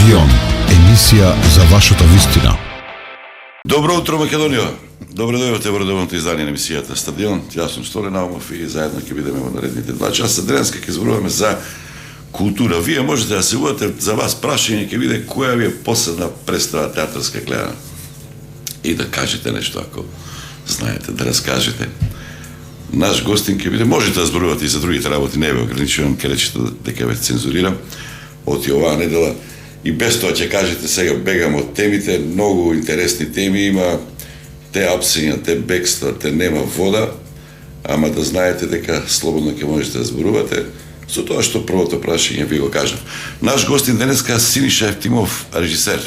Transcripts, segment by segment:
Стадион, емисија за вашата вистина. Добро утро, Македонија! Добро дојдовте во редовното издание на емисијата Стадион. Јас сум Столен Наумов и заедно ќе бидеме во наредните 2 часа. Денеска ќе зборуваме за култура. Вие можете да се увате за вас прашање, ќе биде која ви е последна представа театарска гледана. И да кажете нешто ако знаете, да раскажете. Наш гостин ќе биде, можете да зборувате и за другите работи, не ве ограничувам, ќе речете дека ве цензурирам од оваа недела. И без тоа ќе кажете, сега бегам од темите, многу интересни теми има, те апсења, те бегства, те нема вода, ама да знаете дека слободно ќе можете да зборувате, со тоа што првото прашање ви го кажав. Наш гостин денеска Синиша Евтимов, режисер.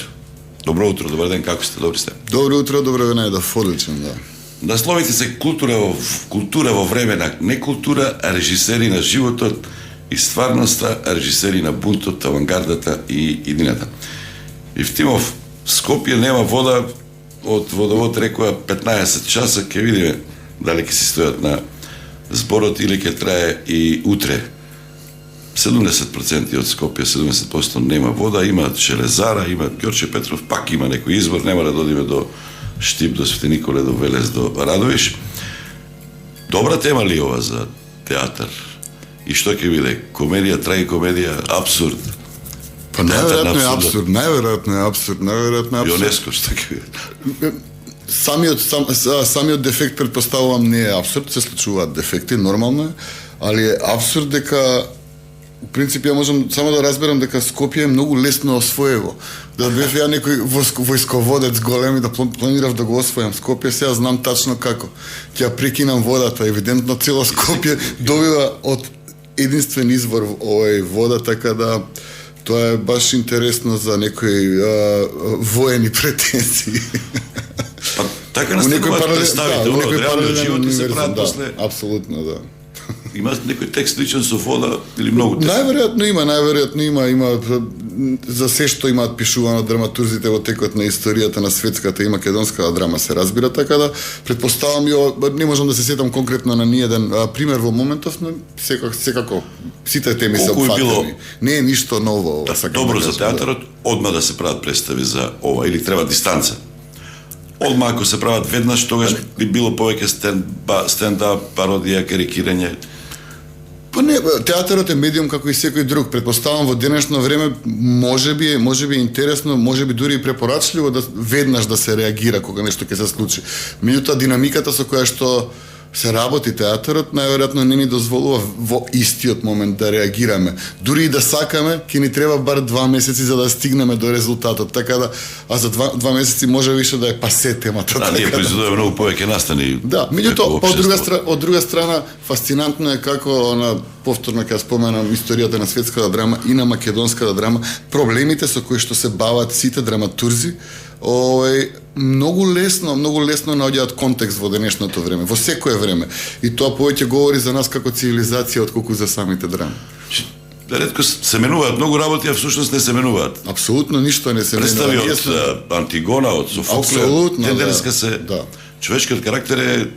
Добро утро, добар ден, како сте, добри сте? Добро утро, добро најдов, одличен, да. Насловите се култура во време на некултура, режисери на животот и стварноста, режисери на бунтот, авангардата и иднината. Евтимов, Скопје нема вода, од водовод рекоа 15 часа, ќе видиме дали ќе се стојат на зборот или ќе трае и утре. 70% од Скопје, 70% нема вода, има Железара, има Ѓорче Петров, пак има некој избор, нема да додиме до Штип, до Свети Николе, до Велес, до Радовиш. Добра тема ли ова за театар? И што ќе биде? Комедија, трагикомедија, абсурд? Па најверојатно е абсурд. ЮНЕСКО, што ќе биде? Самиот дефект предпоставувам не е абсурд, се случуваат дефекти, нормално е, али е абсурд дека в принцип ја можам само да разберам дека Скопје е многу лесно освоево. Да бев ја некој војсководец голем и да планирав да го освојам Скопје, сега знам тачно како. Ќе ја прекинам водата, евидентно цело Скопје добива од единствен извор овој вода, така да тоа е баш интересно за некои воени претензии. Па, така настануваат представите, во реалниот живот и се прават после. Апсолутно, да. Има некој текст личен со вода или многу текст? Најверојатно има за се што имаат пишувано драматурзите во текот на историјата на светската и македонската драма се разбира, така да претпоставам не можам да се сетам конкретно на ниеден пример во моментов, но секако сите теми се опфатени. Не е ништо ново ова. Добро за театарот, одма да се прават представи за ова или треба дистанца? Одма ако се прават веднаш, тогаш би било повеќе стендап, пародија, карикирање. Па не, театарот е медиум како и секој друг. Предпоставам во денешно време можеби интересно, можеби дури и препорачливо да веднаш да се реагира кога нешто ќе се случи. Меѓутоа динамиката со која што се работи театарот, најверојатно не ни дозволува во истиот момент да реагираме. Дури и да сакаме, ќе ни треба бар 2 месеци за да стигнеме до резултатот. Така да, а за 2 месеци може више да е пасе темата. Да, ние произведуваме многу повеќе настани. Да, меѓутоа, од друга страна, фасцинантно е како повторно ќе споменам историјата на светската драма и на македонската драма, проблемите со кои што се бават сите драматурзи, многу лесно наоѓаат контекст во денешното време, во секое време. И тоа повеќе говори за нас како цивилизација отколку за самите драми. Ретко се менуваат многу работи, а всушност не се менуваат. Апсолутно ништо не се менува. Представи од Антигона, од Софокле, денеска се човечкиот карактер е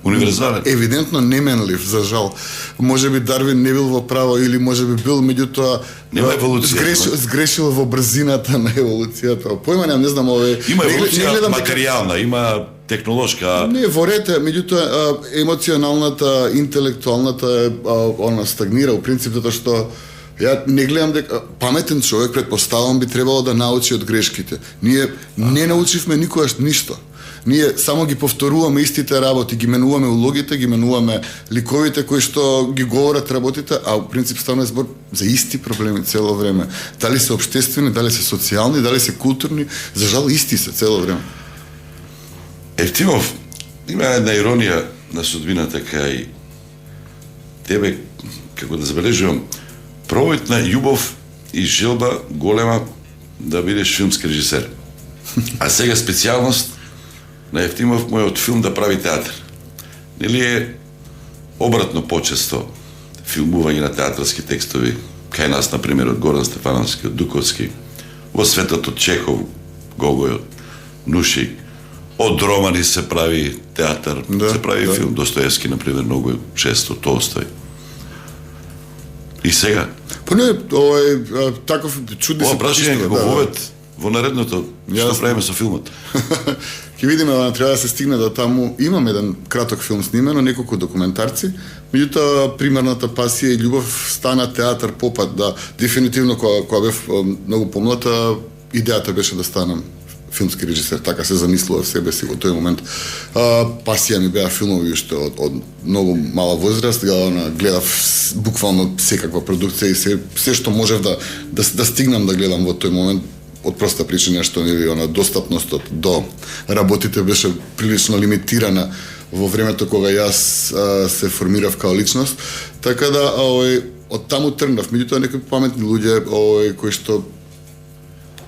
универзален. Евидентно неменлив, за жал. Можеби Дарвин не бил во право или можеби бил, меѓутоа сгрешил во брзината на еволуцијата. Појма не знам, има еволуција материјална, има технолошка. Не, во ред, меѓутоа емоционалната, интелектуалната стагнира, у принцип, затоа што ја не гледам дека паметен човек, предпоставам, би требало да научи од грешките. Ние не научивме никогаш ништо. Ние само ги повторуваме истите работи, ги менуваме улогите, ги менуваме ликовите кои што ги говорат работите, а во принцип станува збор за исти проблеми цело време. Дали се општествени, дали се социјални, дали се културни, за жал исти се цело време. Евтимов, има една иронија на судбината кај тебе, како да забележувам, провојтна љубов и желба голема да бидеш филмски режисер. А сега специјалност на Евтимов му е од филм да прави театар. Нели е обратно почесто филмување на театарски текстови кај нас, например, од Горан Стефановски, од Дуковски, во светот од Чехов, Гогој, од Нушик, од романи се прави театар, се прави филм. Достоевски, например, многу често, Толстој. И сега? Па не, таков чудни Ова се прашање почистува, како вовет во наредното, што Јасно. правиме со филмот. Ќе видиме, треба да се стигне до таму. Имам еден краток филм снимено, неколку документарци, меѓутоа примерната пасија и љубов стана театар попат, да, дефинитивно кога бев многу помлада, идејата беше да станам филмски режисер, така се замислував себе си во тој момент. Пасија ми беа филмови уште од многу мала возраст, гледав буквално секаква продукција и се што можев да стигнам да гледам во тој момент, од проста причина што достапностот до работите беше прилично лимитирана во времето кога јас се формирав као личност, така да од таму тргнав. Меѓутоа некои паметни луѓе кои што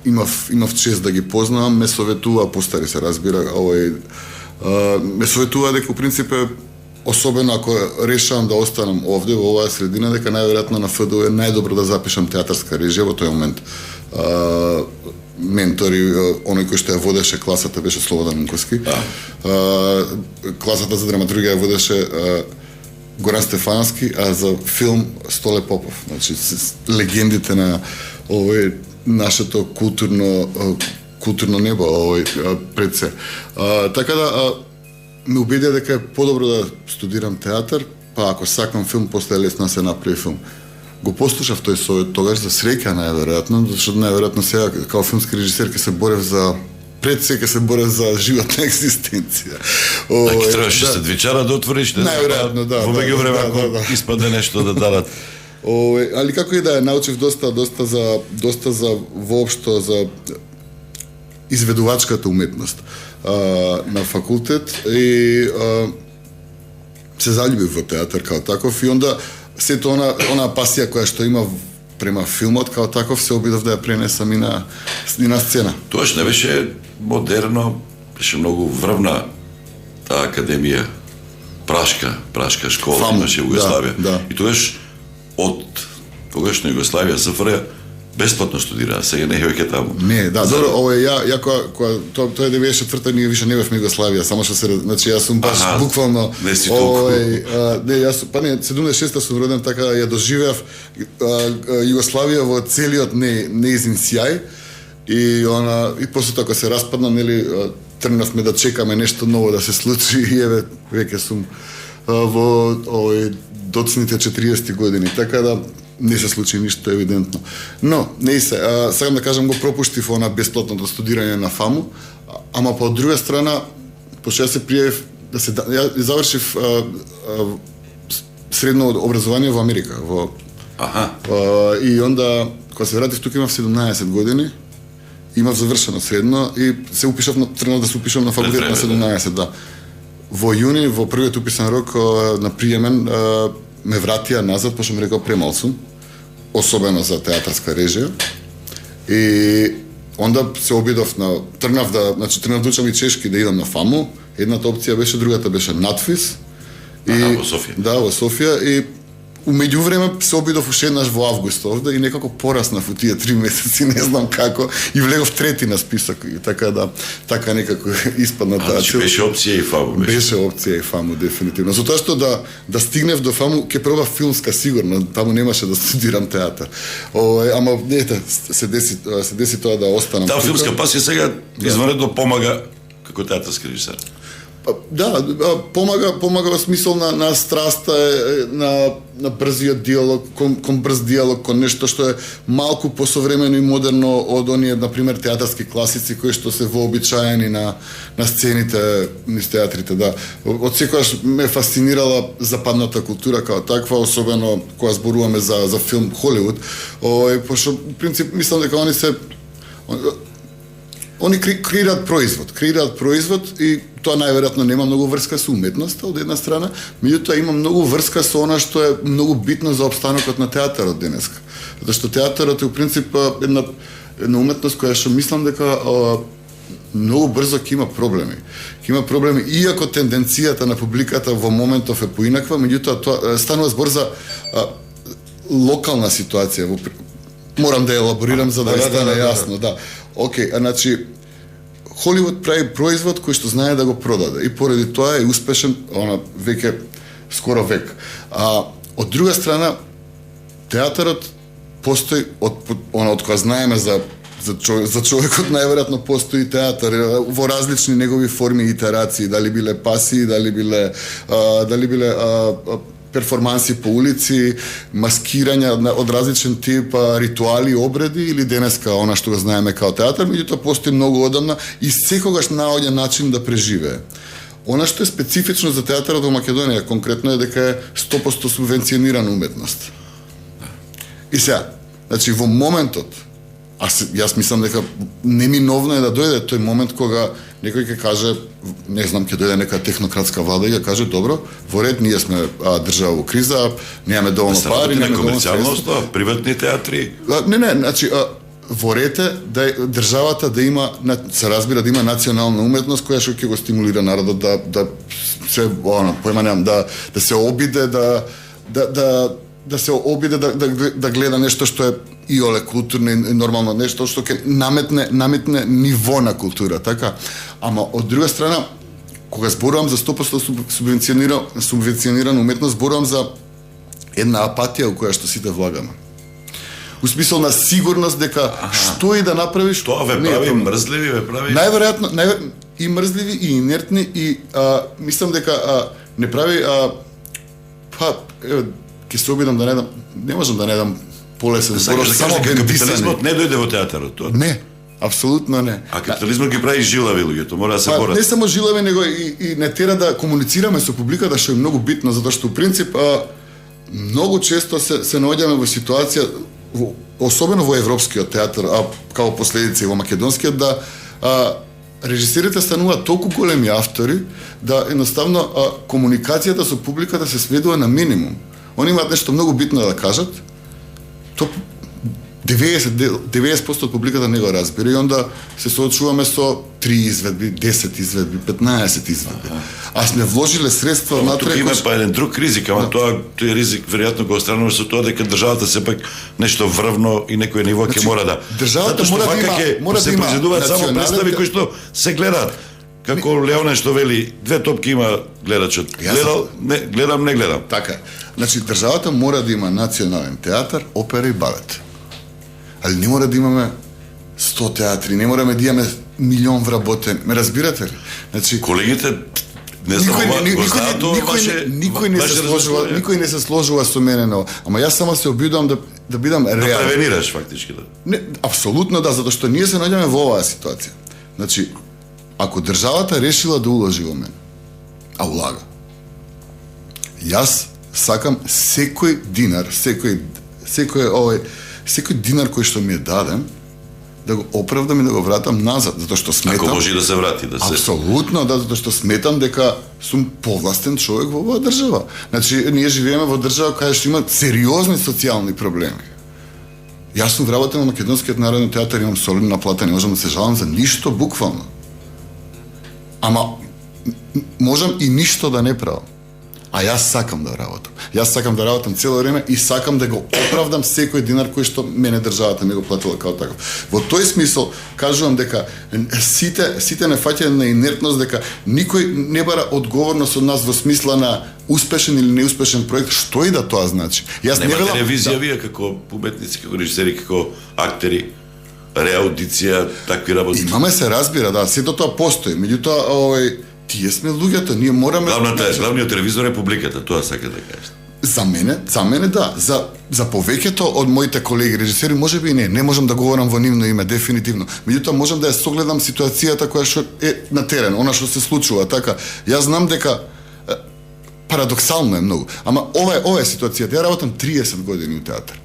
имав чест да ги познавам, ме советува, постари се разбира, ме советува дека у принцип е, особено ако решавам да останам овде во оваа средина, дека најверојатно на ФДУ е најдобро да запишам театарска режија во тој момент. Ментори, оној кој што ја водеше класата беше Слободан Минковски. Класата за драматургија ја водеше Горан Стефановски, а за филм Столе Попов. Значи легендите на нашето културно небо пред се. Така да ме убедија дека е подобро да студирам театар, па ако сакам филм, после е лесно да се направи филм. Го послушав тој совет тогаш за среќа најверојатно, зашто најверојатно сега као филмски режисер ќе се борев за пред се ќе се борев за животна екзистенција. Така требаше сандвичара да отвориш, најверојатно, да. Во меѓу време ако испадне нешто да дадат. Али како и да е, научив доста за воопшто за изведувачката уметност на факултет и се заљубив во театар као таков и онда сето она пасија која што има према филмот као таков се обидов да ја пренесам и на сцена. Тоаш не беше модерно, беше многу врвна таа академија, прашка школа ФАМУ, имаше во Југославија. Да. И тогаш од тогашна Југославија, СФР бесплатно студираа, сега не е веќе таму. Не, да, добро, ја кога тоа е 94-та, ние више не бевме Југославија, само што се, значи јас сум баш буквално не си толку. не, јас 76-та сум роден, така ја доживеав Југославија во целиот неизин сјај и после тоа кога се распадна, нели, тргнавме да чекаме нешто ново да се случи и еве веќе сум во доцните 40 години, така да не се случи ништо евидентно. Но, не се, сакам да кажам, го пропуштив она бесплатното студирање на ФАМУ, ама по друга страна, пошто јас се пријавив ја завршив средно образование во Америка, и онда кога се вратив тука имав 17 години, имав завршено средно и се упишав тргнав да се упишам на факултет на 17, да. Во јуни, во првиот уписан рок на приемен, ме вратија назад, пошто ми рекол премал сум, особено за театарска режија. И онда се обидов тргнав да учам и чешки да идам на ФАМУ. Едната опција беше, другата беше надфис. Во Софија. Да, во Софија и умеѓу време се обидов уште еднаш во август овде и некако пораснав у тие 3 месеци, не знам како, и влегов трети на список, и така некако испадна таа цел. Беше опција и ФАМУ. Беше опција и ФАМУ, дефинитивно. Затоа што да стигнев до ФАМУ, ќе пробав филмска сигурно, таму немаше да студирам театар. Ама ете, се деси тоа да останам. Таа филмска пасија сега извонредно помага како театарски режисер. Да, помага во смисол на страста, на брзиот диалог, кон брз диалог, кон нешто што е малку посовремено и модерно од оние, например, театарски класици кои што се вообичаени на сцените, низ театрите, да. Од секогаш ме фасцинирала западната култура као таква, особено кога зборуваме за филм Холивуд, пошто, в принцип, мислам дека они креираат производ и тоа најверојатно нема многу врска со уметноста од една страна, меѓутоа има многу врска со она што е многу битно за опстанокот на театарот денеска. Затоа што театарот е у принцип една уметност која што мислам дека многу брзо ќе има проблеми. Ќе има проблеми, иако тенденцијата на публиката во моментов е поинаква, меѓутоа тоа станува збор за локална ситуација. Морам да елаборирам за да стане јасно, да. Океј, значи Холивуд прави производ кој што знае да го продаде и поради тоа е успешен веќе скоро век. Од друга страна, театарот постои од кога знаеме за човекот најверојатно постои театар во различни негови форми и итерации, дали биле пасии, дали биле перформанси по улици, маскирања од различен тип ритуали, обреди или денеска она што го знаеме као театар, меѓутоа постои многу одамна и секогаш наоѓа начин да преживее. Она што е специфично за театарот во Македонија конкретно е дека е 100% субвенционирана уметност. И сега, значи во моментот, јас мислам дека неминовно е да дојде тој момент кога некој ќе каже, не знам, ќе дојде нека технократска влада и ќе каже, добро, во ред, ние сме држава во криза, немаме доволно пари, немаме доволно комерцијално, приватни театри. Не, значи во ред е да државата да има, се разбира да има национална уметност која што ќе го стимулира народот да се да се обиде да се обиде да гледа нешто што е иоле културно и нормално, нешто што ќе наметне ниво на култура, така? Ама од друга страна, кога зборувам за 100% субвенционирана уметност, зборувам за една апатија во која што сите влагаме. У смисол на сигурност дека што и да направиш, тоа ве прави мрзливи, ве прави. Најверојатно и мрзливи и инертни и мислам дека не прави ќе се обидам да не можам да не дам полесен збор, само капитализмот не дојде во театарот, тоа. Не, апсолутно не. А капитализмот ги прави жилави луѓето, мора да се борат. Не само жилави, него и не тера да комуницираме со публиката, што е многу битно, затоа што у принцип многу често се наоѓаме во ситуација, особено во европскиот театар, као последица и во македонскиот, да режисерите стануваат толку големи автори да едноставно комуникацијата со публиката се сведува на минимум. Они имаат нешто многу битно да кажат, то 90% од публиката не го разбира и онда се соочуваме со 3 изведби, 10 изведби, 15 изведби. А сме вложиле средства внатре. Тука има па еден друг ризик, ама тој ризик веројатно го отстранува со тоа дека државата сепак нешто врвно и некој ниво ќе мора да. Државата мора да има се произведуваат само представи кои што се гледаат. Како Леоне што вели, 2 топки има гледачот. Гледам, не гледам. Така. Значи, државата мора да има национален театар, опера и балет. Али не мора да имаме 100 театри, не мораме да имаме милион вработени. Ме разбирате ли? Значи, колегите не знам, никој не се сложува со мене на ова. Ама јас само се обидувам да бидам реален. Да превенираш фактички, да. Не, апсолутно да, затоа што ние се наоѓаме во оваа ситуација. Значи, ако државата решила да уложи во мене, а улага, јас сакам секој динар, секој динар кој што ми е даден, да го оправдам и да го вратам назад, затоа што сметам. Ако може да се врати, да се. Апсолутно, да, затоа што сметам дека сум повластен човек во оваа држава. Значи, ние живееме во држава каде што има сериозни социјални проблеми. Јас сум вработен во Македонскиот народен театар, имам солидна плата, не можам да се жалам за ништо буквално. Ама можам и ништо да не правам. А јас сакам да работам. Јас сакам да работам цело време и сакам да го оправдам секој динар кој што мене државата ми го платила као таков. Во тој смисол кажувам дека сите не фаќаат на инертност, дека никој не бара одговорност од нас во смисла на успешен или неуспешен проект, што и да тоа значи. Јас не велам телевизија вие како уметници, како режисери, како актери, реаудиција, такви работи. Имаме, се разбира, да, сето тоа постои. Меѓутоа, тие сме луѓето, ние мораме... Главниот телевизор е публиката, тоа сака да кажеш. За мене да. За повеќето од моите колеги режисери можеби и не можам да говорам во нивно име дефинитивно. Меѓутоа можам да ја согледам ситуацијата која што е на терен, она што се случува, така. Јас знам дека парадоксално е многу, ама ова е ситуацијата. Ја работам 30 години у театар.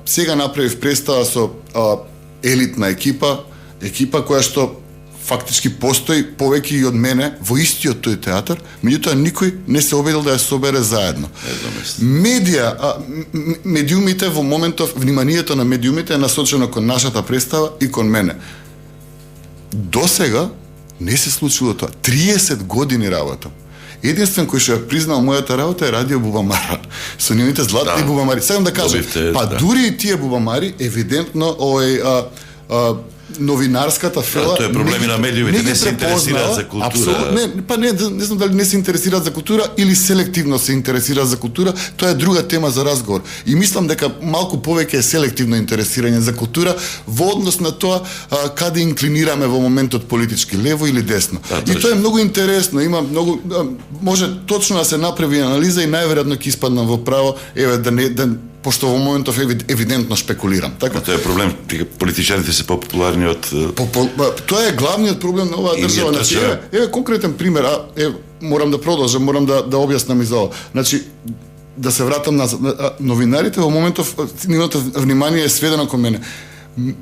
Сега направив представа со елитна екипа која што фактички постои повеќе и од мене во истиот тој театар, меѓутоа никој не се обидел да ја собере заедно. Медиумите во моментов, вниманието на медиумите е насочено кон нашата представа и кон мене. До сега не се случило тоа. 30 години работам. Единствен кој што ја признал мојата работа е Радио Бубамара. Со нивните златни бубамари. Сакам да кажам, дури и тие бубамари, евидентно, новинарската фела. Тоа е проблем и на медиумите, ги не се интересираат за култура. Апсолутно, не знам дали не се интересираат за култура или селективно се интересираат за култура, тоа е друга тема за разговор. И мислам дека малку повеќе е селективно интересирање за култура во однос на тоа каде инклинираме во моментот политички, лево или десно. И тоа е многу интересно, има многу може точно да се направи анализа и најверојатно ќе испаднам во право, пошто во моментов евидентно шпекулирам. Така? Тоа е проблем, политичарите се популарни од... Тоа е главниот проблем на оваа држава. Значи, еве конкретен пример, морам да продолжам, морам да објаснам и за ова. Значи, да се вратам назад. Новинарите во моментов, нивното внимание е сведено кон мене.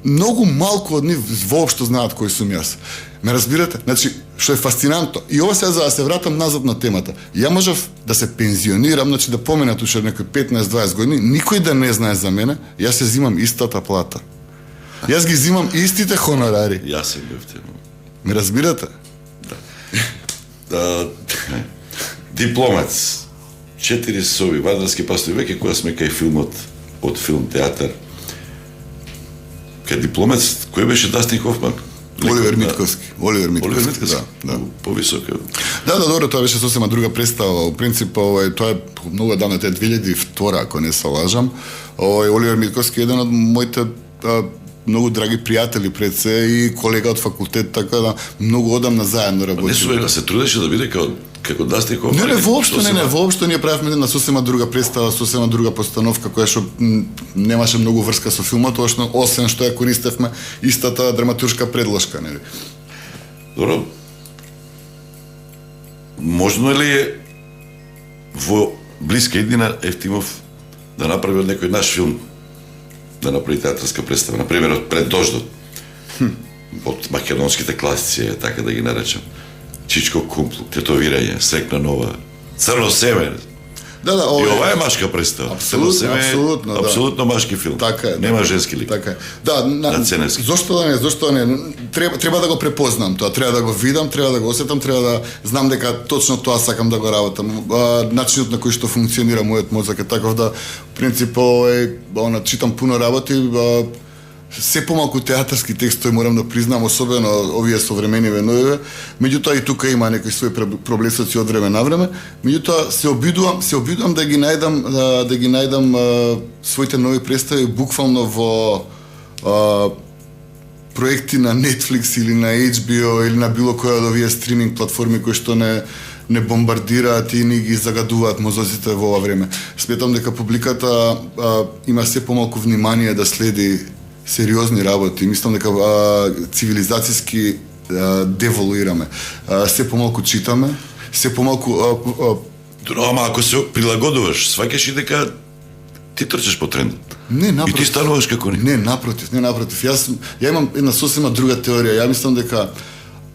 Многу малку од нив воопшто знаат кој сум јас. Ме разбирате? Значи, што е фасцинантно. И ова сега за да се вратам назад на темата. Ја можев да се пензионирам, значи да поменат уште некои 15-20 години, никој да не знае за мене, јас се зимам истата плата. Јас ги зимам истите хонорари. Јас се бев тема. Ме разбирате? Да. Дипломец. 4 соби, Вардарски пастови, веќе кога сме кај филмот од филм театар. Кај дипломец, кој беше Дастин Хофман? Оливер Митковски. Оливер Митковски, да. Повисок. Да, добро, тоа беше сосема друга представа. Во принцип, тоа е многу давно, тоа е 2002, ако не се лажам. Оливер Митковски е еден од моите многу драги пријатели пред се и колега од факултет, така да многу одамна заедно работиме. Не се трудеше да биде како Дастин Хофман. Не, воопшто ние правевме на сосема друга представа, сосема друга постановка која што немаше многу врска со филмот, освен што ја користевме истата драматуршка предложка, нели? Добро. Можно ли е во блиска иднина Евтимов да направи од некој наш филм, да направи театарска представа, например од Пред дождот, од македонските класици, така да ги наречам, Чичко Кумплу, тетовирање, Срекна нова, Црно семе. Да, и ова е машка представа. Абсолютно, апсолутно машки филм. Така е. Нема женски лик. Така е. Да, зошто да не? Треба да го препознам тоа, треба да го видам, треба да го осетам, треба да знам дека точно тоа сакам да го работам. Начинот на кој што функционира мојот мозок е таков да, принцип, читам пуно работи, се помалку театарски текстови морам да признам, особено овие современи веновиве. Меѓутоа и тука има некои своји проблесоци од време на време. Меѓутоа се обидувам да ги најдам своите нови представи буквално во проекти на Netflix или на HBO или на било која од овие стриминг платформи кои што не бомбардираат и не ги загадуваат мозоците во ова време. Сметам дека публиката има се помалку внимание да следи сериозни работи. Мислам дека цивилизацијски деволуираме. Се помалку читаме, се помалку... Ама ако се прилагодуваш, сваќаш и дека ти трчаш по трендот. Не, напротив. И ти стануваш како ни. Не, напротив. Ја имам една сосема друга теорија. Ја мислам дека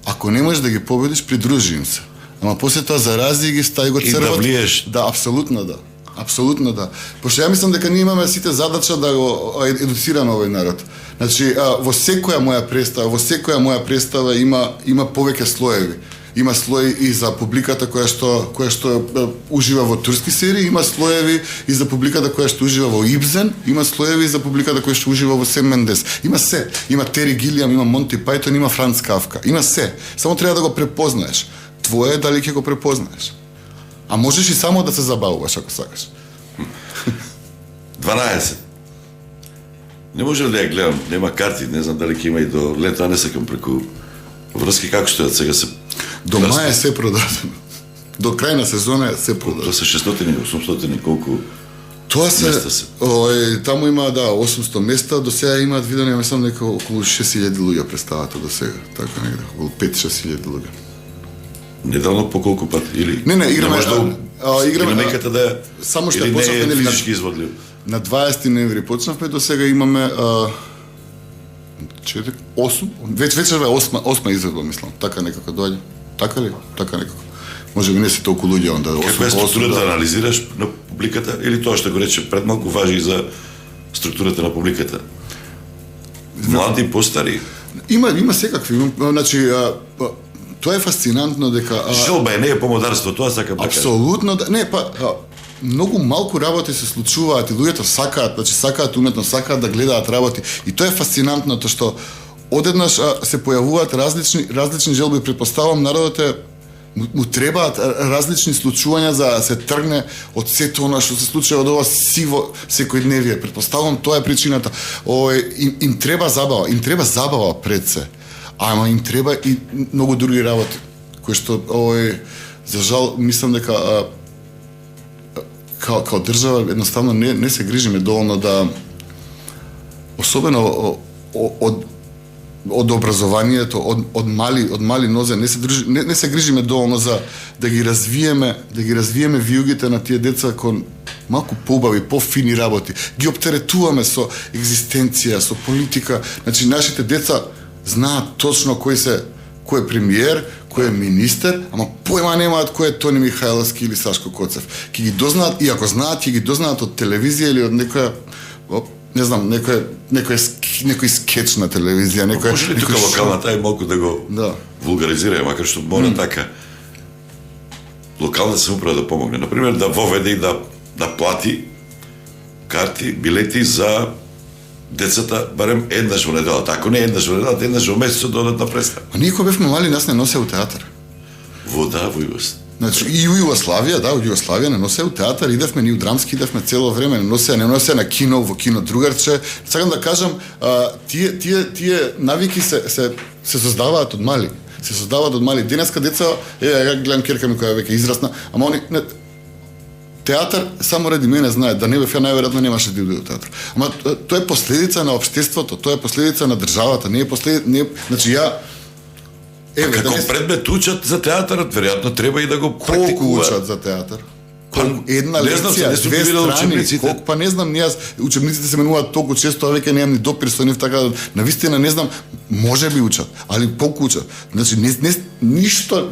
ако не можеш да ги победиш, придружи им се. Ама после тоа зарази ги стави го црвот. И да влиеш. Да, апсолутно да. Апсолутно да. Пошто ја мислам дека ние имаме сите задача да го едуцираме овој народ. Значи, во секоја моја представа има повеќе слоеви. Има слои и за публиката која што ужива во турски серии, има слоеви и за публиката која што ужива во Ибзен, има слоеви и за публиката која што ужива во Сем Мендес. Има се. Има Тери Гилиам, има Монти Пајтон, има Франц Кафка. Има се. Само треба да го препознаеш. Твое е дали ќе го препознаеш. А можеш и само да се забавуваш ако сакаш. 12. Не можам да ја гледам, нема карти, не знам дали ќе има и до лето, а не сакам преку врски како стојат сега се. До мај е се продадено. До крај на сезона е се продадено. Тоа се 600, 800 колку. Тоа се таму има 800 места, до сега имаат видено, мислам дека околу 6000 луѓе представата до сега, така негде, околу 5-6000 луѓе. Недавно по колку пат или Не, играме неката да само што почнавме нели физички изводливо. На 20 ноември почнавме, до сега имаме 4 8 вечерва 8 изведба, мислам. Така некако доаѓа. Така ли? Така некако. Може би не се толку луѓе онда. Како е структурата да анализираш на публиката или тоа што го рече пред малку важи и за структурата на публиката? Млади, постари? Има секакви, значи тоа е фасцинантно дека Желба не е помодарство, тоа сакам да кажам. Апсолутно да, не, многу малку работи се случуваат и луѓето сакаат уметно, сакаат да гледаат работи и тоа е фасцинантното што одеднаш се појавуваат различни желби. Претпоставам народот е му требаат различни случувања за да се тргне од сето она што се случува од ова сиво секојдневие. Претпоставам тоа е причината. Им треба забава пред се. Ама им треба и многу други работи кои што за жал мислам дека као држава едноставно не се грижиме доволно да особено од образованието, од мали нозе, не се грижиме доволно за да ги развиеме виугите на тие деца кон малку поубави, пофини работи. Ги оптеретуваме со екзистенција, со политика. Значи, нашите деца знаат точно кој е премиер, кој е министер, ама појма немаат кој е Тони Михајловски или Сашко Коцев. Ќе ги дознаат, и ако знаат, ќе ги дознаат од телевизија или од некоја не знам, некој скеч на телевизија, Може ли тука локалната е малку да го вулгаризира, макар што мора така локалната самоуправа да помогне. Например, да воведе и да плати карти, билети за децата барем еднаш во неделата. Ако не еднаш во неделата, еднаш во месецот да одат на представа. А ние кога бевме мали, нас не носе у театар. Во Југославија. Значи, и у Југославија, у Југославија не носе у театар, идевме ни у драмски, идевме цело време, не носе на кино, во кино другарче. Сакам да кажам, тие навики се создаваат од мали. Се создаваат од мали. Денеска деца, гледам керка ми која веќе израсна, ама они театар само ради мене знае, да не бев ја најверојатно немаше да иде до театар. Ама тоа е последица на општеството, тоа е последица на државата, не е последица, значи ја како предмет учат за театарот, веројатно треба и да го практикуваат. Колку учат за театар? Една лекција, две страни, колку, па не знам, учебниците се менуваат толку често, а веќе немам ни допир со нив, така навистина не знам, може би учат, али колку учат. Значи, ништо,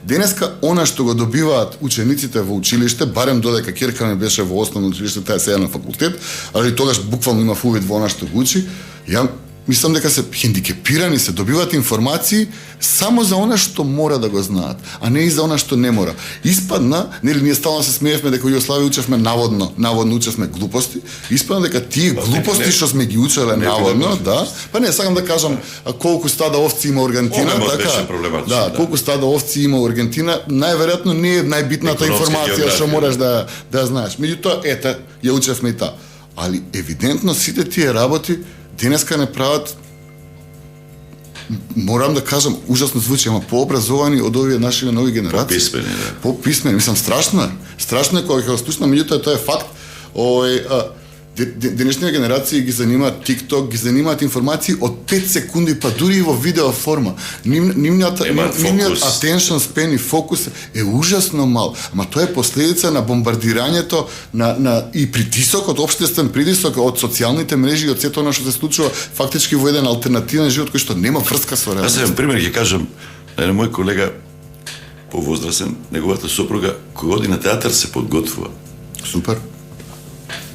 денеска она што го добиваат учениците во училиште, барем додека керка ми беше во основно училиште, таа сега на факултет, али тогаш буквално имав увид во она што го учи, ја мислам дека се хендикепирани, се добиваат информации само за она што мора да го знаат, а не и за она што не мора. Испадна, нели ние стално се смеевме дека во Југославија учевме наводно учевме глупости, испадна дека тие глупости што сме ги учеле наводно, па не, сакам да кажам колку стада овци има Аргентина, така, колку стада овци има Аргентина, најверојатно не е најбитната информација што мораш да знаеш. Меѓутоа, ете, ја учевме и таа. Али евидентно сите тие работи денеска не прават, морам да кажам, ужасно звучи, ама пообразовани од овие наши нови генерации. Пописмени, да. Пописмени, мислам, страшно е кога ќе го слушнам, меѓутоа тоа е факт. Денешните генерации ги занимаат TikTok, ги занимаат информации од 5 секунди, па дури и во видео форма. Нивниот attention span и фокус е ужасно мал. Ама тоа е последица на бомбардирањето и притисокот, општествен притисок од социјалните мрежи и од сето она што се случува фактички во еден алтернативен живот кој што нема врска со реалноста. Јас еден пример ќе кажам, на мој колега повозрасен, неговата сопруга кога оди на театар се подготвува. Супер.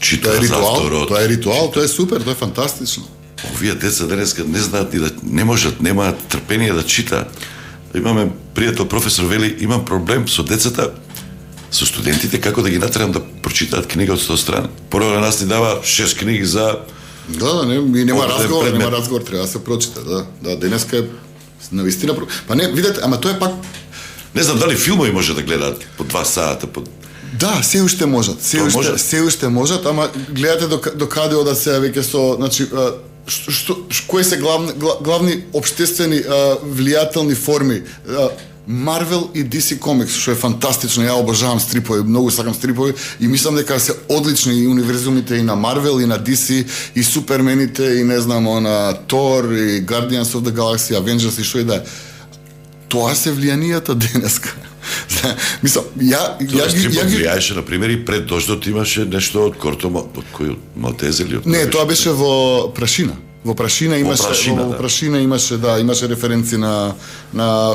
Чита за авторот. Тоа е ритуал, тоа е супер, тоа е фантастично. Овие деца денеска не знаат и да не можат, немаат трпение да читаат. Имаме пријател професор вели, имам проблем со децата, со студентите како да ги натерам да прочитаат книга од 100 страни. Порано нас ни дава 6 книги за нема разговор, треба да се прочита, да, денеска е навистина. Па не, видете, ама тоа е пак не знам дали филмови може да гледаат по 2 сата, Да, се уште можат. Се уште можат, ама гледате до каде одат се веќе со, значи, кои се главни општествени влијателни форми. Marvel и DC Comics, што е фантастично, ја обожавам стрипови, многу сакам стрипови и мислам дека се одлични и универзумите и на Marvel и на DC и Супермените и не знам, Thor и Guardians of the Galaxy, Avengers и што и да е. Тоа се влијанијата денеска. Мислам, ја ги влијаеше на пример и пред дождот имаше нешто од Корто, од кој Малтезе или од Не, тоа беше во Прашина. Во Прашина имаше референци на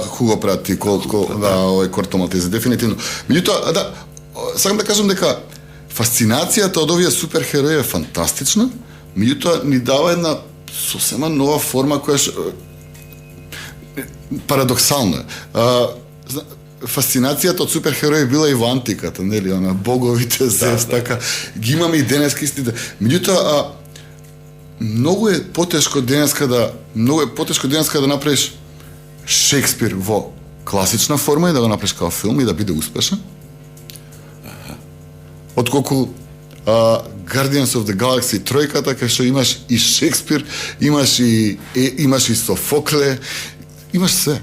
Хуго Прат и Корто Малтезе, дефинитивно. Меѓутоа, сакам да кажам дека фасцинацијата од овие суперхерои е фантастична, меѓутоа ни дава една сосема нова форма која парадоксално е. Фасцинацијата од суперхерои била и во антиката, нели, боговите, Зевс, така, ги имаме и денеска истите. Меѓутоа, многу е потешко денеска да направиш Шекспир во класична форма и да го направиш као филм и да биде успешен. Отколку Guardians of the Galaxy тројката, кај што имаш и Шекспир, имаш и Софокле, имаш се.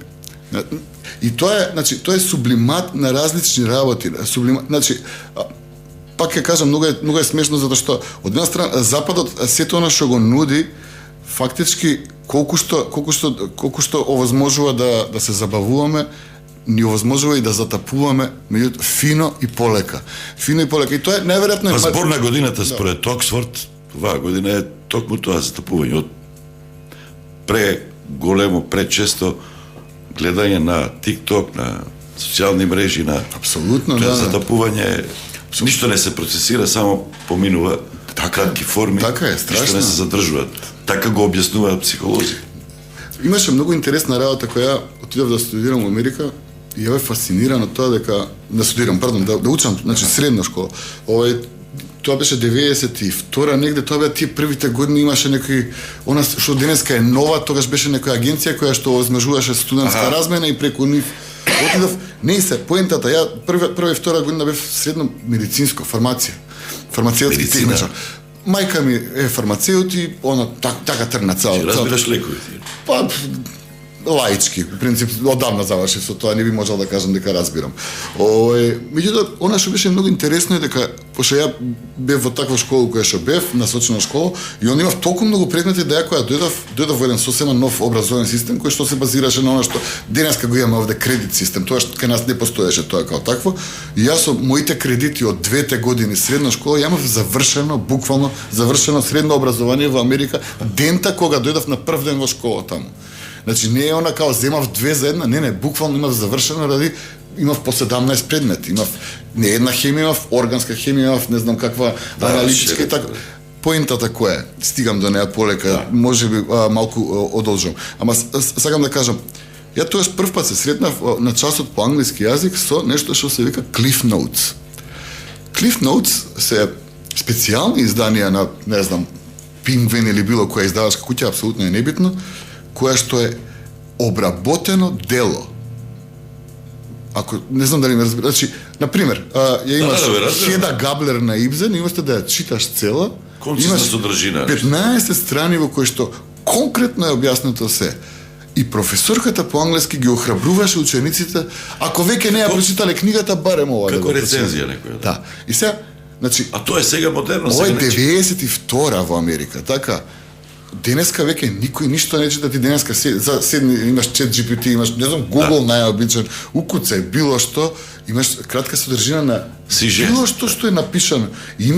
И тоа е сублимат на различни работи. Значи, пак ќе кажам, многу е смешно затоа што од една страна Западот сето она што го нуди фактички колку што овозможува да се забавуваме, ни овозможува и да затапуваме меѓу фино и полека. И тоа е неверојатно. Па збор на годината според Оксфорд, оваа година е токму тоа затапување од преголемо, пречесто гледање на TikTok, на социјални мрежи, на апсолутно тоа затапување. Ништо не се процесира, само поминува кратки форми. Така е, страшно. Ништо не се задржуваат. Така го објаснуваат психолози. Имаше многу интересна работа која отидов да студирам во Америка и ја бе фасциниран од тоа дека да учам, значи средна школа. Тоа беше 92-ра негде, тоа беа тие првите години, имаше некои она што денеска е нова, тогаш беше некоја агенција која што овозможуваше студентска размена и преку нив отидов. Не се поентата, ја прва и втора година бев средно медицинско, фармацевтски техничар. Мајка ми е фармацеут и она така тргна цела. Разбираш лекови? Па лаички, в принцип, одамна заврши со тоа, не би можел да кажам дека разбирам. Меѓутоа, она што беше многу интересно е дека, пошто ја бев во таква школа која што бев, насочена школа, и он имав толку многу предмети да ја која дојдов во еден сосема нов образовен систем, кој што се базираше на она што денеска го имаме овде кредит систем, тоа што кај нас не постоеше тоа као такво, и јас со моите кредити од 2 години средна школа, ја имав буквално завршено средно образование во Америка, дента кога дојдов на прв ден во школа таму. Значи, не е она као земав 2 за 1, не, буквално имав завршено имав по 17 предмети, имав не една хемија, имав органска хемија, имав не знам каква аналитичка и така. Поентата која е? Стигам до неа полека, можеби малку одолжам. Ама сакам да кажам, ја тоаш првпат се сретнав на часот по англиски јазик со нешто што се вика Cliff Notes. Cliff Notes се специјални изданија на, не знам, Пингвин или било која издавачка куќа, апсолутно е небитно, која што е обработено дело. Ако не знам дали ме разбира, значи, на пример, ја имаш Хеда Габлер на Ибзен и уместо да ја читаш цела, имаш содржина, 15 страни во кои што конкретно е објаснето се. И професорката по англиски ги охрабруваше учениците, ако веќе не ја прочитале книгата, барем ова. Како рецензија некоја. Да. И сега, значи, а тоа е сега модерно, ова сега е 92-ра во Америка, така. Денеска веќе никој ништо не чита, ти денеска седни, имаш ChatGPT, имаш, не знам, Google најобичен, укуцај било што, имаш кратка содржина на било што е напишано. И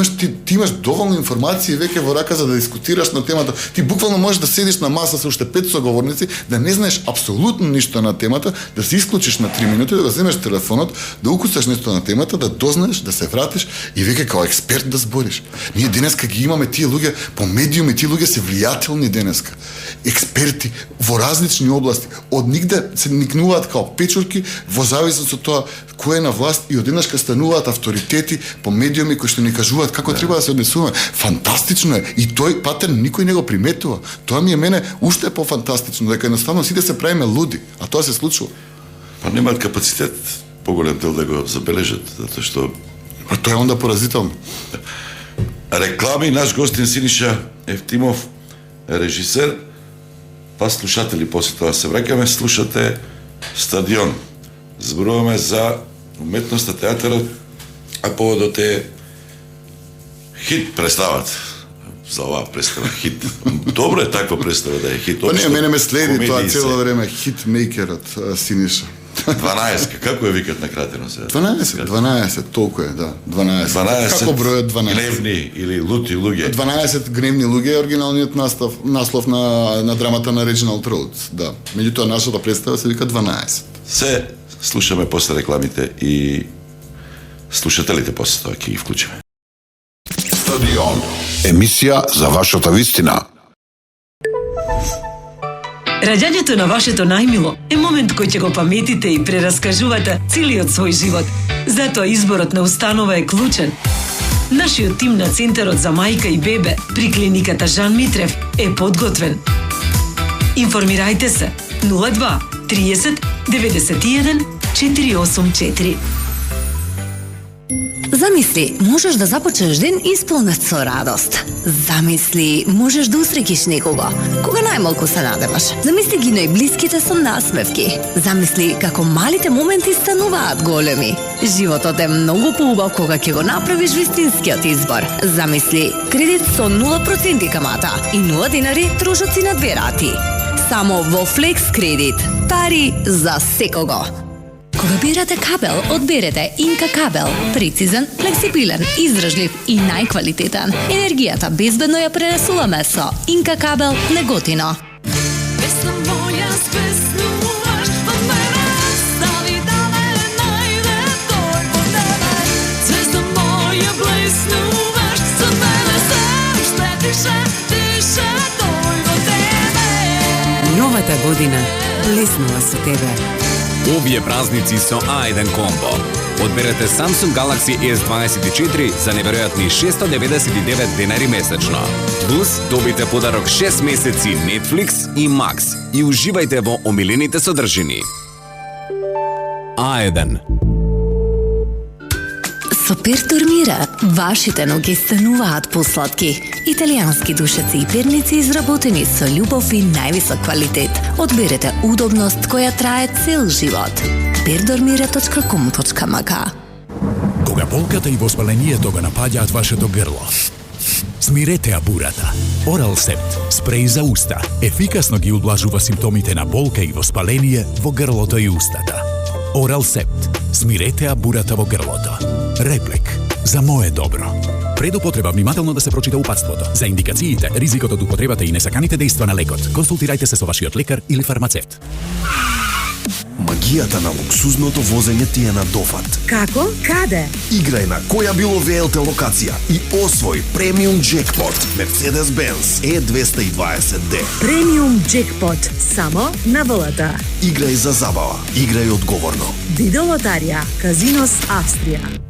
ти имаш доволно информации веќе во рака за да дискутираш на темата. Ти буквално можеш да седиш на маса со уште 5 соговорници, да не знаеш апсолутно ништо на темата, да се исклучиш на 3 минути, да го земеш телефонот, да укуцаш нешто на темата, да дознаеш, да се вратиш и веќе као експерт да збориш. Ние денеска ги имаме тие луѓе по медиуми, тие луѓе се влијателни денеска. Експерти во различни области. Од нигде се никнуваат као печурки во зависност од тоа кој е на власт и одеднашка стануваат авторитети по медиуми кои што ни кажуваат како треба да се однесуваме. Фантастично е. И тој патерн никој не го приметува. Тоа ми е мене уште пофантастично, дека едноставно сите се правиме луди, а тоа се случува. Па немаат капацитет поголем дел да го забележат, затоа што а тоа е онда поразително. Реклами, наш гостин Синиша Евтимов, режисер, па слушатели, после тоа се враќаме, слушате Стадион. Зборуваме за уметноста, театарот, а поводот е хит представат. За оваа представа хит. Добро е таква представа да е хит. Па не, мене ме следи тоа цело време хитмейкерот Синиша. 12, како ја викат на кратено сега? 12, толку е, да. 12. Како бројот 12? Гневни или лути луѓе. 12 гневни луѓе е оригиналниот наслов на драмата на Реджиналд Роудс, да. Меѓутоа нашата представа се вика 12. Се слушаме после рекламите и слушателите после тоа ќе ги вклучиме. Стадион. Емисија за вашата вистина. Раѓањето на вашето најмило е момент кој ќе го паметите и прераскажувате целиот свој живот. Затоа изборот на установа е клучен. Нашиот тим на Центарот за мајка и бебе при клиниката Жан Митрев е подготвен. Информирајте се 02 30 91 484. Замисли, можеш да започнеш ден исполнет со радост. Замисли, можеш да усреќиш некого, кога најмалку се надеваш. Замисли ги најблиските со насмевки. Замисли како малите моменти стануваат големи. Животот е многу поубав кога ќе го направиш вистинскиот избор. Замисли, кредит со 0% камата и 0 динари трошоци на 2 рати. Само во Flex кредит. Пари за секого. Кога бирате кабел, одберете Инка кабел. Прецизен, флексибилен, издржлив и најквалитетен. Енергијата безбедно ја пренесуваме со Инка кабел Неготино. Песна моја спеснуваш, од мене стави да ме најде тој во тебе. Звезда моја блеснуваш, за мене се уште дише тој во тебе. Новата година блеснува со тебе. Овие празници со A1 комбо. Одберете Samsung Galaxy S24 за неверојатни 699 денари месечно. Плюс добите подарок 6 месеци Netflix и Max и уживајте во омилените содржини. A1. Со Пертормира, вашите ноги стануваат посладки. Италијански душеци и перници изработени со љубов и највисок квалитет. Одберете удобност која трае цел живот. Perdormira.com.mk. Кога болката и воспалението го напаѓаат вашето грло, смирете ја бурата. Орал Септ, спреј за уста, ефикасно ги ублажува симптомите на болка и воспаление во грлото и устата. Орал Септ, смирете ја бурата во грлото. Реплик, за мое добро. Пред употреба внимателно да се прочита упатството. За индикациите, ризикот од употребата и несаканите дејства на лекот, консултирајте се со вашиот лекар или фармацевт. Магијата на луксузното возење ти е на дофат. Како? Каде? Играј на која било ВЛТ локација и освој премиум джекпот Mercedes-Benz E220D. Премиум джекпот само на ВЛТ. Играј за забава, играј одговорно. Видеолотарија, Казинос Австрија.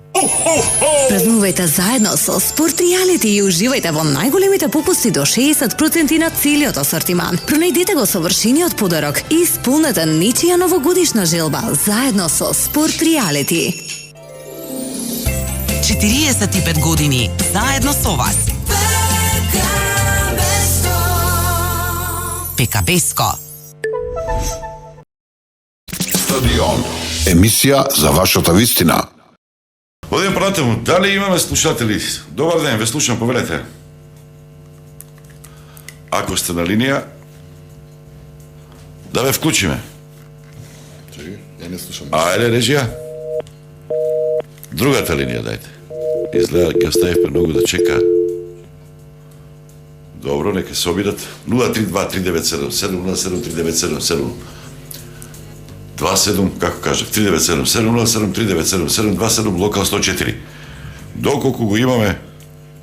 Празнувајте заедно со Спорт Реалити и уживајте во најголемите попусти до 60% на целиот асортиман. Пронајдете го совршениот подарок и исполнете нечија новогодишна желба заедно со Спорт Реалити. 45 години заедно со вас. ПКБеско. Стадион. Емисија за вашата вистина. Одем понатаму, дали имаме слушатели? Добар ден, ве слушам, повелете. Ако сте на линија, да ве вклучиме. Ја не слушам. Ајде, режија. Другата линија, дајте. Изгледа, ќе оставивме многу да чека. Добро, нека се обидат. 032-397, 707-397, 27, како кажав, 397, 707, 397, 727, локал 104. Доколку го имаме,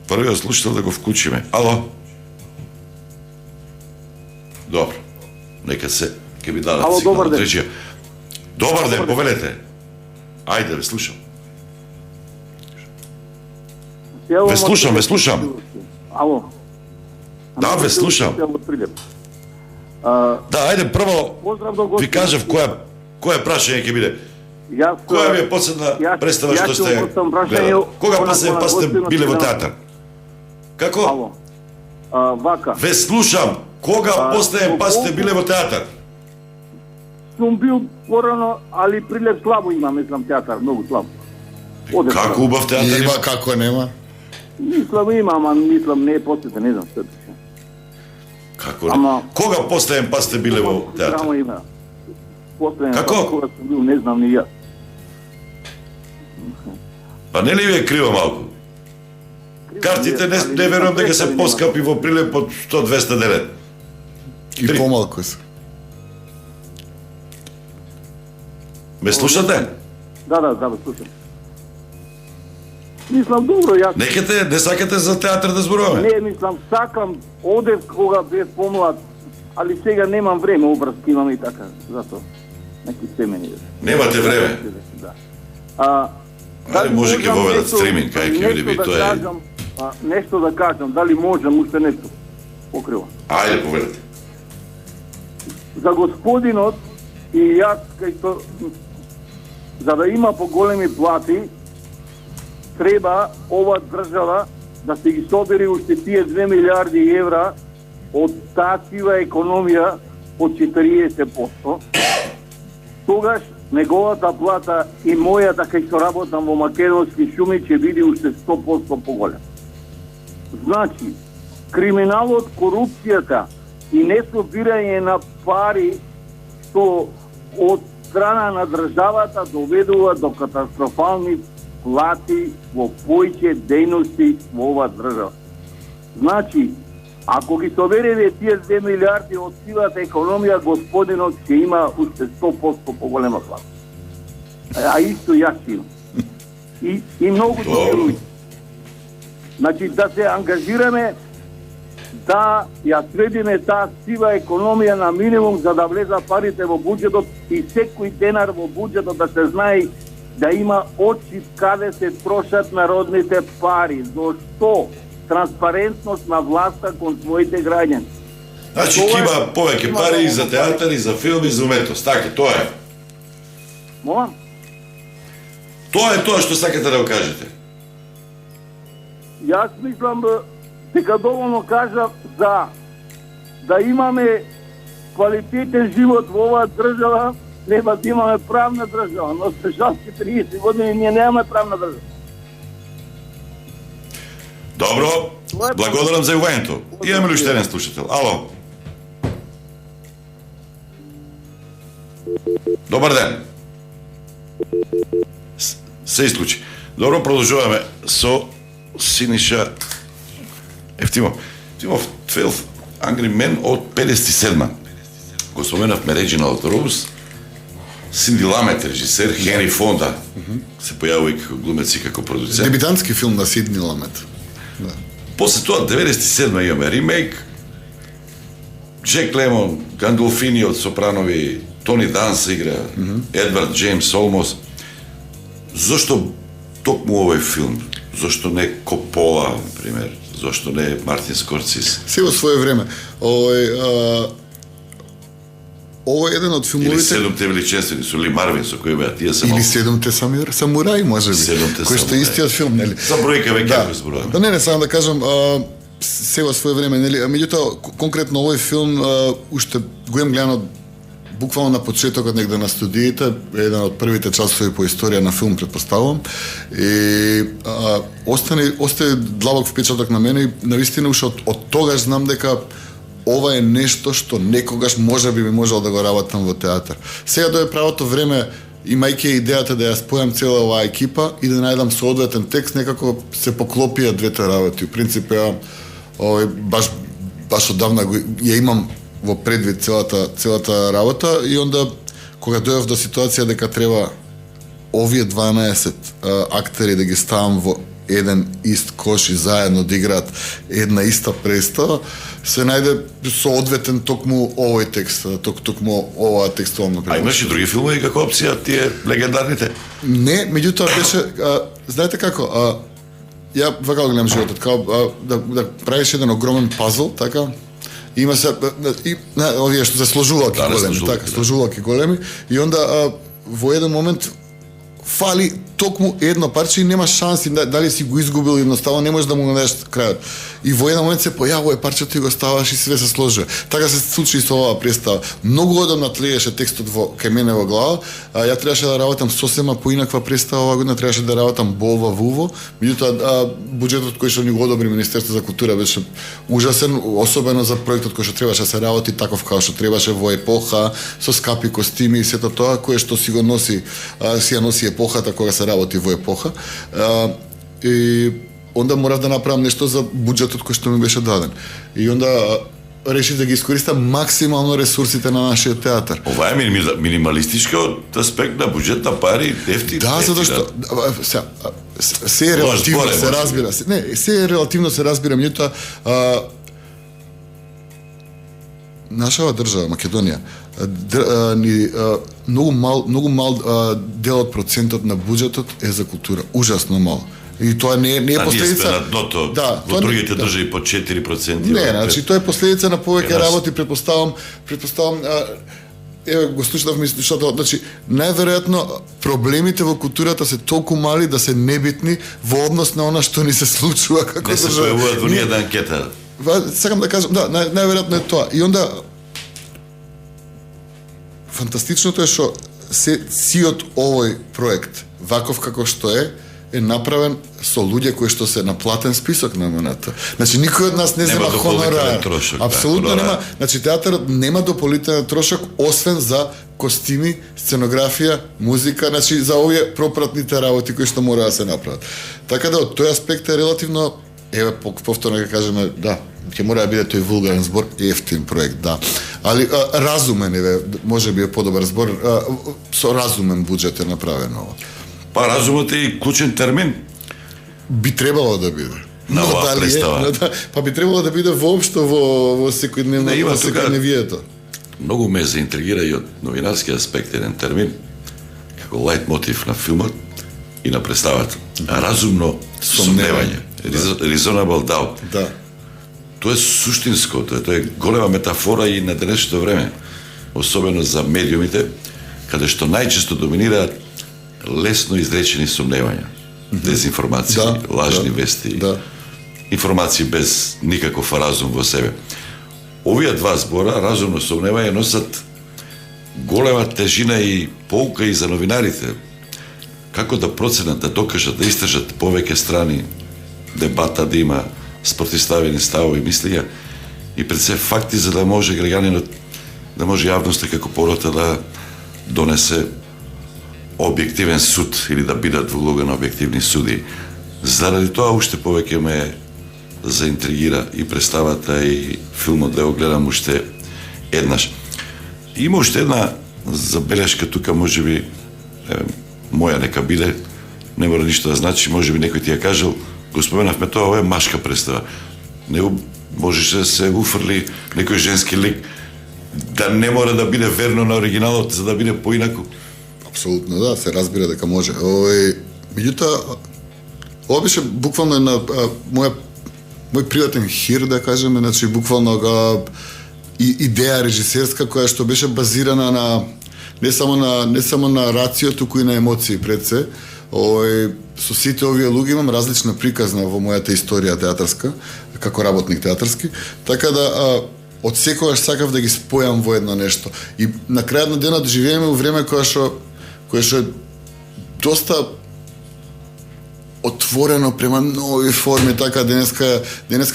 првиот слушател да го вклучиме. Ало? Добро. Нека се, ќе би дадат сигнал од речија. Добар ден, повелете. Ајде, ве слушам. Ве слушам, ве слушам. Ало. Да, ве слушам. Да, ајде прво ви кажав која прашање ќе биде. Која ви е последна представа што сте гледали? Кога последен пат сте биле во театар? Како? Ало. Вака. Ве слушам. Кога последен пат сте биле во театар? Сум бил порано, али Прилеп слабо има, мислам, театар, многу слабо. Како убав театар има? Како нема? Мислам има, ама мислам не е посетен, не знам што. Како не? Кога последен пат сте биле во театар? Само има. Последен Како? пат кога сум бил, не знам ни ја. Па не ли ви е криво малку? Картите не верувам дека се поскапи во Прилеп од 100-200 делет. И помалку се. Ме слушате? Да, слушам. Мислам, добро, јас... Не сакате за театар да зборуваме? Не, мислам, сакам, одев кога бев помлад, али сега немам време, обрски имам и така, затоа. Неки семени. Немате време? Да. Ајде, може ќе можам воведат нешто- стриминг, кај ќе види би, нешто да тоа е... кажам, нешто да кажам, дали можам уште нешто покрива. Ајде, поведете. За господинот и јас кај што за да има поголеми плати треба ова држава да се ги собери уште тие 2 милиарди евра од таа сива економија од 40%. Тогаш неговата плата и мојата кај што работам во македонски шуми ќе биде уште 100% поголем. Значи, криминалот, корупцијата и несобирање на пари што од страна на државата доведува до катастрофални плати во повеќе дејности во оваа држава. Значи, ако ги собереме тие 2 милиарди од сивата економија, господинот ќе има уште 100% поголема плата. А исто јас имам. И многу други луѓе. Значи, да се ангажираме да ја сведиме таа сива економија на минимум за да влеза парите во буџетот и секој денар во буџетот да се знае да има отчит каде се трошат народните пари. Зошто? Транспарентност на власта кон своите граѓани. Значи, ќе има повеќе пари и за театар, и за филм, и за уметност. Така, тоа е. Молам? Тоа е тоа што сакате да го кажете. Јас мислам дека доволно кажав за да имаме квалитетен живот во оваа држава, треба да имаме правна држава, но за жал 30 години ние немаме правна држава. Добро, благодарам за јавањето. Имаме ли уште еден слушател? Ало. Добар ден. Се исклучи. Добро, продолжуваме со Синиша Ефтимов. Ефтимов, 12 Angry Men од 57-ма. Го споменавме Реджиналд Роуз, Синди Ламет, режисер, Хенри Фонда се појавува и како глумец и како продуцент. Дебитантски филм на Сидни Ламет. Да. После тоа, 97-ма имаме ремейк, Джек Лемон, Гандолфини од Сопранови, Тони Данс игра, Едвард Джеймс Олмос. Зошто токму овој филм? Зошто не Копола, например? Зошто не Мартин Скорсис? Се во свое време. Ово е еден од филмовите... Или Седумте величествени, со Ли Марвин, со кој беа тие се Или малку. Седумте самураи, може би. Седумте кој што е самураи. истиот филм, нели? За бројка веќе Да. го зборуваме. Да, не, само да кажам, се во свое време, нели? Меѓутоа, конкретно овој филм, уште го имам гледано буквално на почетокот негде на студиите, еден од првите часови по историја на филм, предпоставувам. И остане длабок впечаток на мене и навистина уште од тогаш знам дека ова е нешто што некогаш можеби би можел да го работам во театар. Сега дое правото време, имајќи идејата да ја спојам цела оваа екипа и да најдам соодветен текст, некако се поклопија двете работи. У принцип, ја баш одавна ја имам во предвид целата работа и онда кога дојав до ситуација дека треба овие 12 актери да ги ставам во еден ист кош и заедно да играат една иста представа, се најде соодветен токму овој текст, токму оваа текстуална А представа. имаш и други филмови како опција, тие легендарните? Не, меѓутоа беше, знаете како, ја вака го гледам животот, као да правиш еден огромен пазл, така, има се овие што се сложувалки Да, големи, сложувалки, така, да. сложувалки големи и онда во еден момент фали токму едно парче и нема шанси дали си го изгубил едноставно не можеш да му најдеш крајот. И во еден момент се појавува парчето и го ставаш и све се сложува. Така се случи и со оваа представа. Многу одамна тлееше текстот кај мене во глава. Ја требаше да работам сосема поинаква представа оваа година, требаше да работам Болва Вуво. Меѓутоа буџетот кој што ни го одобри Министерството за култура беше ужасен, особено за проектот кој што требаше да се работи таков како што требаше во епоха со скапи костими и сето тоа кое што си го носи си ја носи епохата кога се работи во епоха. И онда морав да направам нешто за буџетот кој што ми беше даден. И онда решив да ги искористам максимално ресурсите на нашиот театар. Ова е минималистичкиот аспект на буџет на пари, ефтин. Да, затоа што се е релативно зборе, се може. разбира. Не, се е релативно се разбира, меѓутоа нашава држава Македонија многу мал дел од процентот на буџетот е за култура, ужасно мал. И тоа не е последица. Ние сме на дното, во другите држави по 4%. Не, значи тоа е последица на повеќе работи, предпоставам еве го слушнав што значи најверојатно проблемите во културата се толку мали да се небитни во однос на она што ни се случува како не се појавуваат во ниједна анкета. Сакам да кажам, да, најверојатно е тоа. И онда фантастичното е што сиот овој проект, ваков како што е направен со луѓе кои што се на платен список на моментот. Значи никој од нас не зема хонорар. Апсолутно нема. Значи театарот нема дополнителен трошок освен за костими, сценографија, музика, значи за овие пропратните работи кои што мора да се направат. Така да од тој аспект е релативно, еве повторно ќе кажеме, да, ќе мора да биде тој вулгарен збор, ефтин проект, да. Али разумен е, можеби е подобар збор, со разумен буџет е направено ова. Па разумот е и клучен термин. Би требало да биде. На оваа представа. Па би требало да биде воопшто во секојдневието. Многу ме заинтригира и од новинарски аспект еден термин, како лајт мотив на филмот и на представата. Разумно сомневање. Reasonable doubt. Да. Тоа е суштинско, тоа е голема метафора и на денешното време, особено за медиумите, каде што најчесто доминираат лесно изречени сомневања, дезинформации, лажни вести, информации без никаков разум во себе. Овие два збора, разумно сомневање, носат голема тежина и поука и за новинарите. Како да проценат, да докажат, да истражат повеќе страни, дебата да има спротивставени ставови, мислија и пред се факти за да може граѓанинот, да може јавноста како порота да донесе објективен суд или да бидат во улога на објективни суди. Заради тоа уште повеќе ме заинтригира и представата и филмот да го гледам уште еднаш. Има уште една забелешка тука, можеби моја нека биде, не мора ништо да значи, можеби некој ти ја кажал, го споменавме тоа, ова е машка представа. Него можеше да се уфрли некој женски лик, да не мора да биде верно на оригиналот, за да биде поинаку. Апсолутно, да, се разбира дека може. Меѓутоа, ова беше буквално на мој приватен хир, да кажеме, значи буквално идеја режисерска која што беше базирана на не само на рацијо, туку и на емоции пред се. Со сите овие луѓе имам различна приказна во мојата историја театарска, како работник театарски, така да од секогаш сакав да ги спојам во едно нешто. И на крајот на денот живееме во време кое што е доста отворено према нови форми, така денеска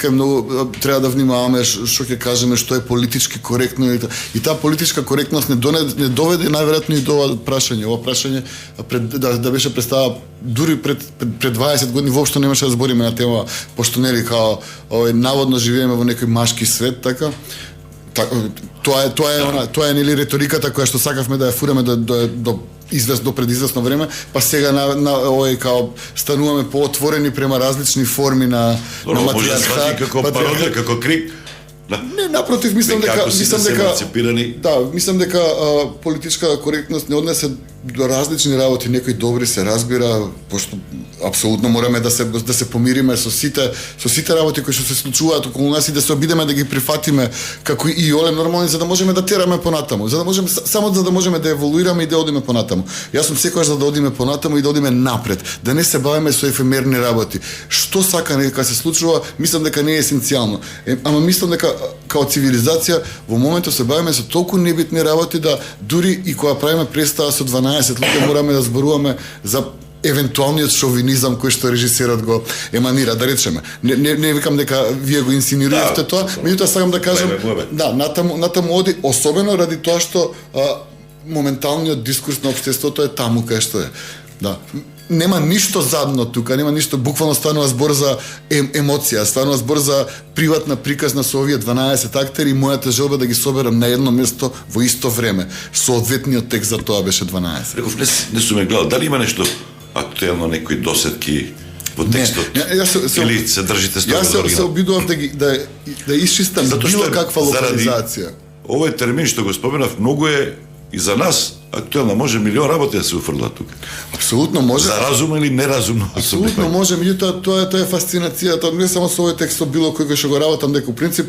е многу треба да внимаваме што ќе кажеме, што е политички коректно и таа политичка коректност не доведе најверојатно и до ова прашање. Ова прашање да беше представа дури пред 20 години воопшто немаше да збориме на тема, пошто нели као наводно живееме во некој машки свет, така. Тоа е нели реториката која што сакавме да ја фураме до предизвестно време, па сега на овој као стануваме поотворени према различни форми на матриархат, како пародија, како крик. Не, напротив, мислам дека политичка коректност не однесе до различни работи, некои добри се разбира, пошто апсолутно мораме да се помириме со сите работи кои што се случуваат околу нас и да се обидеме да ги прифатиме како и оле нормални, за да можеме да тераме понатаму, за да можеме да еволуираме и да одиме понатаму. Јас сум секогаш за да одиме понатаму и да одиме напред, да не се бавиме со ефемерни работи. Што сака нека се случува, мислам дека не е есенцијално. Ама мислам дека као цивилизација во моментот се бавиме со толку небитни работи да дури и кога правиме представа со 12 луѓе мораме да зборуваме за евентуалниот шовинизам кој што режисерот го еманира, да речеме. Не викам дека вие го инсинирувате тоа, меѓутоа сакам да кажам, да, натаму оди, особено ради тоа што моменталниот дискурс на општеството е таму кај што е. Да. Нема ништо задно тука, нема ништо, буквално станува збор за емоција, станува збор за приватна приказна со овие 12 актери и мојата желба да ги соберам на едно место во исто време. Соодветниот текст за тоа беше 12. Реков, не сум гледал, дали има нешто актуелно, некои досетки во текстот? Или се држите строго за оригинал? Јас се обидував да исчистам било каква локализација. овој термин што го споменав многу е и за нас актуелна, може милион работи да се уфрлат тука. Апсолутно може. За разумно или неразумно. Апсолутно може, меѓутоа тоа е фасцинацијата, не само со овој текст, со било кој што го работам, дека у принцип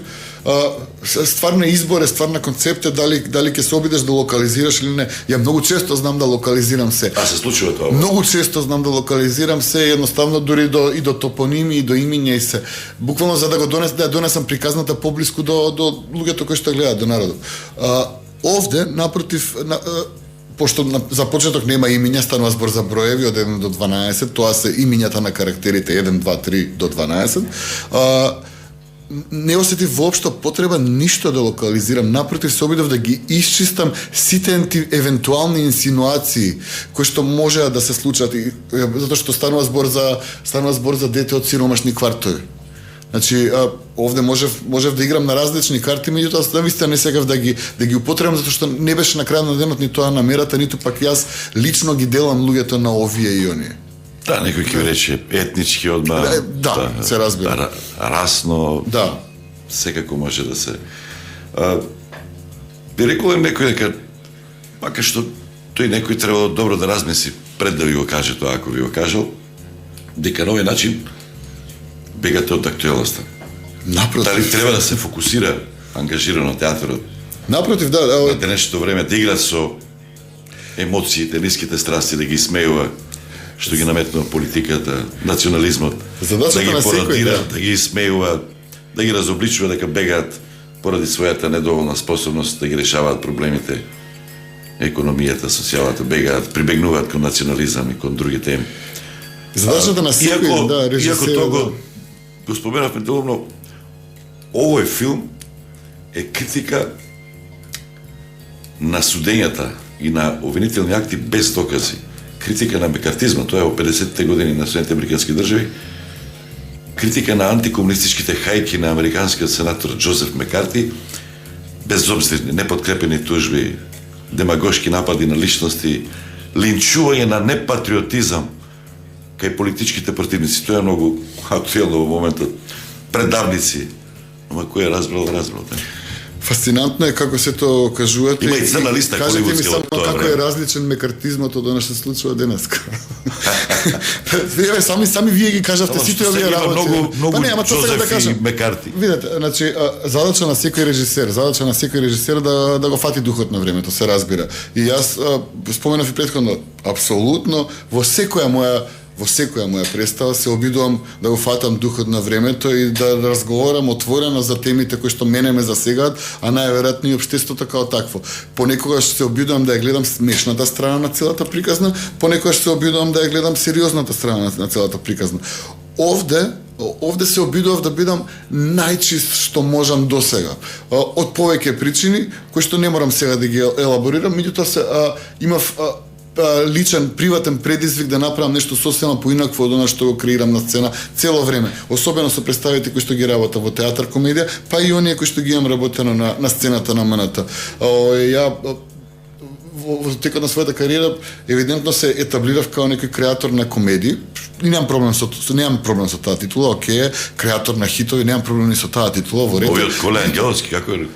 стварна избор е, стварна концепт е дали ќе се обидеш да локализираш или не. Ја многу често знам да локализирам се. А се случува тоа? Многу често знам да локализирам се, едноставно дури и до топоними и до имиња и се. Буквално за да го донесам приказната поблиску до луѓето кои што гледаат, до народот. Овде, напротив, пошто за почеток нема имиња, станува збор за броеви од 1 до 12, тоа се имињата на карактерите 1, 2, 3 до 12. Не осетив воопшто потреба ништо да локализирам, напротив се обидов да ги исчистам сите евентуални инсинуации кои што можеа да се случат, затоа што станува збор за дете од сиромашни квартови. Значи, овде можев да играм на различни карти, меѓутоа навистина не сакав да ги употребам, затоа што не беше на крајот на денот ни тоа намерата, ниту пак јас лично ги делам луѓето на овие и оние. Да, некој ќе рече етнички одма. Да, се разбира. Расно. Да. Секако може да се. Би рекол некој дека макар што тој некој требало добро да размисли пред да ви го каже тоа, ако ви го кажал, дека на овој начин бегате од актуелноста. Напротив. Дали треба да се фокусира ангажирано театарот? Напротив, да. На денешното време да игра со емоциите, ниските страсти, да ги смеува, што ги наметнува политиката, национализмот, да ги пародира, да ги смеува, да ги разобличува дека бегаат поради својата недоволна способност да ги решаваат проблемите, економијата, социјалната, бегаат, прибегнуваат кон национализам и кон други теми. Задачата на секој, режисер, иако го споменавме доволно, овој филм е критика на судењата и на обвинителни акти без докази. Критика на мекартизма, тоа е во 50-те години на Соединените американски држави. Критика на антикомунистичките хајки на американскиот сенатор Джозеф Мекарти, безобзирни, неподкрепени тужби, демагошки напади на личности, линчување на непатриотизам кај политичките противници. Тоа е многу актуелно во моментот. Предавници. Ама кој е разбрал. Фасцинантно е како се тоа кажувате. Има и црна листа холивудска во тоа како време. е различен мекартизмот од она што се случува денеска. Сами вие ги кажавте сите овие работи. Многу не, ама тоа сега да Джозеф кажам. и Мекарти. Видете, значи задача на секој режисер да го фати духот на времето, се разбира. И јас споменав и претходно, апсолутно во секоја моја представа се обидувам да го фатам духот на времето и да разговарам отворено за темите кои што мене ме засегаат, а најверојатно и општеството како такво. Понекогаш се обидувам да ја гледам смешната страна на целата приказна, понекогаш се обидувам да ја гледам сериозната страна на целата приказна. Овде се обидував да бидам најчист што можам досега. Од повеќе причини, кои што не морам сега да ги елаборирам, меѓутоа имав личен, приватен предизвик да направам нешто сосема поинакво од она што го креирам на сцена цело време. Особено со представите кои што ги работам во театар, комедија, па и оние кои што ги имам работено на сцената на МНТ. Ја во текот на својата кариера евидентно се етаблирав како некој креатор на комедии. Немам проблем со таа титула, окей, креатор на хитови, немам проблем ни со таа титула во ред. Овој од Коле Ангеловски како е?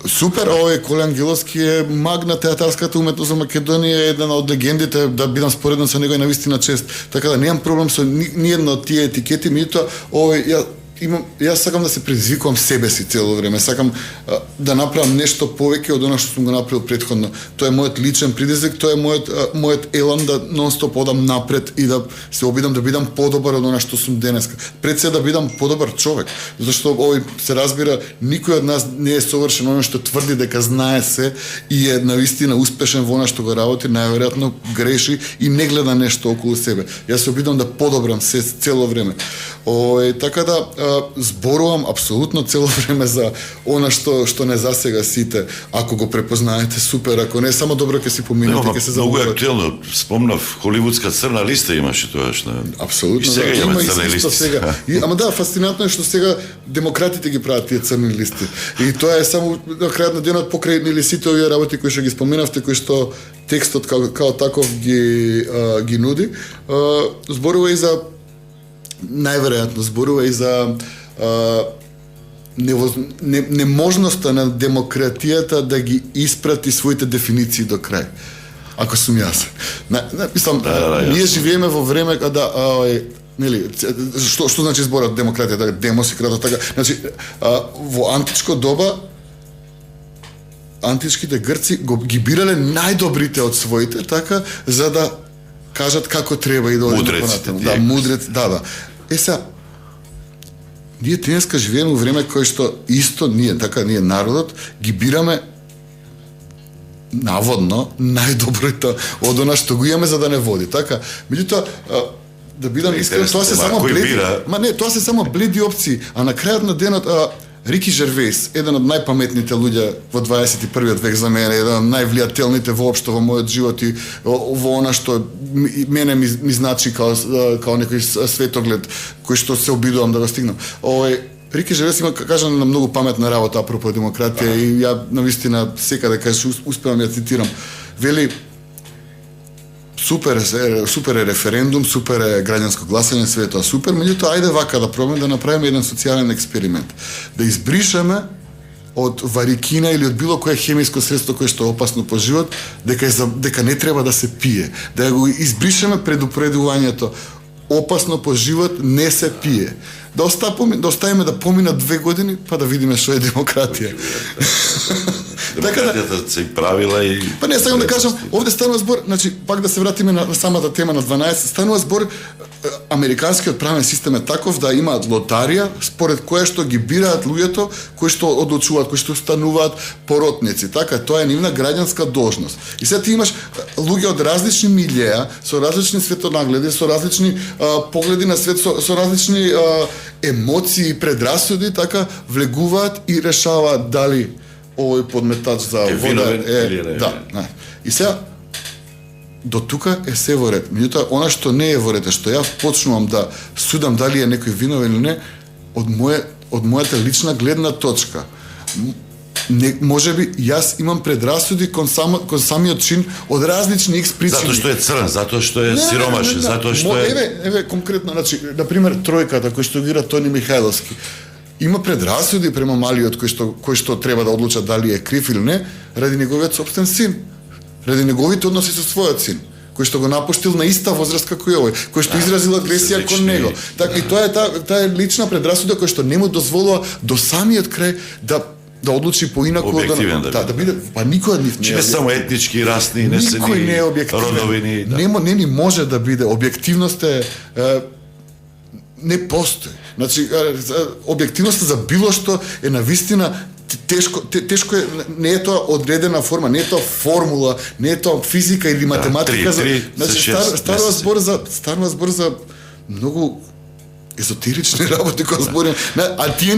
Супер, овој Коле Ангеловски е маг на театарската уметност во Македонија, е една од легендите, да бидам спореден со него е навистина чест. Така да немам проблем со ниедна од тие етикети, меѓутоа овој јас сакам да се предизвикувам себе си цело време, сакам да направам нешто повеќе од она што сум го направил претходно. Тоа е мојот личен предизвик, тоа е мојот елан да нонстоп одам напред и да се обидам да бидам подобар од она што сум денеска. Пред се да бидам подобар човек, зашто овој се разбира никој од нас не е совршен, оно што тврди дека знае се и е навистина успешен во она што го работи, најверојатно греши и не гледа нешто околу себе. Јас се обидам да подобрам се цело време. Така да зборувам апсолутно цело време за она што не засега сите. Ако го препознаете, супер, ако не, само добро ќе си поминете, ќе се Многу забавувате. актуелно, спомнав, холивудска црна листа имаше тоа што. Апсолутно, И сега да, имаме има црни исто листи. сега. Ама да, фасцинантно е што сега демократите ги прават тие црни листи. И тоа е само на крајот на денот покрај или сите овие работи кои што ги споменавте, кои што текстот како таков ги нуди, зборува и за најверојатно зборува и за неможноста на демократијата да ги испрати своите дефиниции до крај. Ако сум јас. Мислам, ние живееме во време када нели, што значи зборот демократија, така демос и крато така. Значи, во античко доба античките грци ги бирале најдобрите од своите, така, за да кажат како треба и да одат понатаму. Да, мудрец, да. Сега, ние денеска живееме во време кое што исто ние народот ги бираме наводно најдоброто од она што го имаме за да не води, така. Меѓутоа, да бидам искрен, тоа се само бледи. Тоа се само бледи опции, а на крајот на денот Рики Жервейс, еден од најпаметните луѓе во 21 век за мене, еден од највлијателните воопшто во мојот живот и во она што мене ми значи као некој светоглед кој што се обидувам да го стигнам. Рики Жервейс има кажано на многу паметна работа апропо демократија и ја навистина секаде кај успевам ја цитирам. Вели, супер е референдум, супер е граѓанско гласање, све тоа супер, меѓутоа ајде вака да пробаме да направиме еден социјален експеримент. Да избришеме од варикина или од било кое хемиско средство кое што е опасно по живот, дека не треба да се пие. Да го избришеме предупредувањето опасно по живот не се пие. Да оставиме да поминат 2 години, па да видиме што е демократија. Демократијата се правила и... Па не, сакам да кажам, овде станува збор, значи, пак да се вратиме на самата тема на 12, станува збор, американскиот правен систем е таков да имаат лотарија, според која што ги бираат луѓето, кои што одлучуваат, кои што стануваат поротници, така, тоа е нивна граѓанска должност. И сега ти имаш луѓе од различни милјеа, со различни светонагледи, со различни погледи на свет, со различни емоции и предрасуди, така, влегуваат и решаваат дали овој подметач за вода е... Да. И сега, до тука е се во ред. Меѓутоа, она што не е во ред, што ја почнувам да судам дали е некој виновен или не, од мојата лична гледна точка. Може би, јас имам предрасуди кон самиот чин од различни причини. Затоа што е црн, затоа што е сиромашен, затоа што е... Еве, конкретно, значи, например, тројката, кој што игра Тони Михајловски, има предрасуди према малиот кој што треба да одлучат дали е крив или не, ради неговиот собствен син, ради неговите односи со својот син, кој што го напуштил на иста возраст како и овој, кој што изразил агресија кон него. Така и тоа е лична предрасуда која што не му дозволува до самиот крај да одлучи поинаку објективен да биде, па никој од нив не е само етнички, расни, не се ни родовини, не ни може да биде. Објективност не постои. Значи, објективноста за било што е навистина тешко е, не е тоа одредена форма, не е тоа формула, не е тоа физика или математика. Значи, станува збор за многу езотерични работи кои зборим. А тие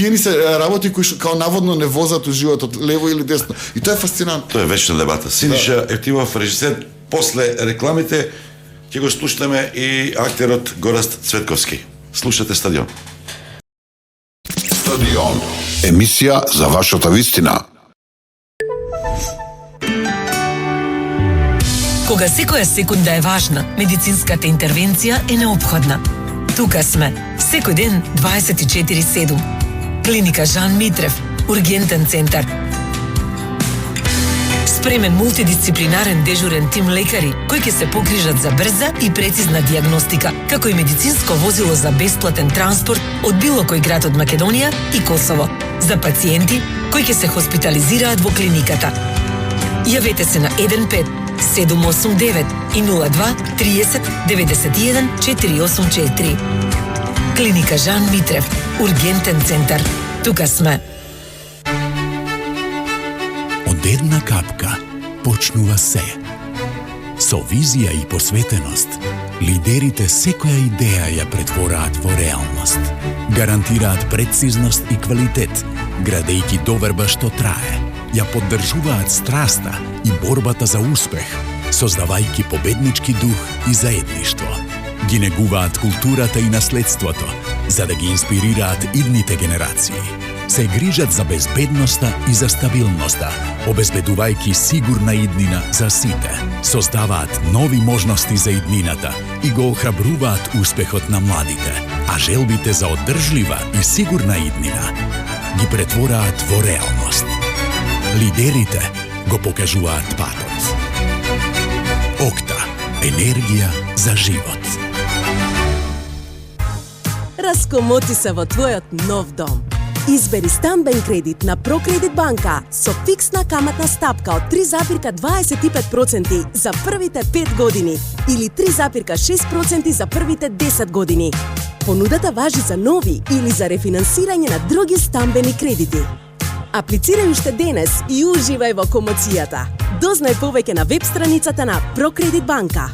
ни се работи кои што као наводно не возат у животот лево или десно. И тоа е фасцинантно. Тоа е вечна дебата. Синиша Евтимов, режисер, после рекламите ќе го слушаме и актерот Гораст Цветковски. Слушате Стадион. Стадион. Емисија за вашата вистина. Кога секоја секунда е важна, медицинската интервенција е неопходна. Тука сме, секој ден 24/7. Клиника Жан Митрев, ургентен центар. Спремен мултидисциплинарен дежурен тим лекари кои ќе се погрижат за брза и прецизна дијагностика, како и медицинско возило за бесплатен транспорт од било кој град од Македонија и Косово, за пациенти кои ќе се хоспитализираат во клиниката. Јавете се на 15 789 и 02 30 91 484. Клиника Жан Митрев, ургентен центар. Тука сме. Од една капка почнува се. Со визија и посветеност, лидерите секоја идеја ја претвораат во реалност. Гарантираат прецизност и квалитет, градејќи доверба што трае. Ја поддржуваат страста и борбата за успех, создавајќи победнички дух и заедништво. Ги негуваат културата и наследството, за да ги инспирираат идните генерации. Се грижат за безбедноста и за стабилноста, обезбедувајќи сигурна иднина за сите. Создаваат нови можности за иднината и го охрабруваат успехот на младите, а желбите за одржлива и сигурна иднина ги претвораат во реалност. Лидерите го покажуваат патот. Окта. Енергија за живот. Раскомоти се во твојот нов дом. Избери стамбен кредит на Прокредит банка со фиксна каматна стапка од 3,25% за првите 5 години или 3,6% за првите 10 години. Понудата важи за нови или за рефинансирање на други стамбени кредити. Аплицирај уште денес и уживај во комоцијата. Дознај повеќе на веб страницата на Прокредит банка.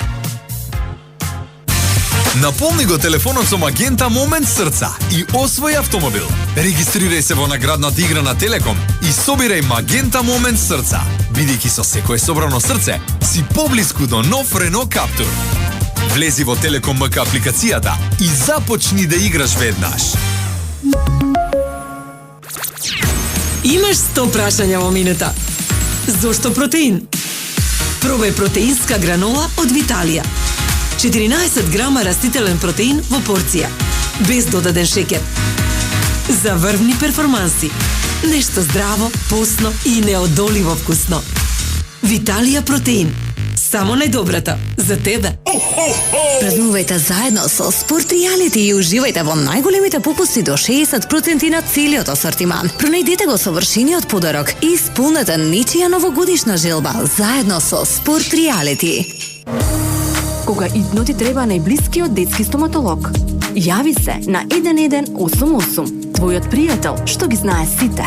Наполни го телефонот со Магента Момент Срца и освој автомобил. Регистрирај се во наградната игра на Телеком и собирај Магента Момент Срца. Бидејќи со секое собрано срце, си поблиску до нов Рено Каптур. Влези во Телеком МК апликацијата и започни да играш веднаш. Имаш 100 прашања во минута. Зошто протеин? Пробај протеинска гранола од Виталија. 14 грама растителен протеин во порција, без додаден шеќер. За врвни перформанси. Нешто здраво, посно и неодоливо вкусно. Виталија протеин. Само најдобрата за тебе. Празнувајте заедно со Спорт Реалити и уживајте во најголемите попусти до 60% на целиот асортиман. Пронајдете го совршениот подарок и исполнете ничија новогодишна желба заедно со Спорт Реалити. Кога итно ти треба најблискиот детски стоматолог, јави се на 1188. Твојот пријател што ги знае сите.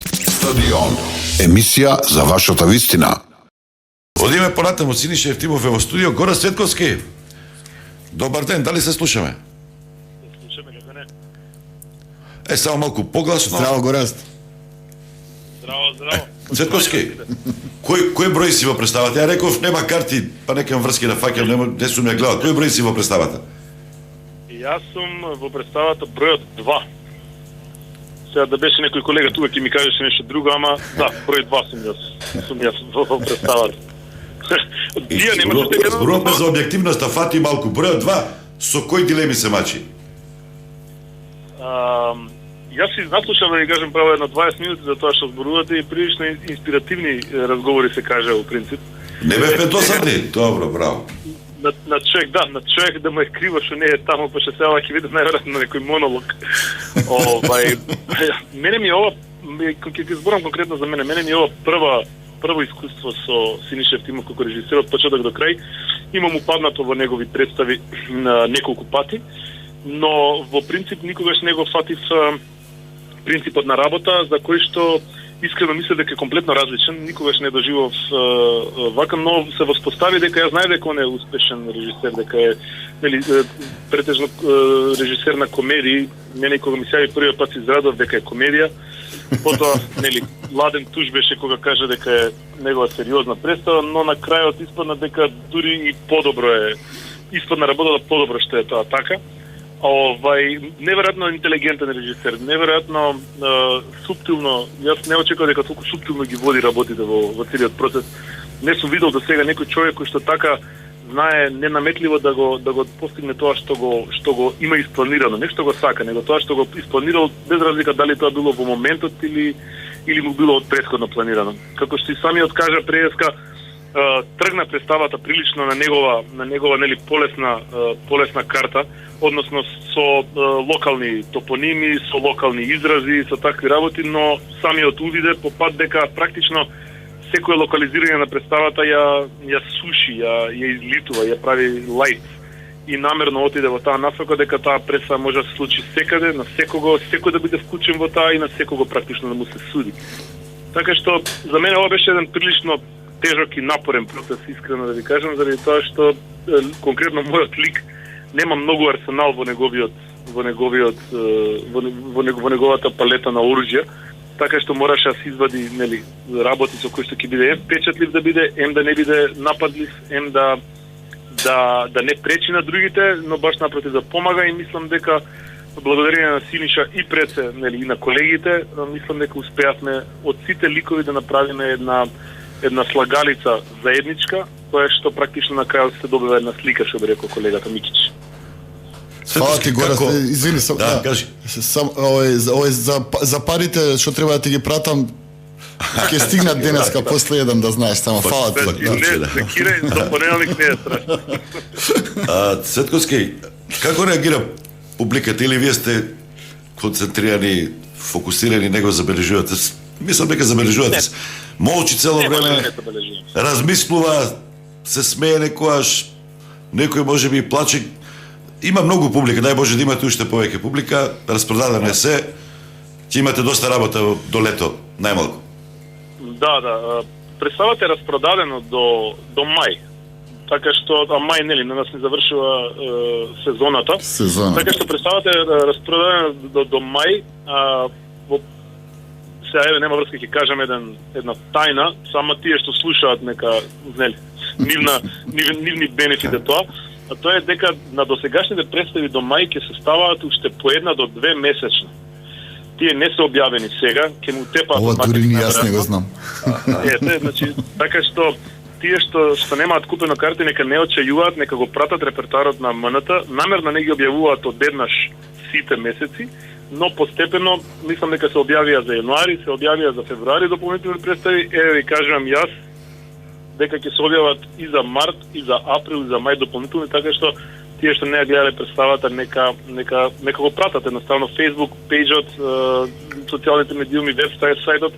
Стадион. Емисија за вашата вистина. Одиме понатаму, Синиша Евтимов е во студио. Гора Светковски. Добар ден, дали се слушаме? Слушаме, како не. Само малку погласно. Здраво, Гораст. Здраво. Светковски, кој број си во представата? Ја реков нема карти, па некам врски да фаќам, не сум ја гледал. Кој број си во представата? Јас сум во представата бројот 2. Сега да беше некој колега тука ќе ми кажеше нешто друго, ама да, број 2 сум јас во представата. Тие нема што те зборуваме за објективноста, фати малку. Бројот 2, со кој дилеми се мачи? Јас си наслушав да ви кажем право едно 20 минути за тоа што зборувате и прилично инспиративни разговори се кажа во принцип. Не бевме досадни? Добро, браво. На човек да му е криво што не е таму, па што сега ќе видам најверојатно некој монолог. Мене ми е ова, ќе ти зборам конкретно за мене ми е ова прво искуство со Синиша Евтимов како режисер од почеток до крај. Имам упаднато во негови представи на неколку пати, но во принцип никогаш не го фатив принципот на работа, за кој што искрено мислев дека е комплетно различен, никогаш не доживав вака, но се воспостави дека ја знае дека он е успешен режисер, дека е претежно режисер на комедии. Мене кога ми се јави првиот пат се израдов дека е комедија. Потоа, Ладен Туш беше кога кажа дека е негова сериозна представа, но на крајот испадна дека дури и подобро е, испадна работата подобро што е тоа така. Неверојатно интелигентен режисер, неверојатно суптилно. Јас не очекував дека толку суптилно ги води работите во целиот процес. Не сум видел до сега некој човек кој што така знае ненаметливо да го постигне тоа што го има испланирано, не што го сака, него тоа што го испланирал, без разлика дали тоа било во моментот или му било од претходно планирано. Како што и самиот кажа преска, тргна представата прилично на негова полесна карта, односно со локални топоними, со локални изрази, со такви работи, но самиот увиде по пат дека практично секое локализирање на представата ја суши, ја излитува, ја прави лајт и намерно отиде во таа насока дека таа представа може да се случи секаде, на секој да биде вклучен во таа и на секого практично да му се суди. Така што за мене ова беше еден прилично тежок и напорен процес, искрено да ви кажам, заради тоа што конкретно мојот лик нема многу арсенал во неговата палета на оружја, така што мораше да се извади работи со кои што ќе биде впечатлив да биде, да не биде нападлив, да не пречи на другите, но баш напротив да помага, и мислам дека благодарение на Синиша и пред се, и на колегите, мислам дека успеавме од сите ликови да направиме една слагалица заедничка, која што практично на крајот се добива една слика, што би рекол колегата Микич. Фала ти Гора, извини сам. Да, кажи. Сам за парите што треба да ти ги пратам ќе стигнат денеска после еден, да знаеш, само фала ти. Не, секирај, до понеделник не е страшно. Цветковски, како реагира публиката, или вие сте концентрирани, фокусирани, не го забележувате? Мислам дека забележувате. Молчи цело време, размислува, се смее некојаш, некој може би плаче. Има многу публика, дај Боже да имате уште повеќе публика, распродадено е се, ќе имате доста работа до лето, најмалку. Да, представата е распродадено до мај. Така што, мај, нели, на нас не завршува сезоната. Така што представата е распродадена до мај. Сега, еве, нема врска, ќе кажам една тајна, само тие што слушаат нека, нели, нивни бенефит е тоа. А тоа е дека на досегашните представи до мај ќе се ставаат уште по 1 до 2 месечно. Тие не се објавени сега, ќе му тепаат. Ова дури ни јас не го знам. Ете, значи, така што тие што немаат купено карти, нека не очајуваат, нека го пратат репертуарот на МНТ, намерно не ги објавуваат одеднаш сите месеци, но постепено, мислам дека се објавија за јануари, се објавија за февруари дополнителни представи, еве ви кажувам јас, дека ќе се објават и за март, и за април, и за мај дополнителни, така што тие што не ја гледале представата, нека го пратат едноставно Facebook пејџот, социјалните медиуми, веб сајтот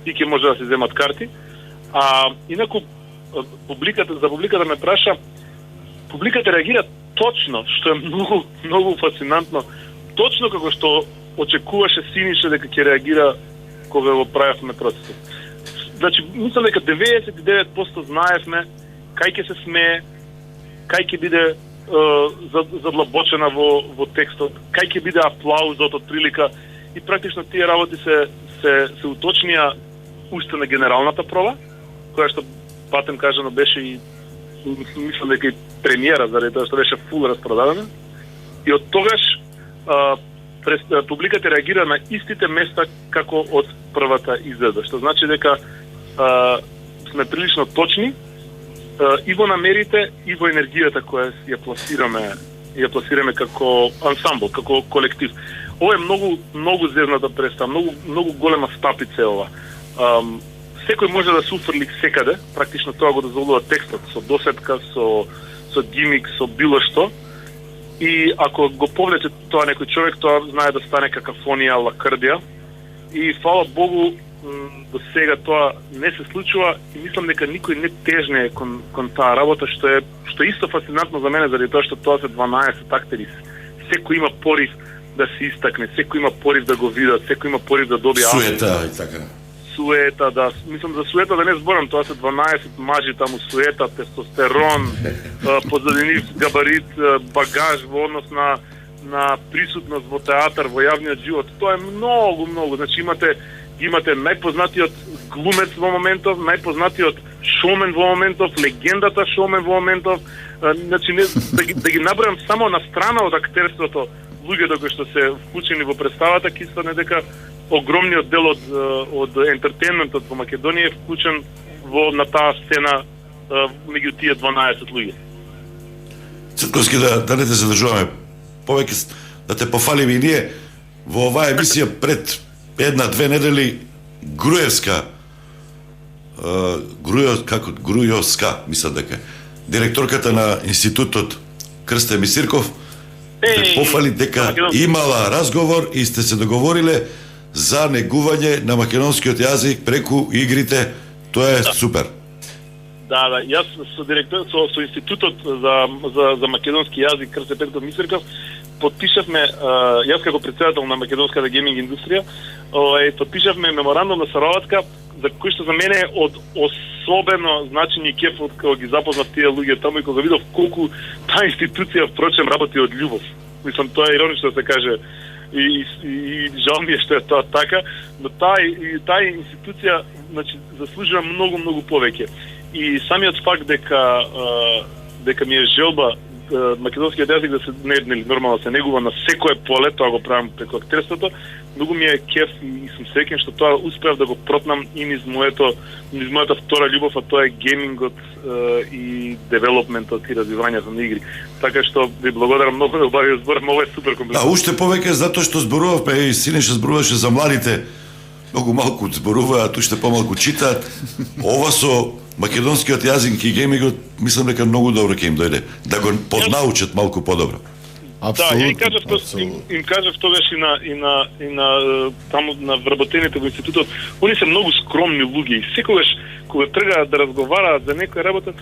и ќе може да се земат карти. Инаку за публиката ме праша, публиката реагира точно, што е многу фасцинантно, точно како што очекуваше Синиша дека ќе реагира кога го правевме процесот. Значи, мислам дека 99% знаевме кај ќе се смее, кај ќе биде задлабочена во текстот, кај ќе биде аплаузот од прилика, и практично тие работи се уточнија уште на генералната проба, која што патем кажано беше и мислам дека и премиера, заради тоа што беше фул распродадена. И од тогаш публиката реагира на истите места како од првата изгледа, што значи дека сме прилично точни и во намерите, и во енергијата која ја пласираме како ансамбл, како колектив. Ова е многу зезната представа, многу голема стапица е ова. Секој може да се уфрли секаде, практично тоа го дозволува текстот, со досетка, со гимик, со било што. И ако го повлече тоа некој човек, тоа знае да стане какафонија, лакрдија. И фала Богу, до сега тоа не се случува и мислам дека никој не тежне кон таа работа, што е исто фасцинантно за мене, заради тоа што тоа се 12 актери. Секој има порив да се истакне, секој има порив да го видат, секој има порив да добие суета и така. Суета, да. Мислам за суета да не зборам, тоа се 12 мажи таму, суета, тестостерон, позадини габарит, багаж во однос на присутност во театар, во јавниот живот. Тоа е многу. Значи имате најпознатиот глумец во моментов, најпознатиот шоумен во моментов, легендата шоумен во моментов. Значи да ги набројам само на страна од актерството луѓето кои што се вклучени во представата, ќе стане дека огромниот дел од ентертејнментот во Македонија е вклучен на таа сцена меѓу тие 12 луѓе. Цветковски, да не те задржуваме повеќе, да те пофалиме и ние во оваа емисија пред 1-2 недели Грујовска, мислам дека директорката на институтот Крста Емисирков те пофали дека имала разговор и сте се договориле за негување на македонскиот јазик преку игрите. Тоа е супер. Да, јас со директор со институтот за македонски јазик Крста Петков Мисирков подпишавме, јас како претседател на македонската гейминг индустрија, подпишавме меморандум на соработка за кој што за мене е од особено значење и кеф кога ги запознав тие луѓе таму и кога видов колку таа институција впрочем работи од љубов. Мислам, тоа е иронично да се каже и жал ми е што е тоа така, но таа институција, значи, заслужува многу повеќе. И самиот факт дека ми е желба македонскиот јазик да се нели нормално се негува на секое поле, тоа го правам преку актерството. Многу ми е кеф и сум среќен што тоа успеав да го протнам и низ мојата втора љубов, а тоа е геймингот и девелопментот и развивањето на игри. Така што ви благодарам многу да убавиот збор, ова е супер комплимент. Да, уште повеќе затоа што зборувавме и Синеша зборуваше за младите, многу малку зборуваат, уште помалку читаат. Ова со македонскиот јазик и геймингот, мислам дека многу добро ќе им дојде, да го поднаучат малку подобро. Да, ја им кажав тогаш и на таму на вработените во институтот, они се многу скромни луѓе и секогаш кога тргаат да разговараат за некоја работа,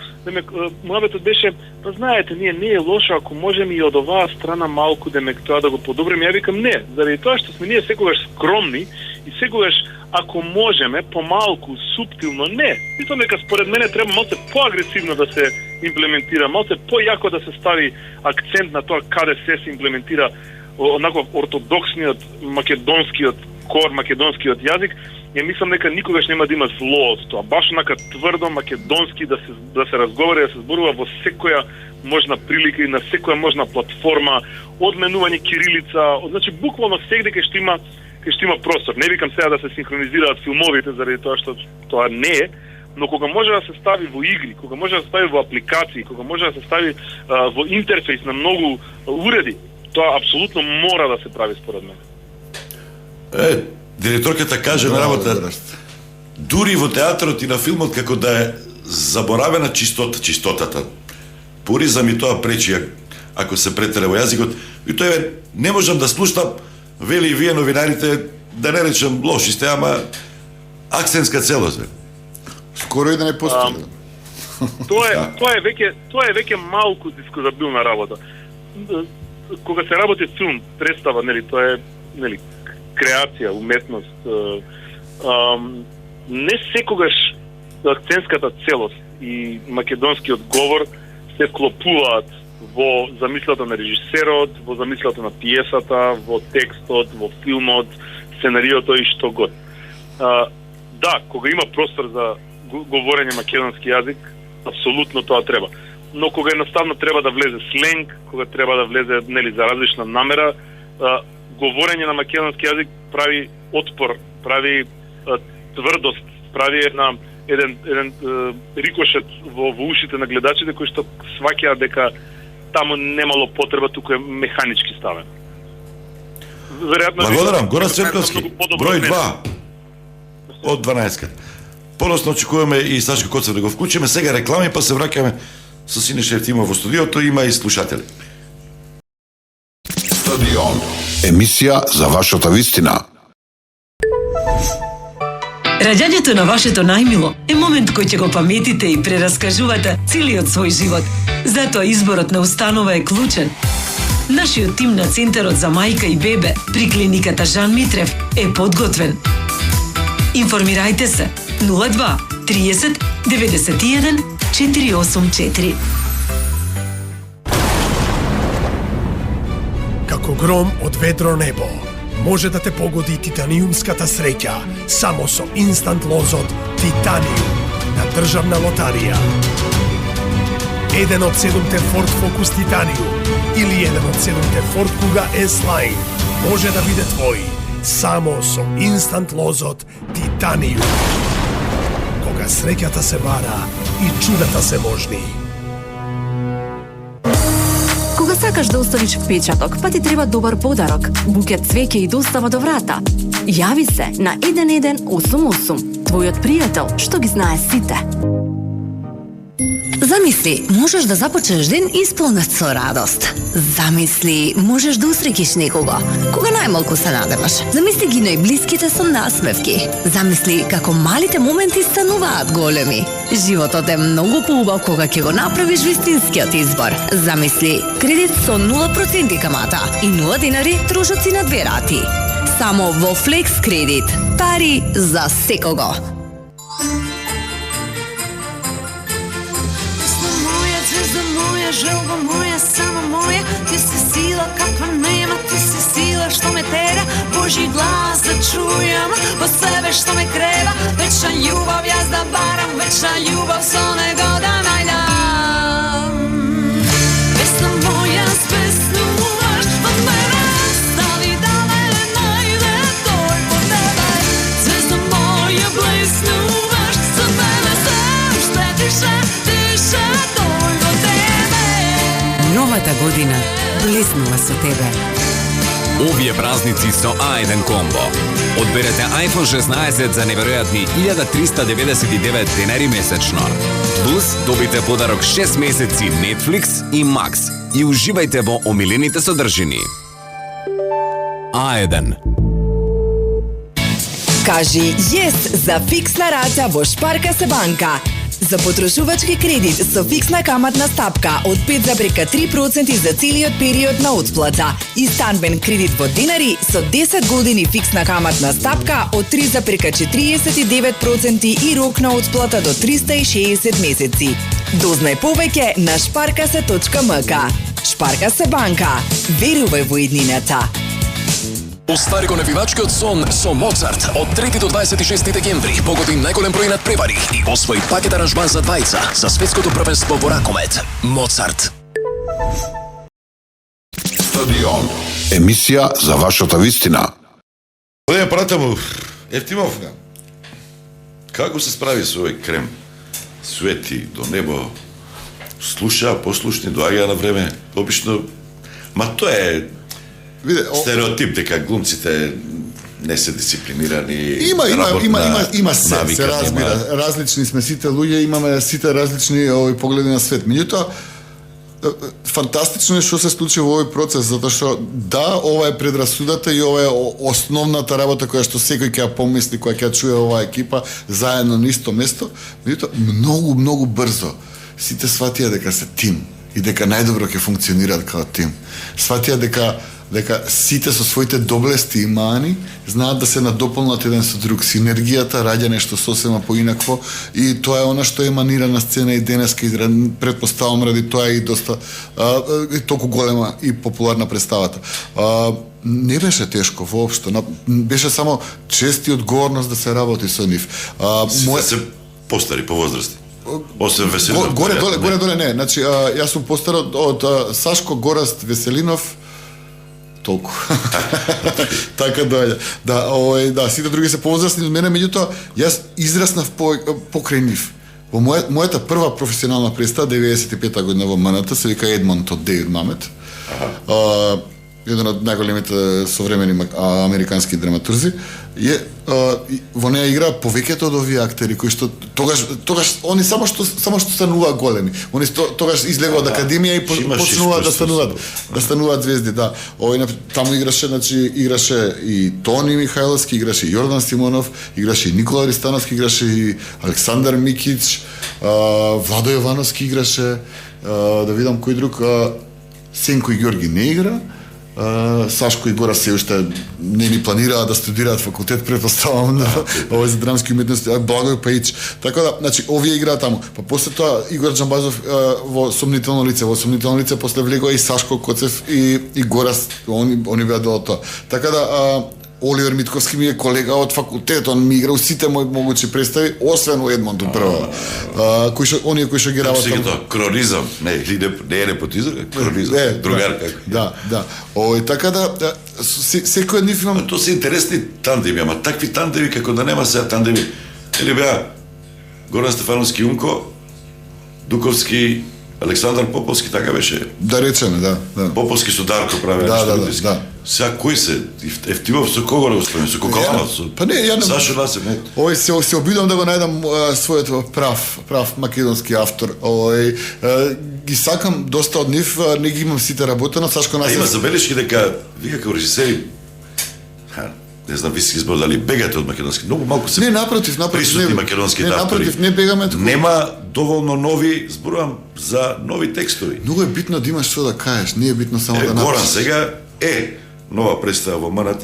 муабетот беше, па знаете, не е лошо ако можеме и од оваа страна малку тоа да го подобриме. Ја викам не, заради тоа што сме ние секогаш скромни и секогаш ако можеме помалку, суптилно, не. Мислам дека според мене треба малку поагресивно да се имплементира, малку појако да се стави акцент на тоа каде се имплементира онаков ортодоксниот македонскиот кор, македонскиот јазик. Ја мислам дека никогаш нема да има зло од тоа. Баш онака тврдо македонски да се разговара, да се зборува во секоја можна прилика и на секоја можна платформа, одменување кирилица, значи буквално сегде кај што има простор. Не викам сега да се синхронизираат филмовите заради тоа што тоа не е, но кога може да се стави во игри, кога може да се стави во апликации, кога може да се стави во интерфејс на многу уреди, тоа апсолутно мора да се прави според мене. Директорката каже на работа, дури во театарот и на филмот како да е заборавена чистотата. Пуризам и тоа пречи ако се претера во јазикот. И тоа не можам да слушам, вели и вие новинарите, да не речем лоши сте, ама акцентска целост. Скоро и да не постои. Тоа е веќе малку дискутабилна работа. Кога се работи филм, представа, нели, тоа е креација, уметност. Не секогаш акцентската целост и македонскиот говор се вклопуваат во замислата на режисерот, во замислата на пиесата, во текстот, во филмот, сценариото и што год. Да, кога има простор за говорење македонски јазик, апсолутно тоа треба. Но кога едноставно треба да влезе сленг, кога треба да влезе за различна намера, говорење на македонски јазик прави отпор, прави тврдост, прави еден рикошет во ушите на гледачите кои што сваќаат дека таму немало потреба, туку е механички ставен. Благодарам, Горан Церковски, број 2 од 12. Поносно очекуваме и Сашка Коцев да го вклучиме. Сега реклами, па се враќаме со Синеша Ефтимов во студиото, има и слушатели. Стадион. Емисија за вашата вистина. Раѓањето на вашето најмило е момент кој ќе го паметите и прераскажувате целиот свој живот. Затоа изборот на установа е клучен. Нашиот тим на Центарот за мајка и бебе при клиниката Жан Митрев е подготвен. Информирајте се 02 30 91 484. Како гром од ведро небо, може да те погоди титаниумската среќа само со инстант лозот Титаниум на Државна лотарија. Еден од 7 Ford Focus Titanium или еден од 7 Ford Kuga S-Line може да биде твој само со инстант лозот Титаниум. Кога среќата се вара и чудата се можни. Кога сакаш да оставиш впечаток, па ти треба добар подарок, букет цвеќе и достава до врата. Јави се на 1188, твојот пријател што ги знае сите. Замисли, можеш да започнеш ден исполнет со радост. Замисли, можеш да усреќиш некого, кога најмалку се надеваш. Замисли ги најблиските со насмевки. Замисли како малите моменти стануваат големи. Животот е многу поубав кога ќе го направиш вистинскиот избор. Замисли, кредит со 0% камата и 0 денари трошоци на 2 рати. Само во Flex кредит. Пари за секого. Желба моја, само моја, ти си сила каква нема, ти си сила што ме тера, Божи глас да чујам, по себе што ме крева, вечна љубав јас да барам, вечна љубав со него да најдам. Песна Новата година блиснува со тебе. Овие празници со A1 комбо. Одберете iPhone 16 за неверојатни 1399 денари месечно. Плюс добите подарок 6 месеци Netflix и Max и уживајте во омилените содржини. A1. Кажи yes за фиксна рата во Шпарка се банка. За потрошувачки кредит со фиксна каматна стапка од 5,3% за целиот период на отплата и станбен кредит во динари со 10 години фиксна каматна стапка од 3,49% и рок на отплата до 360 месеци. Дознај повеќе на шпаркасе.мк. Шпарка се банка. Верувај во иднината. Остари го невивачкиот сон со Моцарт од 3 до 26 декември. Погоди најголем број надпревари и освои пакет аранжман за двајца за светското првенство во ракомет. Моцарт. Стадион. Емисија за вашата вистина. Овој пратам Ефтимов. Како се справи со овој крем? Свети до небо. Слуша, послушни, доаѓа на време. Обично, ма тоа е стереотип дека глумците не се дисциплинирани. Има се разбира. Различни сме сите луѓе, имаме сите различни погледи на свет. Меѓутоа, фантастично е што се случи во овој процес, затоа што да, ова е предрасудата и ова е основната работа која што секој ќе ја помисли, која ќе ја чуе оваа екипа заедно на исто место. Меѓутоа, многу брзо сите сватија дека се тим и дека најдобро ќе функционираат како тим. Сватија дека сите со своите доблести и мани знаат да се надополнат еден со друг. Синергијата раѓа нешто сосема поинакво и тоа е она што еманира на сцена и денеска, и предпоставам ради тоа и доста толку голема и популарна представата. Не беше тешко воопшто, беше само чест и одговорност да се работи со нив. Сите се постари по возрасти. Освен Веселинов. Горе доле не. Значи, јас сум постар од Сашко, Гораст, Веселинов, толку. Така доаѓа. Да, сите други се повозрастни од мене, меѓутоа јас израснав покрај нив. Во мојата прва професионална представа 95-та година во МНТ се вика Едмонт од Дејуд Мамет. Еден од најголемите современи американски драматурзи. Во неја игра повеќето од овие актери кои што тогаш они само што стануваа големи. Они тогаш излегува од академија и почнуваат да стануваат звезди, да. Таму играше и Тони Михајловски, играше и Јордан Симонов, играше и Никола Ристановски, играше и Александар Микич, Владо Јовановски играше, да видам кој друг, Сенко и Ѓорги не игра. Сашко и Гора се уште не ни планираат да студираат факултет, предпоставам, овој за драмски уметности, Благој Паич. Така да, значи, овие играат таму. Па после тоа Игор Џамбазов во Сомнително лице. Во Сомнително лице после влегува и Сашко Коцев и Гора, они беа до тоа. Така да, Оливер Митковски ми е колега од факултет, он ми играл сите мои могучи представи, освен у Едмонту прва. Оние кои што ги работат. Тоа кронизам, не е непотизам, кронизам, другар како. Да. Така да, секој од нив имам... Тоа се интересни тандеми, ама такви тандеми како да нема сега тандеми. Или беа Горан Стефановски Умко, Дуковски, Александар Поповски, така беше. Да речеме, да. Поповски со Дарко прави нешто. Да. Сега кој се? Ефтимов со кого да успеме? Со Коколамов? Па не, ја Сашо Насев, не. Овој се обидам да го најдам својот прав македонски автор. Ги сакам доста од нив, не ги имам сите работено. Сашко Насев. Има забелешки дека вие како режисери, не знам, ви си избор дали бегате од македонски. Многу малку се. Не, напротив, присутни македонски автори. Напротив, не бегаме. Нема доволно нови, зборувам за нови текстови. Многу е битно да имаш што да кажеш, не е битно само да напишеш. Горан сега нова представа во МНТ,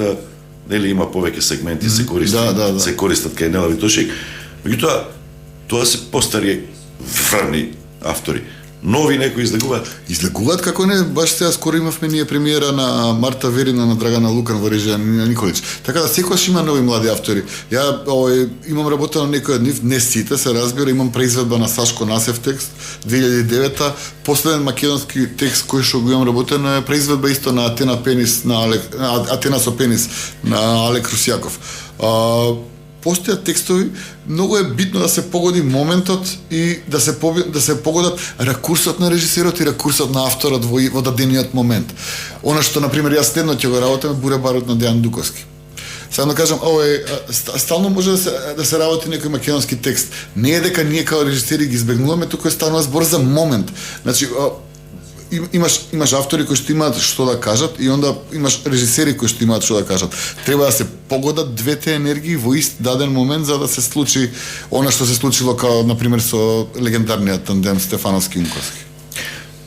нели има повеќе сегменти, се користат, се користат кај Нела Витошик. Меѓутоа, тоа се постари врни автори. Нови некои излегуваат. Излегуваат како не, баш сега скоро имавме ние премиера на Марта Верина, на Драгана Лукан во режија на Николич. Така да секогаш има нови млади автори. Ја имам работено на некои од нив, не сите се разбира, имам преизведба на Сашко Насев текст 2009-та, последен македонски текст кој што го имам работено е преизведба исто на Атена Пенис, Атена со пенис на Алек Русјаков. постојат текстови, многу е битно да се погоди моментот и да се погодат ракурсот на режисерот и ракурсот на авторот во дадениот момент. Она што на пример јас следно ќе го работам е Буре барот на Дејан Дуковски. Само да кажам, стално може да се работи некој македонски текст. Не е дека ние као режисери ги избегнуваме, туку е станува збор за момент. Значи, имаш автори кои што имаат што да кажат и онда имаш режисери кои што имаат што да кажат. Треба да се погодат двете енергии во ист даден момент за да се случи она што се случило као на пример со легендарниот тандем Стефановски Унковски.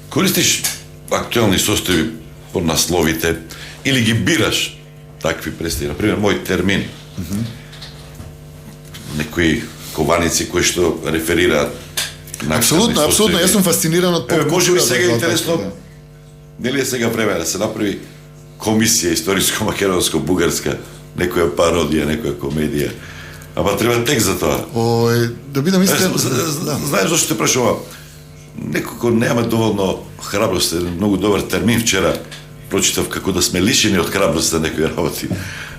Користиш актуелни состојби под насловите или ги бираш такви представи, на пример мој термин. Некои кованици кои што реферираат. Апсолутно, јас сум фасциниран од поп. Може би сега интересно, нели е сега време да се направи комисија историско-македонско-бугарска, некоја пародија, некоја комедија. Ама треба текст за тоа. Да бидам искрен. Знаеш зашто те прашувам? Некој кој нема доволно храброст, многу добар термин вчера прочитав како да сме лишени од храброст за некои работи.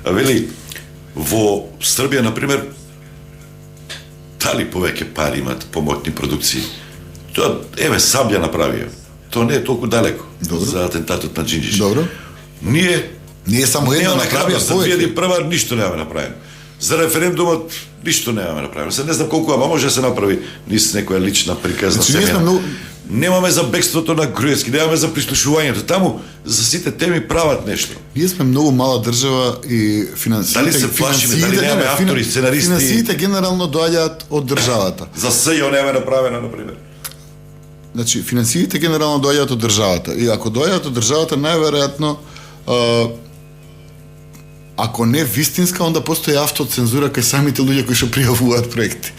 А вели, во Србија, например, дали повеќе пари имат помоќни продукции? Тоа, Сабља направија. Тоа не е толку далеко за атентатот на Џинџиш. Добро. Ние само една направија повеќе. За 2001 ништо нема направено. За референдумот ништо нема направено. Се не знам колку, ама може да се направи низ некоја лична приказна семеја. Немаме за бегството на Груевски, немаме за прислушувањето. Таму за сите теми прават нешто. Ние сме многу мала држава и финансиите... Дали се плашиме, дали немаме автори, сценаристи... Финансиите генерално доаѓаат од државата. За СЈО нема направено, например. Значи, финансиите генерално доаѓаат од државата. И ако доаѓаат од државата, најверојатно ако не вистинска, онда постои автоцензура кај самите луѓе кои што пријавуваат проекти.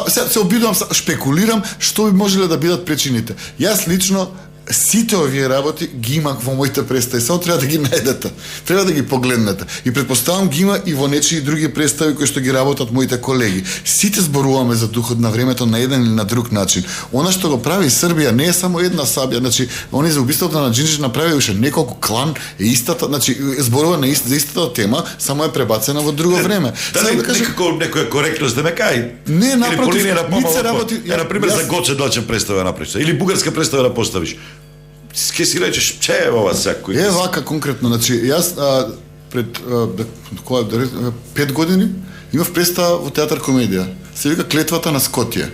Се обидувам, шпекулирам што би можеле да бидат причините. Јас лично сите овие работи ги имах во моите представи, само треба да ги најдете. Треба да ги погледнете. И предпоставам ги има и во нечии други представи кои што ги работат моите колеги. Сите зборуваме за духот на времето на еден или на друг начин. Она што го прави Србија не е само една Сабја, значи они за убиството на Џинџиш направи уште неколку клан, е истата, значи зборува за истата тема, само е пребацена во друго време. Дали некако некоја коректност да ме кај? Не, напротив, лице работи. На пример за Гоце Дочен представа направиш, или бугарска представа да поставиш. Ке си речеш, че е ова секој? Вака конкретно, значи јас пред 5 години имав представа во театар комедија. Се вика Клетвата на Скотје.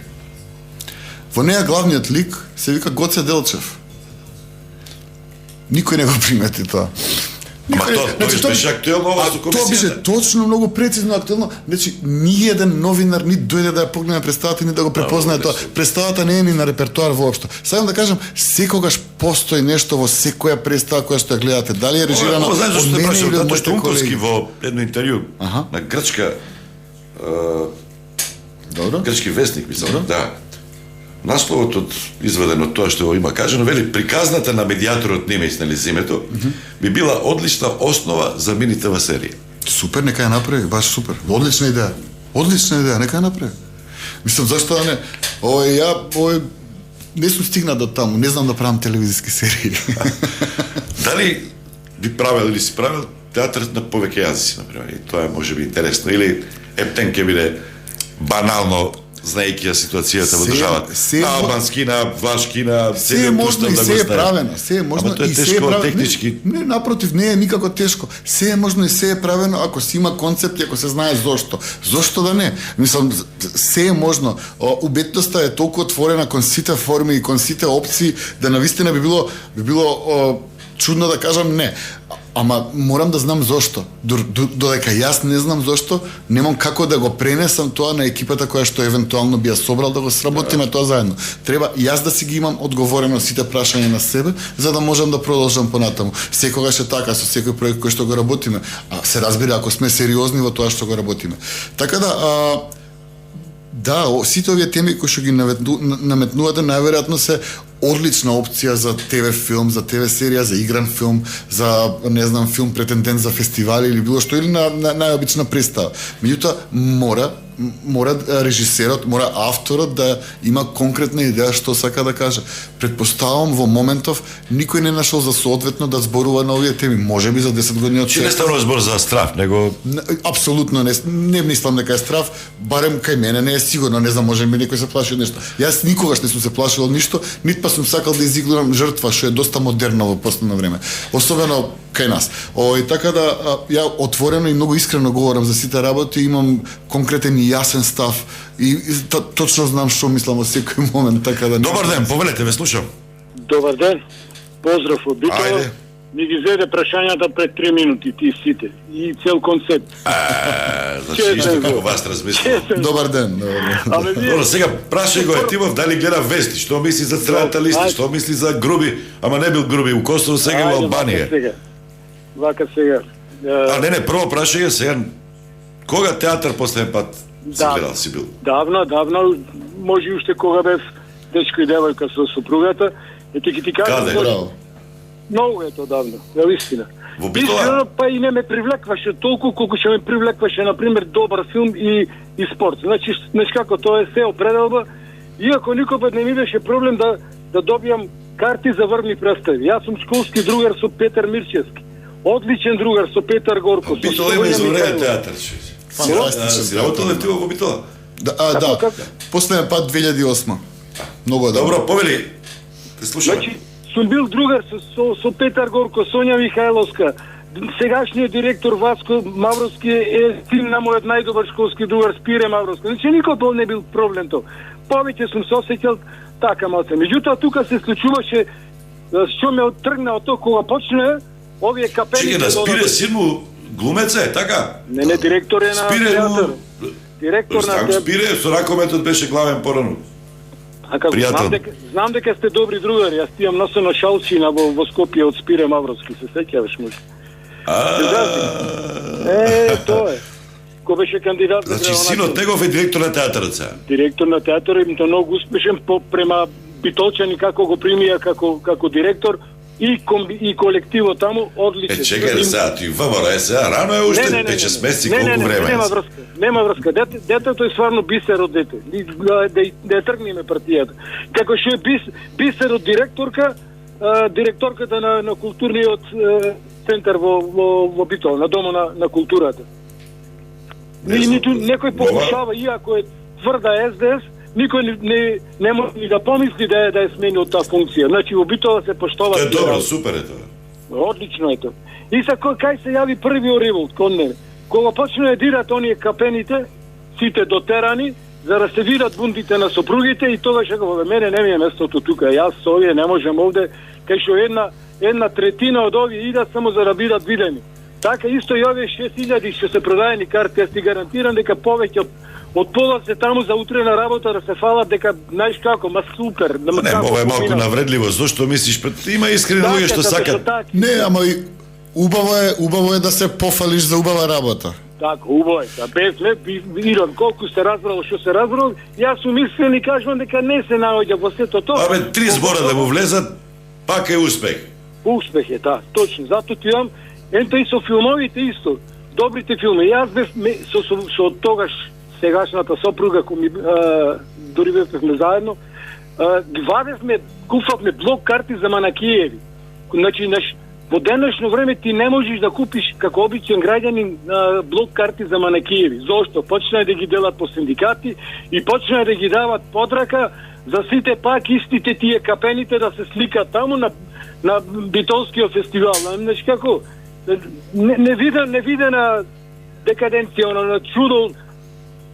Во неја главниот лик се вика Гоце Делчев. Никој не го примети тоа. Ама тоа беше актуелно ова со комисијата. Тоа беше точно многу прецизно актуелно. Значи, ни еден новинар ни дојде да ја погледа представата, ни да го препознае тоа. Представата не е ни на репертоар воопшто. Сакам да кажам, секогаш постои нешто во секоја представа која што ја гледате. Дали е режирано од мене или од моите колеги. Во едно интервју на грчка грчки вестник, мислам, да. Насловот од изведен од тоа што го има кажано, вели приказната на медијаторот не изнели земето, би била одлична основа за мини-ТВ серија. Супер, нека ја направи, баш супер. Одлична идеја. Одлична идеја, нека ја направи. Мислам, зашто да не? Не сум стигнат до таму, не знам да правам телевизиски серии. Дали би правил или си правил театар на повеќе јазици, например, и тоа е можеби интересно, или ептен ке биде банално знаејќи ја ситуацијата во државата. На албански, на влашки, на се е можно и се е правено. Се е можно и се е правено. Технички. Не, напротив, не е никако тешко. Се е можно и се е правено ако си има концепт и ако се знае зошто. Зошто да не? Мислам, се е можно. Убедноста е толку отворена кон сите форми и кон сите опции да навистина би било чудно да кажам не. Ама морам да знам зошто. Додека јас не знам зошто, немам како да го пренесам тоа на екипата која што евентуално би ја собрал да го сработиме тоа заедно. Треба јас да си ги имам одговорено сите прашања на себе, за да можам да продолжам понатаму. Секогаш е така со секој проект кој што го работиме. А се разбира ако сме сериозни во тоа што го работиме. Така да, сите овие теми кои што ги наметнувате најверојатно се одлична опција за ТВ филм, за ТВ серија, за игран филм, за не знам филм претендент за фестивали или било што или на најобична представа. Меѓутоа мора мора режисерот, мора авторот да има конкретна идеја што сака да каже. Предпоставам во моментов никој не нашол за соодветно да зборува на овие теми. Можеби за 10 години од Че не станува збор за страф, него апсолутно не мислам дека е страф, барем кај мене не е сигурно, не знам, може би некој се плаши од нешто. Јас никогаш не сум се плашил од ништо, нит па сум сакал да изиграм жртва, што е доста модерно во последно време. Особено кај нас. Така да ја отворено и многу искрено говорам за сите работи, имам конкретен и јасен став и точно знам што мислам во секој момент, така да. Добар ден, повелете, ве слушам. Добар ден. Поздрав од Битола. Ми ги зеде прашањата пред 3 минути ти сите и цел концепт. Значи исто како вас размислувам. Добар ден. Добро, сега прашај го Етимов дали гледа вести, што мисли за црната листа, што мисли за Груби, ама не бил Груби у Косово, сега во Албанија. Вака сега. Не, прво прашај сега кога театар последен пат си гледал, си бил? Давно, може и уште кога бев дечко и девојка со супругата. Ти кажам. Каде? Многу е то давно, е вистина. Во Битола? Па и не ме привлекваше толку колку што ме привлекваше, например, добар филм и спорт. Значи, како тоа е се определба, иако никогаш не ми беше проблем да добијам карти за врвни представи. Јас сум школски другар со Петар Мирчевски. Одличен другар со Петар Горков. Битола има извонреден театар. Си работал ли ти во Битола? Да. Последен пат 2008. Многу е добро. Повели, те слушаме. Значи, сум бил другар со Петар Горко, Сонја Михајловска. Сегашниот директор Васко Мавровски е син на мојот најдобар школски другар Спире Мавровски. Значи, никој не бил проблем тоа. Повеќе сум се осеќал така малце. Меѓутоа, тука се случуваше што ме оттргна од тоа кога почне овие капели. Чекай, да Спире син му глумец е, така? Не, директор е на театар. Директор на театар. Спире со ракометот беше главен порано. Знам дека сте добри другари, јас ти имам носено шалчина во Скопје од Спире Мавровски, се сеќаваш може. Тоа е. Кој беше кандидат за Значи синот негов е директор на театарот сега. Директор на театарот и многу успешен према битолчани како го примија како директор и колективот таму одличен. Чекај сега, ти ВМРО сега рано е уште 5-6 месеци, колку време? Нема врска. Детето е стварно бисер од дете. Да ја тргнеме партијата. Како што е бисер од директорката на културниот центар во Битола, на Домот на културата. Некој покушава, иако е тврда СДС, никој не може ни да помисли да е сменил таа функција. Значи, во Битола се поштова. Тоа е добро, супер е тоа. Одлично е тоа. И са кај се јави првиот револт кон мене. Кога почна да дират оние капените, сите дотерани, за да се видат бунтите на сопругите и тогаш во мене не ми е местото тука. Јас со овие не можам овде, кај што една третина од овие идат само за да бидат видени. Така исто и овие 6000 што се продаени карти, јас ти гарантирам дека повеќе од пола се таму за утре на работа да се фалат дека знаеш како, ма супер. Не, ова е малку навредливо, зошто мислиш има искрени луѓе што сакат. Не, ама и убаво е да се пофалиш за убава работа. Така, убаво е. Без Ирон, колку се разбрало што се разбрало, јас сум искрен и кажувам дека не се наоѓа во сето тоа. Абе, 3 збора да му влезат, пак е успех. Успех е, да, точно. Зато ти имам, ента и со филмовите исто, добрите филми. Јас бев со тогаш сегашната сопруга, дори бевме заедно, купавме блок карти за Манакиеви. Значи, во денешно време ти не можеш да купиш, како обичен граѓанин, блок карти за Манакиеви. Зошто? Почнаа да ги делат по синдикати и почнаа да ги дават подрака за сите пак истите тие капените да се сликат таму на Битолскиот фестивал. Значи, како? Невидена декаденција, на чудо,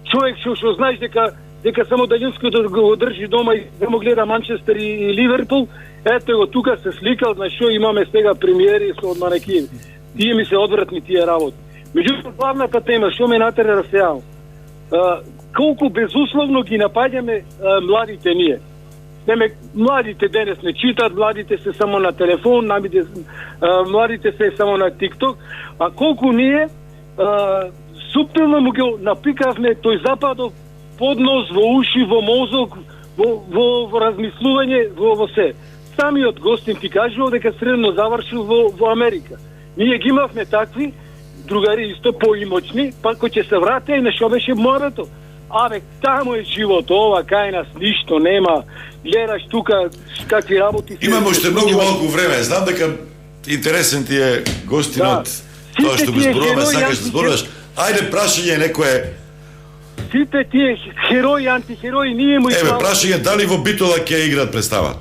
човек што знаеш дека само Далинско да го одржи дома и да му гледа Манчестер и Ливерпул, ето го тука се сликал, на што имаме сега премиери со од Манакиеви. Тие ми се одвратни тие работи. Меѓутоа, главната тема, што ме натера да се јавам, колку безусловно ги напаѓаме младите ние. Младите денес не читат, младите се само на телефон, младите се само на TikTok, а колку ние суптилно му го напикавме тој западов под нос, во уши, во мозок, во размислување, во се. Самиот гостин ти кажува дека средно завршил во Америка. Ние ги имавме такви другари исто поимочни, па кој ќе се врате и на што беше морето. Абе, таму е живот, ова кај нас ништо нема. Гледаш тука какви работи се... Имам уште многу малку време. Знам дека интересен ти е гостинот, тоа што го зборуваме, сакаш да зборуваш. Ајде, прашање некое. Сите тие херои, антихерои, ние му Еве, прашање дали во Битола ќе играат представа?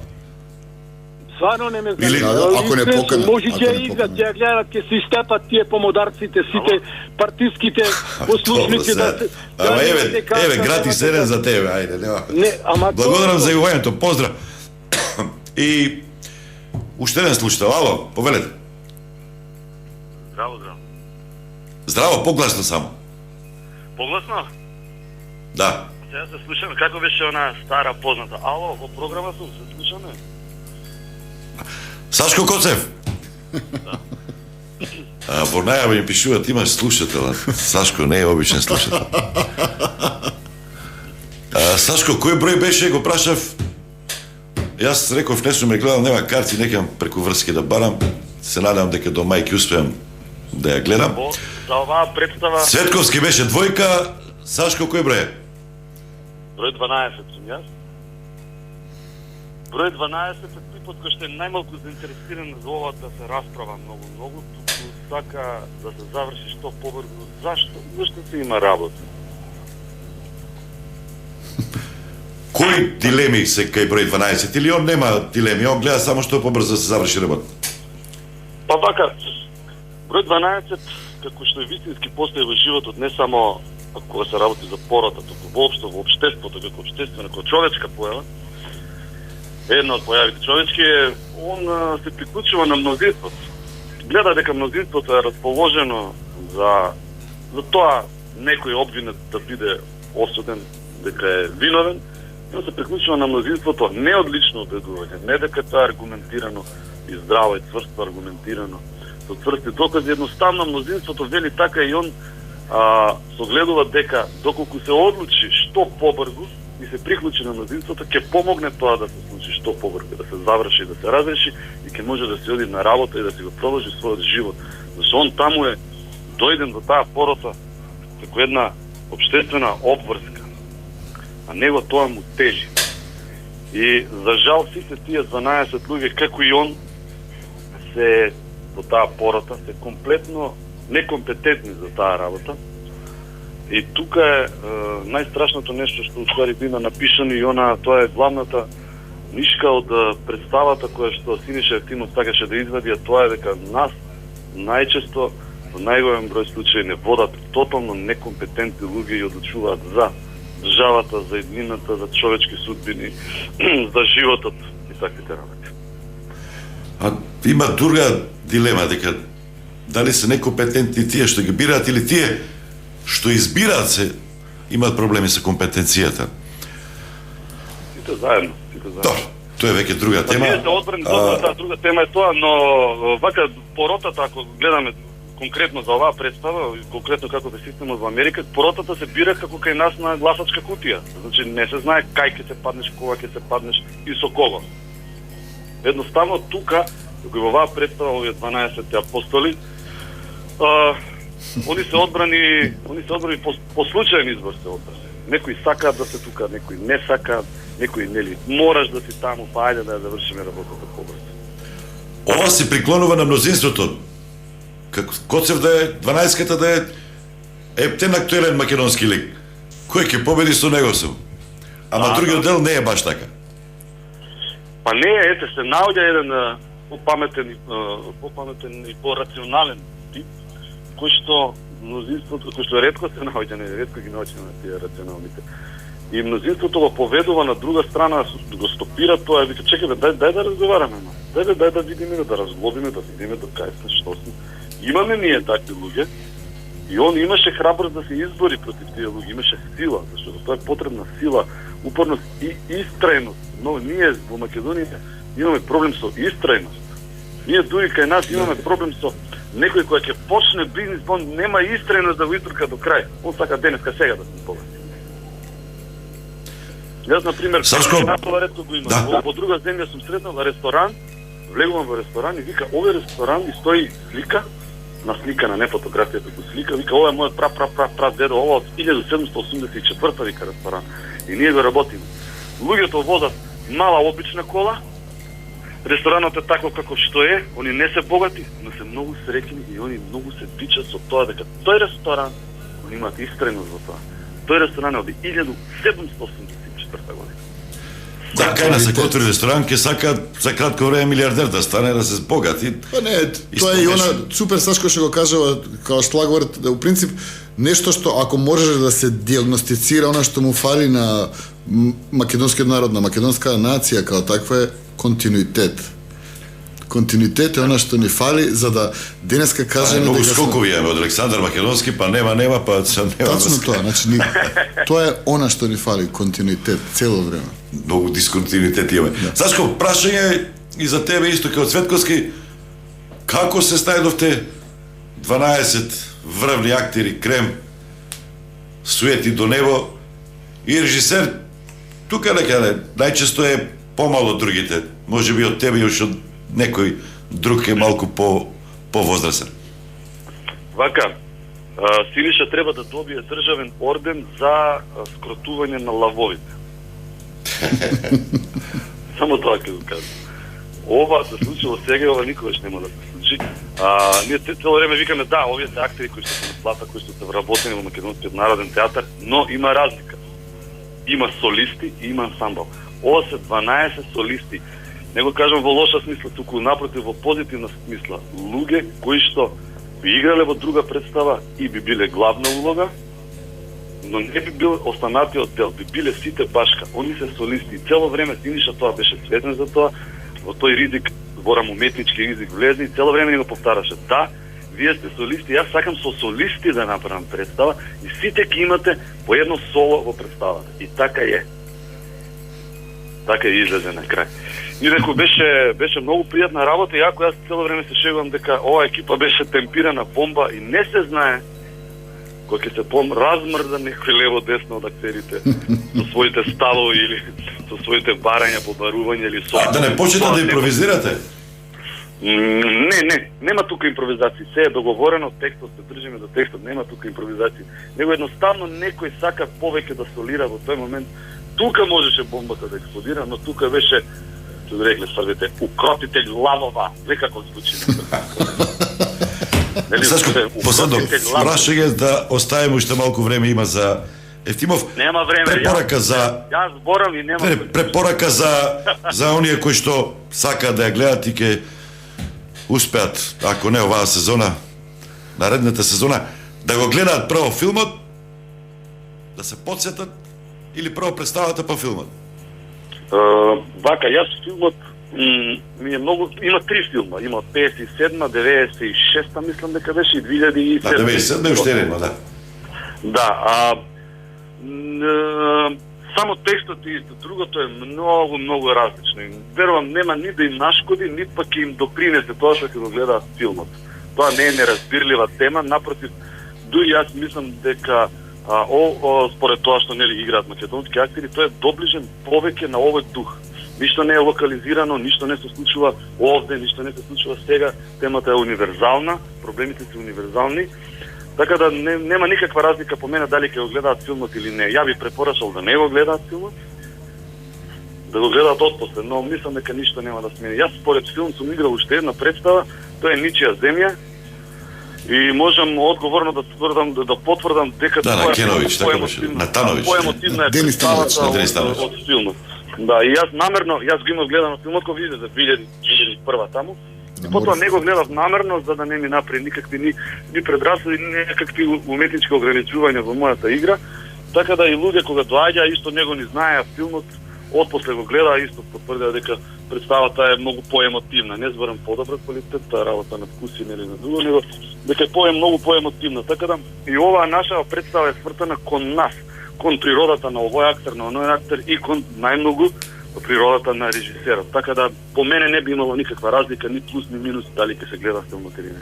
Сварно не ме знам. Или, ако не поканат, Може ќе играат, ќе гледат, ќе се изтепат тие помодарците, сите партиските послушници да се... Ама еве, гратис еден за тебе, ајде, нема. Не, ама Благодарам за јавувањето, поздрав. И уште еден слушател, ало, повелете. Здраво, здраво. Здраво, погласно само. Погласно? Да. Сега се слушаме, како беше она стара позната. Ало, во програма сум, се слушаме. Сашко Коцев. Во најава ми пишуваат, имаш слушател. Сашко не е обичен слушател. Сашко, кој број беше, го прашав. Јас реков, не сум ме гледал, нема карти, некам преку врски да барам. Се надам дека до мајки успеам да ја гледам. За оваа представа... Цветковски беше двојка, Сашко кој број е? Број 12 сум јас. Број 12 е типот кој што е најмалку заинтересиран за ова да се расправа многу, туку сака да се заврши што побрзо. Зашто? Зашто се има работа? Кои дилеми се кај број 12? Или он нема дилеми, он гледа само што побрзо да се заврши работа? Па вака, број 12, како што е вистински постои во животот, не само кога се работи за порота, туку воопшто во општеството, како општествена, како човечка појава, една од појавите човечки е, он се приклучува на мнозинството. Гледа дека мнозинството е расположено за тоа некој обвинет да биде осуден, дека е виновен, и он се приклучува на мнозинството не од лично убедување, не дека тоа е аргументирано и здраво и цврсто аргументирано, со цврсти докази, едноставно мнозинството вели така и он согледува дека доколку се одлучи што побрзо и се приклучи на мнозинството, ќе помогне тоа да се случи што побрзо, да се заврши, да се разреши и ќе може да се оди на работа и да си го продолжи својот живот. Зашто он таму е дојден до таа порота како една општествена обврска, а него тоа му тежи. И за жал сите тие 12 луѓе како и он се во таа порота се комплетно некомпетентни за таа работа. И тука е најстрашното нешто што уствари бина напишано и тоа е главната нишка од представата која што Синиша Ефтимов сакаше да извади, а тоа е дека нас најчесто во најголем број случаи не водат тотално некомпетентни луѓе и одлучуваат за државата, за еднината, за човечки судбини, за животот и таквите работи. А има друга дилема, дека дали се некомпетентни тие што ги бираат или тие што избираат се имаат проблеми со компетенцијата. Сите заедно. Добро, тоа е веќе друга тема. Ние се одбрани, друга тема е тоа, но вака поротата, ако гледаме конкретно за оваа представа, конкретно како е системот во Америка, поротата се бира како кај нас на гласачка кутија. Значи не се знае кај ќе се паднеш, кога ќе се паднеш и со кого. Едноставно тука, кога во оваа представа овие 12 апостоли, они се одбрани по случаен избор се одбрани. Некои сакаат да се тука, некои не сакаат, некои нели мораш да си таму, па ајде да ја завршиме работата побрзо. Ова се приклонува на мнозинството. Како Коцев да е 12-ката да е ептен актуелен македонски лик. Кој ќе победи со него сум. Ама другиот дел не е баш така. Па не е, ете се наоѓа еден попаметен и порационален тип, кој што мнозинството, кој што ретко се наоѓа, не ретко ги наоѓаме тие рационалните. И мнозинството го поведува на друга страна, го стопира тоа, вика чекај дај да разговараме, дај да видиме, да разглобиме, да видиме до кај сме, што сме. Имаме ние такви луѓе и он имаше храброст да се избори против тие луѓе, имаше сила, зашто тоа е потребна сила, упорност и истрајност. Но ние во Македонија имаме проблем со истрајност. Ние дури кај нас имаме проблем со некој кој ќе почне бизнис, он нема истрајност да го изтрка до крај. Он сака денеска сега да се погаси. Јас, например, тоа ретко го имам. Во друга земја сум сретнал ресторан, влегувам во ресторан и вика, овој ресторан и стои слика на слика, на не фотографија, туку слика, вика, ова е мојот прав дедо, ова од 1784 вика ресторан. И ние го работиме. Луѓето возат мала обична кола, ресторанот е таков како што е, они не се богати, но се многу среќни и они многу се дичат со тоа дека тој ресторан, они имаат истреност за тоа. Тој ресторан е од 1784 година. Да, кај нас се котори ресторан, ке сака за кратко време милиардер да стане, да се збогати. Па не, тоа е и она супер Сашко што го кажува као шлагворд, да у принцип нешто што ако може да се диагностицира она што му фали на македонскиот народ, на македонска нација као таква е континуитет. Континуитет е она што ни фали за да денеска кажеме дека скокови имаме од Александар Македонски, па нема, па се нема. Точно тоа, значи тоа е она што ни фали, континуитет цело време. Многу дисконтинуитет имаме. Сашко, прашање и за тебе исто како Цветковски, како се најдовте 12 врвни актери, Крем, Суети до небо и режисер, тука некаде, најчесто е помало од другите, може би од тебе и уште од некој друг е малку по-возрасен. Вака, Синиша треба да добие државен орден за скротување на лавовите. Само тоа ќе го кажам. Ова се случило сега, ова никогаш нема да се случи. Ние цело време викаме, да, овие се актери кои што се на плата, кои што се вработени во Македонскиот народен театар, но има разлика. Има солисти и има ансамбл. Ова се 12 солисти. Не го кажам во лоша смисла, туку напротив во позитивна смисла. Луѓе кои што би играле во друга представа и би биле главна улога, но не би бил останатиот дел, би биле сите башка. Они се солисти. И цело време Синиша тоа беше свесен за тоа, во тој ризик, зборам уметнички ризик влезни, и цело време ни го повтараше. Да, вие сте солисти, јас сакам со солисти да направам представа и сите ќе имате по едно соло во представата. И така е. Така излезе на крај. Инаку беше многу пријатна работа, иако јас цело време се шегувам дека ова екипа беше темпирана бомба и не се знае кој ќе се размрда некој лево десно од актерите со своите ставови или со своите барања, побарување или со... Да не почнете да импровизирате? Нема тука импровизации. Се е договорено, текстот се држиме до текстот, нема тука импровизации. Него едноставно некој сака повеќе да солира во тој момент. Тука можеше бомбата да експлодира, но тука беше, што би рекле срдите, укротител лавова, некако звучи. Сашко, последно прашање да оставиме уште малку време има за Ефтимов. Нема време. Препорака за Јас зборам и нема. Препорака за оние кои што сакаат да ја гледат и ќе успеат, ако не оваа сезона, наредната сезона, да го гледаат прво филмот, да се потсетат или прво представата па филмот? Вака, јас филмот ми е многу, има 3 филма, има 57, 96, мислам дека беше и 2007. Да, 97 уште едно, да. Да, само текстот и другото е многу различно. Верувам, нема ни да им нашкоди, ни пак им допринесе тоа што ќе го гледаат филмот. Тоа не е неразбирлива тема, напротив, дури јас мислам дека според тоа што нели играат македонски актери, тоа е доближен повеќе на овој дух. Ништо не е локализирано, ништо не се случува овде, ништо не се случува сега. Темата е универзална, проблемите се универзални. Така да нема никаква разлика по мене дали ќе го гледаат филмот или не. Ја би препорачал да не го гледаат филмот, да го гледаат отпосле, но мислам дека ништо нема да смени. Јас според филм сум играл уште една представа, тоа е Ничија земја, и можам одговорно да тврдам, да потврдам дека да, на Кенович, така беше, на Танович. Поемотивна е представата од филмот. Да, и јас намерно, јас го имав гледано филмот кој виде за 2001 таму. И потоа не го гледав намерно за да не ми направи никакви ни предрасуди, ни некакви уметнички ограничувања во мојата игра. Така да и луѓе кога доаѓа исто него ни знаеа филмот, отпосле го гледа исто потврдија дека представата е многу поемотивна. Не зборам подобра квалитет, таа работа на вкуси или на друго, него дека е многу поемотивна. Така да и оваа наша представа е свртена кон нас, кон природата на овој актер, на оној актер и кон најмногу природата на режисерот. Така да по мене не би имало никаква разлика, ни плюс ни минус дали ќе се гледа филмот или не.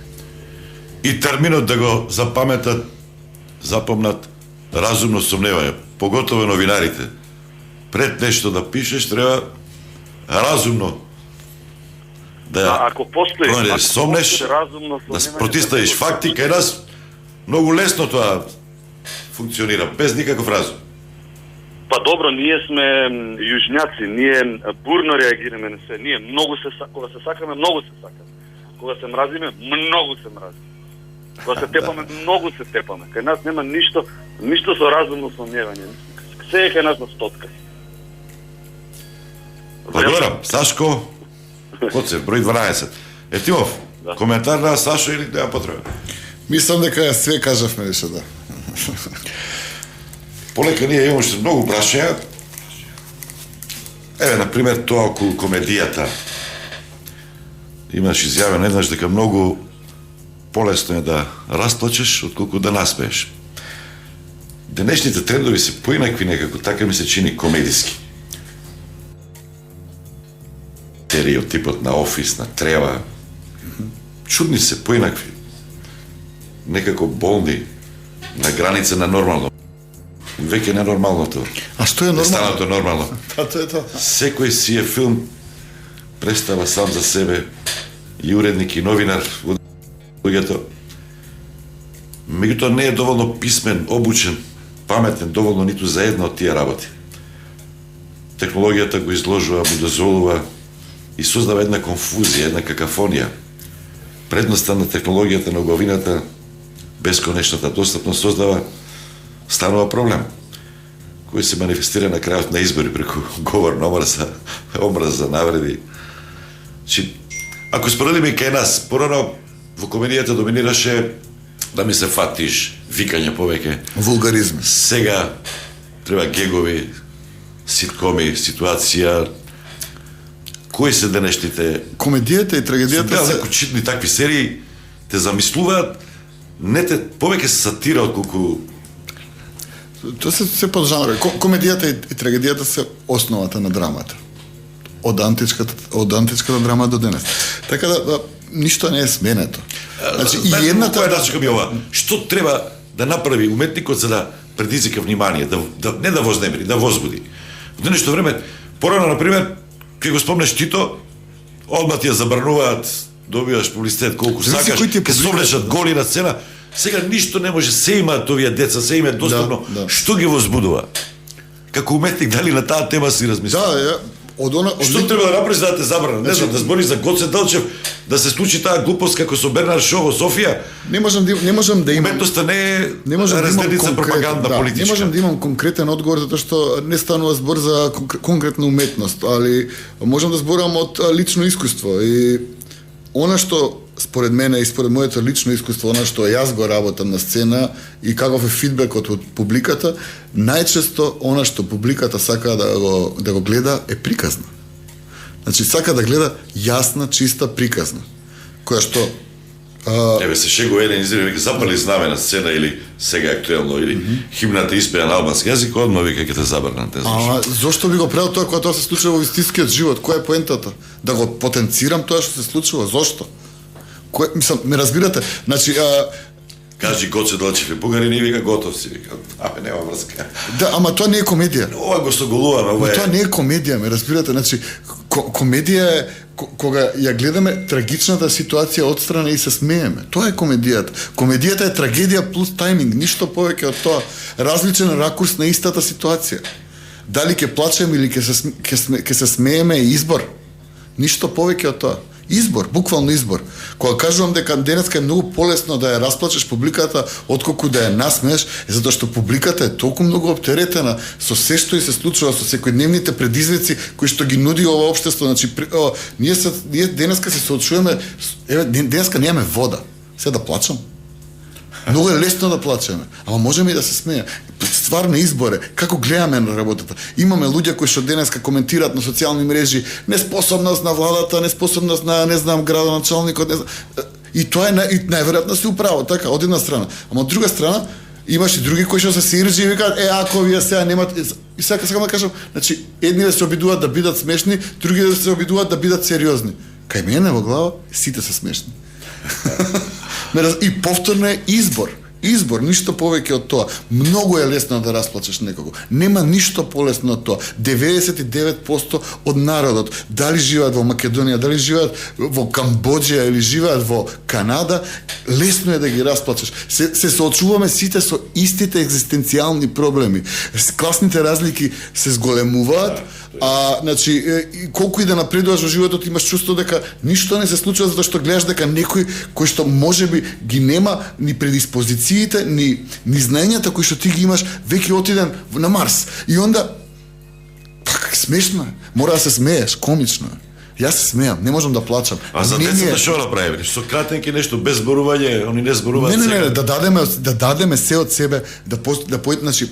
И терминот да го запомнат разумно сомневање, поготово новинарите. Пред нешто да пишеш треба разумно да ако постои, да сомнеш, разумно да протиставиш факти, кај нас многу лесно тоа функционира, без никаков разум. Па добро, ние сме јужњаци, ние бурно реагираме на се. Ние кога се сакаме, многу се сакаме. Кога се мразиме, многу се мразиме. Кога се тепаме, многу се тепаме. Кај нас нема ништо со разумно сомневање. Се е кај нас на стотка. Благодарам. Сашко, Коцев, број 12. Ефтимов, коментар на Сашо или нема потреба? Мислам дека све кажавме више, да. Полека ние имаме уште многу прашања. Еве, например, тоа околу комедијата. Имаш изјавено еднаш дека многу полесно е да расплачеш, отколку да насмееш. Денешните трендови се поинакви некако, така ми се чини комедиски. Стереотипот на офис, на трева, чудни се, поинакви. Некако болни, на граница на нормално. Веќе не нормалното. А што е нормално? Станато нормално. Тоа е тоа. Секој си е филм, представа сам за себе, и уредник, и новинар, луѓето. Меѓутоа не е доволно писмен, обучен, паметен, доволно ниту за една од тие работи. Технологијата го изложува, му дозволува и создава една конфузија, една какафонија. Предноста на технологијата, на убавината, бесконечната достапност создава станува проблем, кој се манифестира на крајот на избори преку говор на омраза, навреди. Ако споредиме кај нас, порано во комедијата доминираше да ми се фатиш, викање повеќе. Вулгаризми. Сега треба гегови, ситкоми, ситуација. Кои се денешните... Комедијата и трагедијата се... Некои читни такви серии те замислуваат, не те повеќе се сатира отколку... Тоа се поджанрови. Комедијата и трагедијата се основата на драмата. Од античката драма до денес. Така да ништо не е сменето. Значи и едната која дачка би ова. Што треба да направи уметникот за да предизвика внимание, не да вознемири, да возбуди. Во нешто време, порано на пример, кај го спомнеш Тито, одма ти ја забрануваат, добиваш публицитет колку сакаш, ке се облечат голи на сцена. Сега ништо не може, се имаат овие деца, се им е достапно. Што ги возбудува? Како уметник, дали на таа тема си размислува? Што треба да направиш за да те забрана? Не знам, да збори за Гоце Делчев, да се случи таа глупост како со Бернар Шоу во Софија. Не можам да имам... Уметноста не е разгледница пропаганда политичка. Не можам да имам конкретен одговор, затоа што не станува збор за конкретна уметност, али можам да зборам од лично искуство. И она што според мене и според моето лично искуство, она што јас го работам на сцена и каков е фидбекот од публиката, најчесто она што публиката сака да го гледа е приказна. Значи сака да гледа јасна, чиста приказна, која што Еве се шегува еден изрек, вика запали знаме на сцена или сега актуелно или химната испеа на албански јазик, одма вика ќе те забранат. Зошто би го правил тоа кога тоа се случува во вистинскиот живот? Која е поентата? Да го потенцирам тоа што се случува? Зошто? Мислам, ме разбирате? Значи, кажи Гоце Делчев е бугарин и вика готов си, вика. Абе нема врска. Да, ама тоа не е комедија. Ова го соголуваме, ова е. Тоа не е комедија, ме разбирате? Значи, комедија е кога ја гледаме трагичната ситуација отстрана и се смееме. Тоа е комедијата. Комедијата е трагедија плюс тајминг, ништо повеќе од тоа. Различен ракурс на истата ситуација. Дали ќе плачеме или ќе се смееме е избор. Ништо повеќе од тоа. Избор, буквално избор. Кога кажувам дека денеска е многу полесно да ја расплачеш публиката отколку да ја насмееш, е затоа што публиката е толку многу оптеретена со се што и се случува, со секојдневните предизвици кои што ги нуди ова општество. Значи ние денеска се соочуваме, еве денеска немаме вода. Се да плачам. Многу е лесно да плачеме, ама можеме и да се смееме. Стварно избор е, како гледаме на работата. Имаме луѓе кои што денеска коментираат на социјални мрежи неспособност на владата, неспособност на, не знам, градоначалникот, не знам. И тоа е најверојатно се управо, така, од една страна. Ама од друга страна, имаш и други кои што се сиржи и викаат, ако вие сега немат... И сега сакам да кажам, значи, едни да се обидуваат да бидат смешни, други да се обидуваат да бидат сериозни. Кај мене во глава, сите се смешни. И повторно е избор. Избор, ништо повеќе од тоа. Многу е лесно да расплачеш некого. Нема ништо полесно од тоа. 99% од народот, дали живеат во Македонија, дали живеат во Камбоџа или живеат во Канада, лесно е да ги расплачеш. Се соочуваме сите со истите екзистенцијални проблеми. Класните разлики се зголемуваат, значи, колку и да напредуваш во животот, имаш чувство дека ништо не се случува затоа што гледаш дека некој кој што можеби ги нема ни предиспозициите, ни знаењата кои што ти ги имаш, веќе отиден на Марс. И онда смешно е. Мора да се смееш, комично е. Јас се смеам, не можам да плачам. А за децата што направи? Со кратенки нешто без зборување, они не зборуваат. Не, да дадеме се од себе, значи,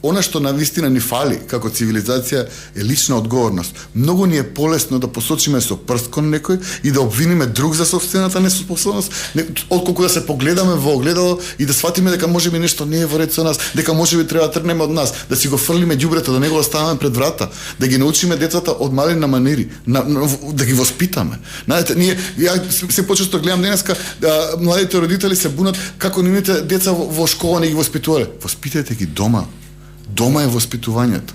она што навистина ни фали како цивилизација е лична одговорност. Многу ни е полесно да посочиме со прст кон некој и да обвиниме друг за собствената неспособност, отколку да се погледаме во огледало и да сватиме дека можеби нешто не е во ред со нас, дека можеби треба да тргнеме од нас, да си го фрлиме ѓубрето, да не го оставаме пред врата, да ги научиме децата од мали на манири, да ги воспитаме. Знаете, ја се почесто гледам денеска младите родители се бунат како нивните деца во школа не ги воспитувале. Воспитајте ги дома. Дома е воспитувањето.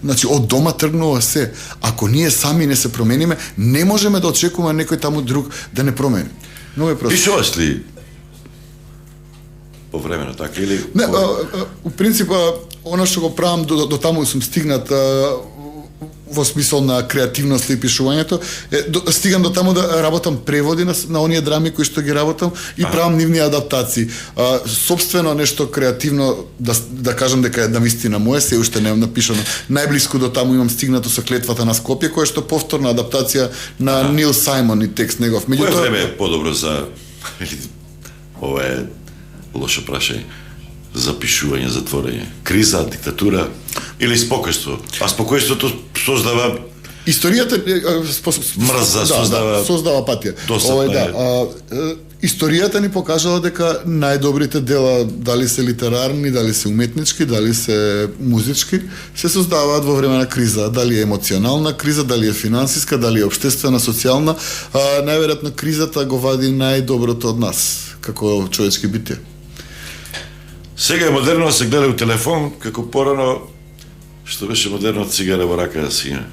Значи, од дома тргнува се. Ако ние сами не се промениме, не можеме да очекуваме некој таму друг да не промени. Много е просто. Пишуваш ли повремено така или? Не, у принцип, она што го правам до таму сум стигнат во смисол на креативност и пишувањето, стигам до таму да работам преводи на оние драми кои што ги работам и правам нивни адаптации. Собствено нешто креативно да кажам дека е навистина мое, се уште немам напишано. Најблиску до таму имам стигнато со Клетвата на Скопје, која што повторна адаптација на Нил Сајмон и текст негов. Кој време е подобро за ова е лошо прашање? За пишување, за творење? Криза, диктатура или спокојство? А спокојството создава историјата мрза, создава патија. Историјата ни покажала дека најдобрите дела, дали се литерарни, дали се уметнички, дали се музички, се создаваат во време на криза. Дали е емоционална криза, дали е финансиска, дали е општествена, социјална. Најверојатно кризата го вади најдоброто од нас, како човечки битие. Сега е модерно да се гледа у телефон, како порано што беше модерно цигара во рака да си има.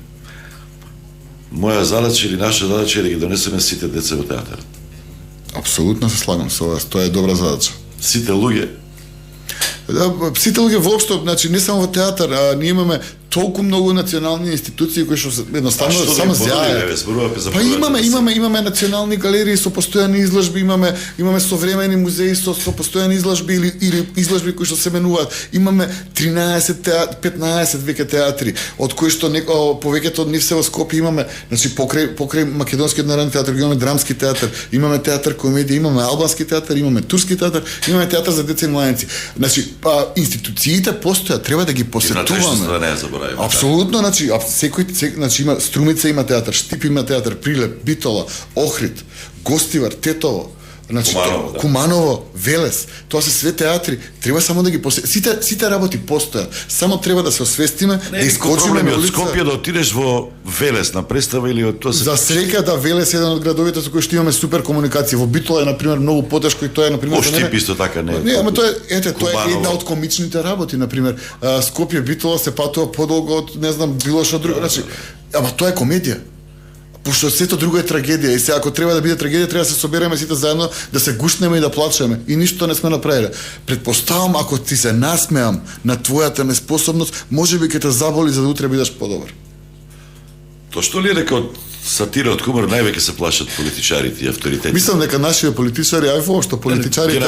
Моја задача или наша задача е да ги донесеме сите деца во театар. Апсолутно се слагам со вас, тоа е добра задача. Сите луѓе? Сите луѓе воопшто, значи не само во театар, ние имаме толку многу национални институции кои што едноставно само зјаат. Па имаме национални галерии со постојани изложби, имаме современи музеи со постојани изложби или изложби кои што се менуваат. Имаме 13 15 веќе театри, од кои што повеќето од нив се во Скопје. Имаме, значи покрај Македонскиот народен театар имаме драмски театар, имаме театар комедија, имаме албански театар, имаме турски театар, имаме театар за деца и младенци. Значи институциите постојат, треба да ги посетуваме. Апсолутно, значи има Струмица има театар, Штип има театар, Прилеп, Битола, Охрид, Гостивар, Тетово, значи Куманово, Велес, тоа се све театри, треба само да ги сите работи постојат, само треба да се освестиме, да искочиме на улица. Од Скопје да отидеш во Велес на представа или од тоа се... За среќа да Велес е еден од градовите со кои што имаме супер комуникација. Во Битола е на пример многу потешко и тоа е на пример за мене. Исто така не. Не, ама тоа е една од комичните работи, на пример. Скопје Битола се патува подолго од не знам било што друго, значи, ама тоа е комедија. Пошто сето друго е трагедија и сега ако треба да биде трагедија треба да се собереме сите заедно, да се гушнеме и да плачеме и ништо не сме направиле. Предпоставам ако ти се насмеам на твојата неспособност, можеби ќе те заболи за да утре бидеш подобар. Тоа што ли е дека од сатира, од хумор највеќе се плашат политичарите и авторитетите? Мислам дека нашите политичари, воопшто политичарите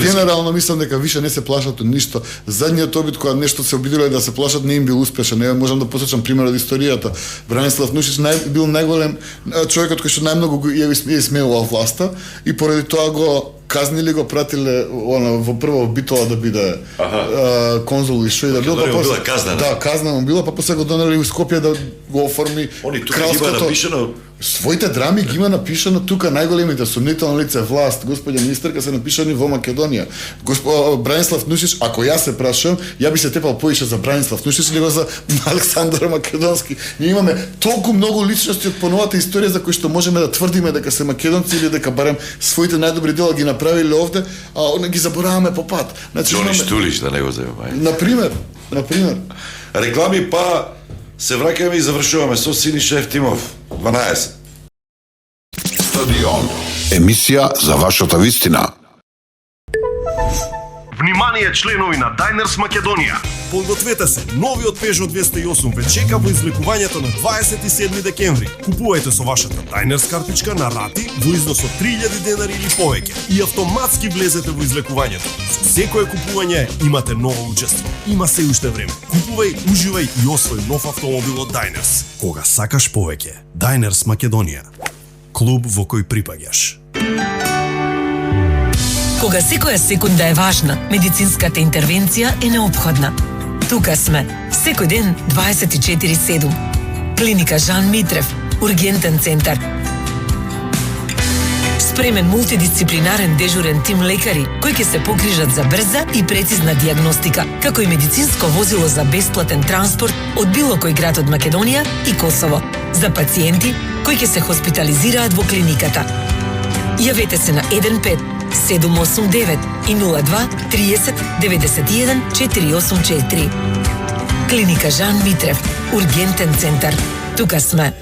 генерално мислам дека више не се плашат од ништо. Задниот обид кога нешто се обидиле да се плашат не им бил успешен. Не можам да посечам пример од историјата. Бранислав Нушич бил најголем човекот кој што најмногу ја смеувал власта и поради тоа го казнили, го пратиле во прво Битола да биде конзул и што и да бил, па казнена. Да, казнена била, па после го донели у Скопје да го оформи кралското. Своите драми ги има напишано тука, најголемите сомнително лице, власт, господја министерка се напишани во Македонија. Бранислав Нушич, ако јас се прашам, ја би се тепал поише за Бранислав Нушич или го за Александар Македонски. Ние имаме толку многу личности од поновата историја за кои што можеме да тврдиме дека се македонци или дека барем своите најдобри дела ги направиле овде, а ги забораваме по пат. Значи, Джони Штулич, да не го земаме. Например. Реклами, па се враќаме и завршуваме со Синиша Ефтимов. 12. Стадион. Емисија за вашата вистина. Внимание членови на Diners Македонија! Подгответе се, новиот Peugeot 208 ве чека во извлекувањето на 27 декември. Купувајте со вашата Diners картичка на рати во износ од 3000 денари или повеќе и автоматски влезете во извлекувањето. Со секое купување имате ново учество. Има се уште време. Купувај, уживај и освој нов автомобил од Diners. Кога сакаш повеќе, Diners Македонија. Клуб во кој припаѓаш. Кога секоја секунда е важна, медицинската интервенција е неопходна. Тука сме, секој ден 24/7. Клиника Жан Митрев, ургентен центар. Спремен мултидисциплинарен дежурен тим лекари кои ќе се погрижат за брза и прецизна дијагностика, како и медицинско возило за бесплатен транспорт од било кој град од Македонија и Косово, за пациенти кои ќе се хоспитализираат во клиниката. Јавете се на 15 789 и 02 30 91 484. Клиника Жан Митрев, ургентен центар. Тука сме.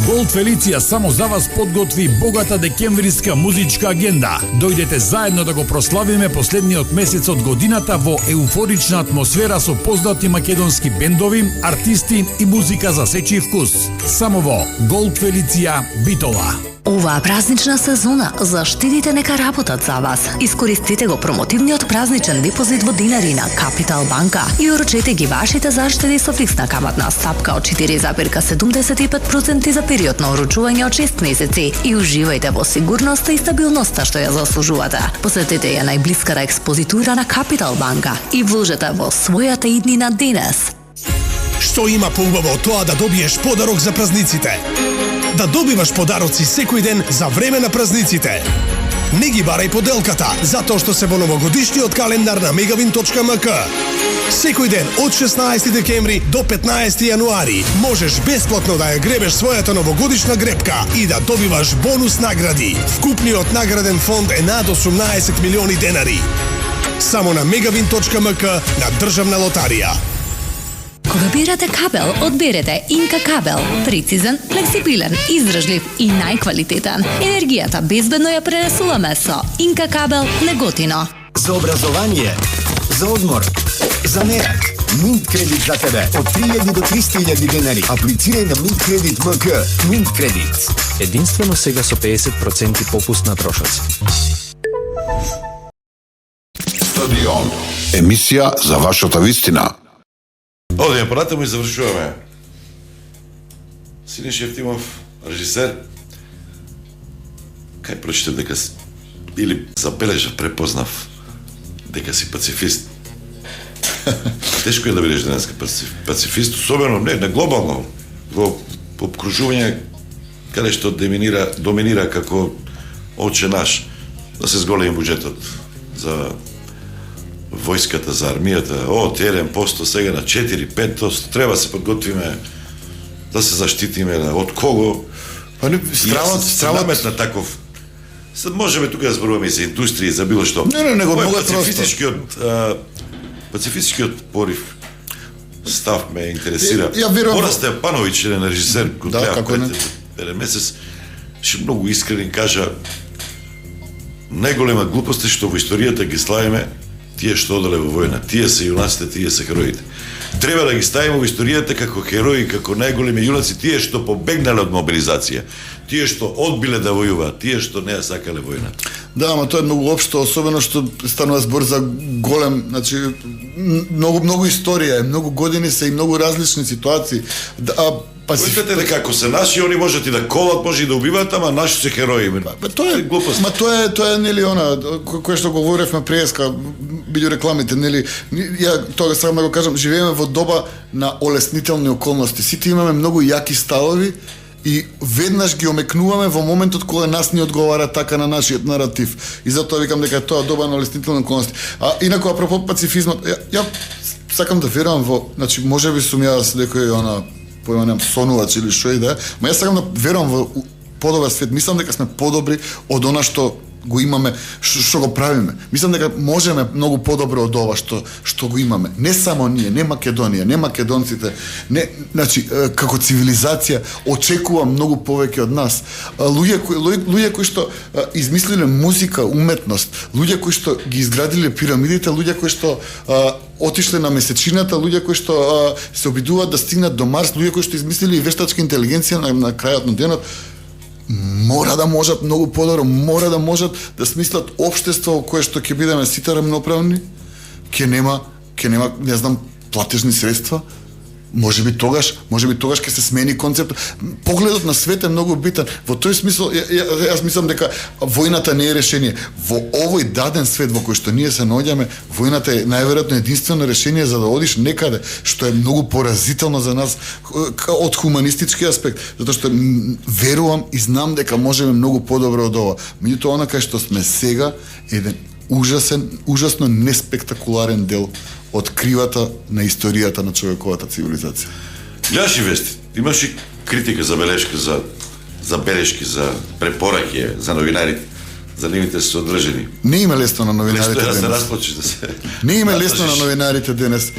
Голд Фелиција само за вас подготви богата декемвриска музичка агенда. Дојдете заедно да го прославиме последниот месец од годината во еуфорична атмосфера со познати македонски бендови, артисти и музика за сечи вкус. Само во Голд Фелиција Битола. Оваа празнична сезона заштедите нека работат за вас. Искористете го промотивниот празничен депозит во динари на Капитал банка и урочете ги вашите заштеди со фиксна каматна стапка од 4,75% за период на урочување од 6 месеци и уживајте во сигурноста и стабилноста што ја заслужувате. Посетете ја најблиската експозитура на Капитал банка и вложете во својата иднина денес. Што има поубаво од тоа да добиеш подарок за празниците? Да добиваш подароци секој ден за време на празниците. Не ги барај поделката, затоа што се во новогодишниот календар на megavin.mk. Секој ден од 16 декември до 15 јануари можеш бесплатно да ја гребеш својата новогодишна гребка и да добиваш бонус награди. Вкупниот награден фонд е над 18 милиони денари. Само на megavin.mk на државна лотарија. Кога бирате кабел, одберете Инка кабел. Прецизен, флексибилен, издржлив и најквалитетен. Енергијата безбедно ја пренесуваме со Инка кабел Неготино. За образование, за одмор, за мерак. Минт кредит за тебе од 3000 до 300.000 денари. Аплицирај на Минт кредит МК. Минт кредит. Единствено сега со 50% попуст на трошоци. Стадион. Емисија за вашата вистина. Одеме понатаму и завршуваме. Синиша Ефтимов, режисер. Кај прочитав дека или забележав, препознав дека си пацифист. Тешко е да бидеш денеска пацифист, особено не на глобално, во обкружување каде што доминира како Отче наш, да се зголеми буџетот за војската, за армијата, од 1% сега на 4-5%, треба се подготвиме да се заштитиме од кого. Па не, стравот на таков. Сад можеме тука да зборуваме за индустрија, за било што. Не го многу пацифистичкиот порив став ме интересира. Верувам. Бора Степановиќ, еден режисер, кој како не. еден месец, ше многу искрен кажа, најголема глупост е што во историјата ги славиме тие што оделе во војна, тие се јунаците, тие се хероите. Треба да ги ставиме во историјата како херои, како најголеми јунаци, тие што побегнале од мобилизација, тие што одбиле да војуваат, тие што не ја сакале војна. Да, ама тоа е многу општо, особено што станува збор за голем, значи многу историја, многу години се и многу различни ситуации. Мислите дека ако се наши, они можат и да колат, може и да убиваат, ама наши се херои. Тоа е глупост. Ма тоа е нели она кое што говоревме преска бидео рекламите, нели ја тоа сакам да го кажам, живееме во доба на олеснителни околности. Сите имаме многу јаки ставови и веднаш ги омекнуваме во моментот кога нас не одговара така на нашиот наратив. И затоа викам дека тоа доба на леснителна околности. А инаку апропо пацифизмот, ја сакам да верувам во, значи можеби сум јас некој појманем сонувач или што и да е, ма јас сакам да верувам во подобар свет. Мислам дека сме подобри од она што го имаме, што го правиме. Мислам дека можеме многу подобро од ова што го имаме. Не само ние, не Македонија, не македонците, не, значи како цивилизација очекува многу повеќе од нас. Луѓе кои што измислиле музика, уметност, луѓе кои што ги изградиле пирамидите, луѓе кои што отишле на месечината, луѓе кои што се обидуваат да стигнат до Марс, луѓе кои што измислили и вештачка интелигенција на крајот на денот, мора да можат многу подобро, мора да можат да смислат општество во кое што ќе бидеме сите рамноправни, ќе нема, не знам, платежни средства. Можеби тогаш ќе се смени концепт. Погледот на свет е многу битен. Во тој смисол, јас мислам дека војната не е решение. Во овој даден свет во кој што ние се наоѓаме, војната е најверојатно единствено решение за да одиш некаде, што е многу поразително за нас од хуманистички аспект, затоа што верувам и знам дека можеме многу подобро од ова. Меѓутоа, она кај што сме сега е еден ужасно неспектакуларен дел од кривата на историјата на човековата цивилизација. Гледаш и вести, имаш и критика, забелешка, за белешки, за препораки, за новинарите, за нивните се одржани. Не има лесно на новинарите денес. Да се расплачеш, да се... Не има лесно на новинарите денес.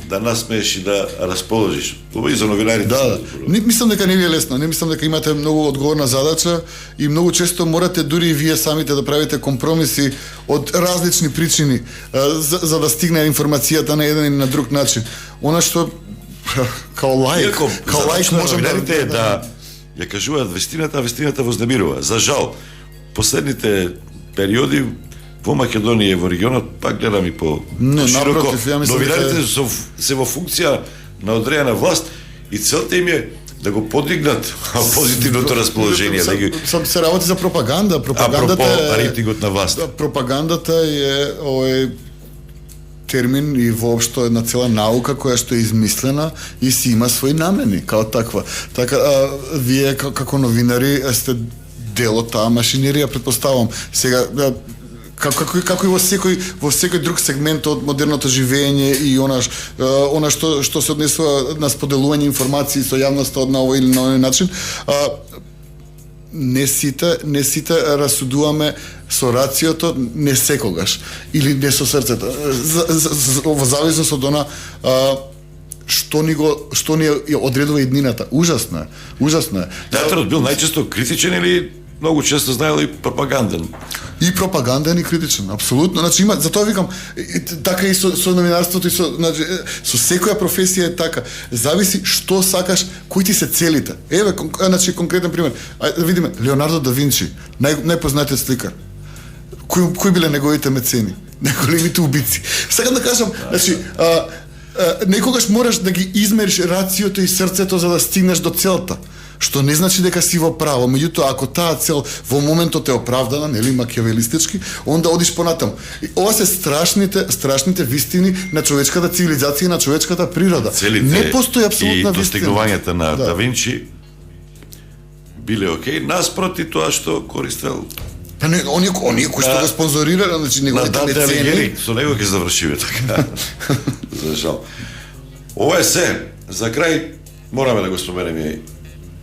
Да насмееш и да расположиш. Ова и за новинарите. Да. Мислам дека не ви е лесно. Не мислам дека имате многу одговорна задача и многу често морате дури и вие самите да правите компромиси од различни причини за да стигне информацијата на еден или на друг начин. Она што као лаик можам да ја кажуваат вестината, а вестината вознемирува. За жал, последните периоди во Македонија и во регионот, пак гледам и по широко, новинарите се во функција на одредена власт и целта им е да го подигнат позитивното расположение. Се работи за пропаганда. Апропо рейтингот на власт. Пропагандата е термин и воопшто една цела наука која што е измислена и си има своји намени, као таква. Така, вие како новинари сте дел од таа машинерија, претпоставам. Сега, како и во секој друг сегмент од модерното живење и она што се однесува на споделување информации со јавноста од на овој или на оној начин, не сите расудуваме со рациото, не секогаш, или не со срцето. Во зависност од она што ни одредува иднината. Ужасно е. Театрот бил најчесто критичен или многу често знаел и пропаганден? И пропаганден и критичен, апсолутно. Значи има, затоа викам, така и со новинарството и со секоја професија е така. Зависи што сакаш, кои ти се целите. Еве, значи конкретен пример. Да видиме, Леонардо да Винчи, најпознатиот сликар. Кои биле неговите мецени? Неголемите убици. Сакам да кажам, значи, некогаш мораш да ги измериш рациото и срцето за да стигнеш до целта. Што не значи дека си во право, меѓутоа ако таа цел во моментот е оправдана, нели макиавелистички, онда одиш понатаму. И ова се страшните вистини на човечката цивилизација и на човечката природа. Целите не постои апсолутна вистина. И достигнувањата на Да Винчи биле окей, наспроти тоа што користел. Па не, оние кои што го спонзорирале, значи неговите мецени. Со него ќе завршиме така. За жал. Ова е се. За крај мораме да го споменеме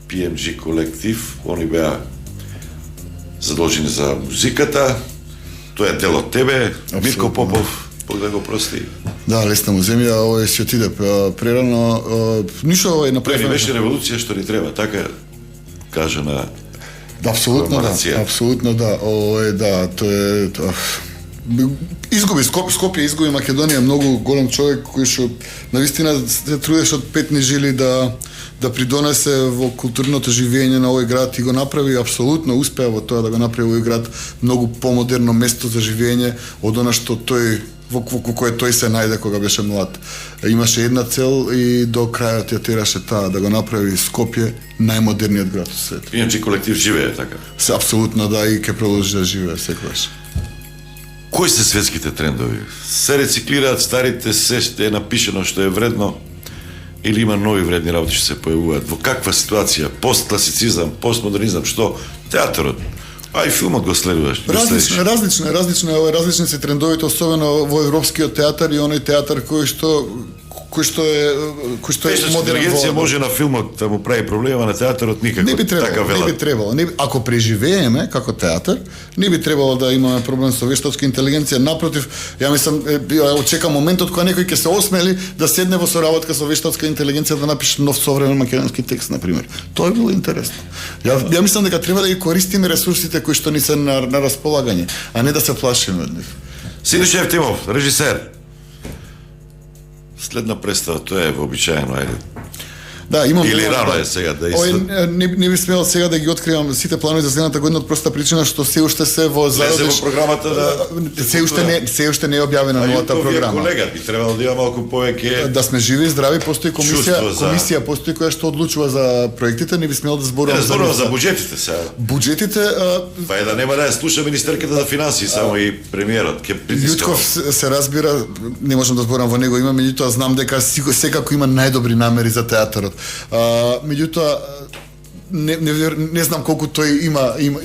PMG колектив, они беа задолжени за музиката. Тоа е дел од тебе, Мирко Попов, Бог да го прости. Да, лесна му земја, ова си отиде прерано, ништо ова е направено. Тоа не беше револуција што ни треба, така кажа на Апсолутно да, тоа е изгуби Скопје, изгуби Македонија, многу голем човек кој што навистина се трудеше од петни жили да придонесе во културното живење на овој град и го направи, апсолутно успеа во тоа да го направи овој град многу помодерно место за живење од она што тој во кое тој се најде кога беше млад. Имаше една цел и до крајот ја тераше таа да го направи Скопје најмодерниот град во светот. Иначе колектив живее така. Се апсолутно да, и ќе продолжи да живее секогаш. Кои се светските трендови? Се рециклираат старите, се што е напишено што е вредно. или има нови вредни работи што се појавуваат? Во каква ситуација? Посткласицизам, постмодернизам, што? Театарот. А и филмот го следуваш. Различни се трендовите, особено во европскиот театар и оној театар кој што е модерен. Интелигенција може на филмот да му прави проблема, на театарот никако. Не би требало. Ако преживееме како театар, не би требало да имаме проблем со вештачка интелигенција. Напротив, ја мислам, очекам моментот кога некој ќе се осмели да седне во соработка со вештачка интелигенција да напише нов современ македонски текст, на пример. Тоа е било интересно. Ја мислам дека треба да ги користиме ресурсите кои што ни се на располагање, а не да се плашиме од нив. Синиша Евтимов, режисер. Следна представа, тоа е вообичаено, ајде. Да, имам. Или рано е сега да не би смел сега да ги откривам сите планови за следната година од проста причина што се уште се во зародиш. Во програмата се уште не е објавена новата програма. Колега би требало да има малку повеќе. Да сме живи и здрави, постои комисија постои која што одлучува за проектите, не би смел да зборувам за буџетите сега. Буџетите па е да нема да слуша министерката за финансии, само и премиерот ќе притискува. Јутков се разбира, не можам да зборам во него име, меѓутоа знам дека секако има најдобри намери за театарот. Меѓутоа не знам колку тој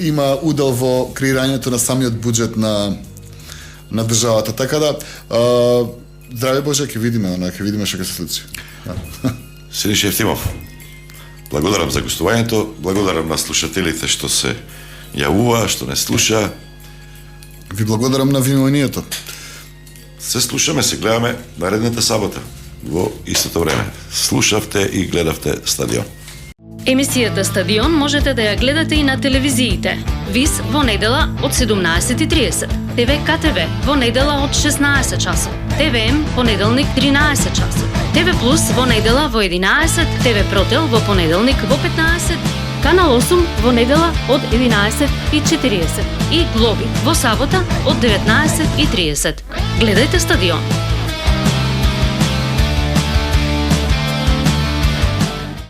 има удел во креирањето на самиот буџет на државата. Така да здраве Боже, ќе видиме што ќе се случи. Синиша Евтимов, благодарам за гостувањето, благодарам на слушателите што се јавува, што не слуша. Ви благодарам на вниманието. Се слушаме, се гледаме наредната сабота во истото време. Слушавте и гледавте Стадион. Емисијата Стадион можете да ја гледате и на телевизиите. ВИС во недела од 17:30, ТВ КТВ во недела од 16 часот, ТВМ понеделник 13 часот, ТВ Плюс во недела во 11, ТВ Протел во понеделник во 15, Канал 8 во недела од 11:40 и Глоби во сабота од 19:30. Гледајте Стадион.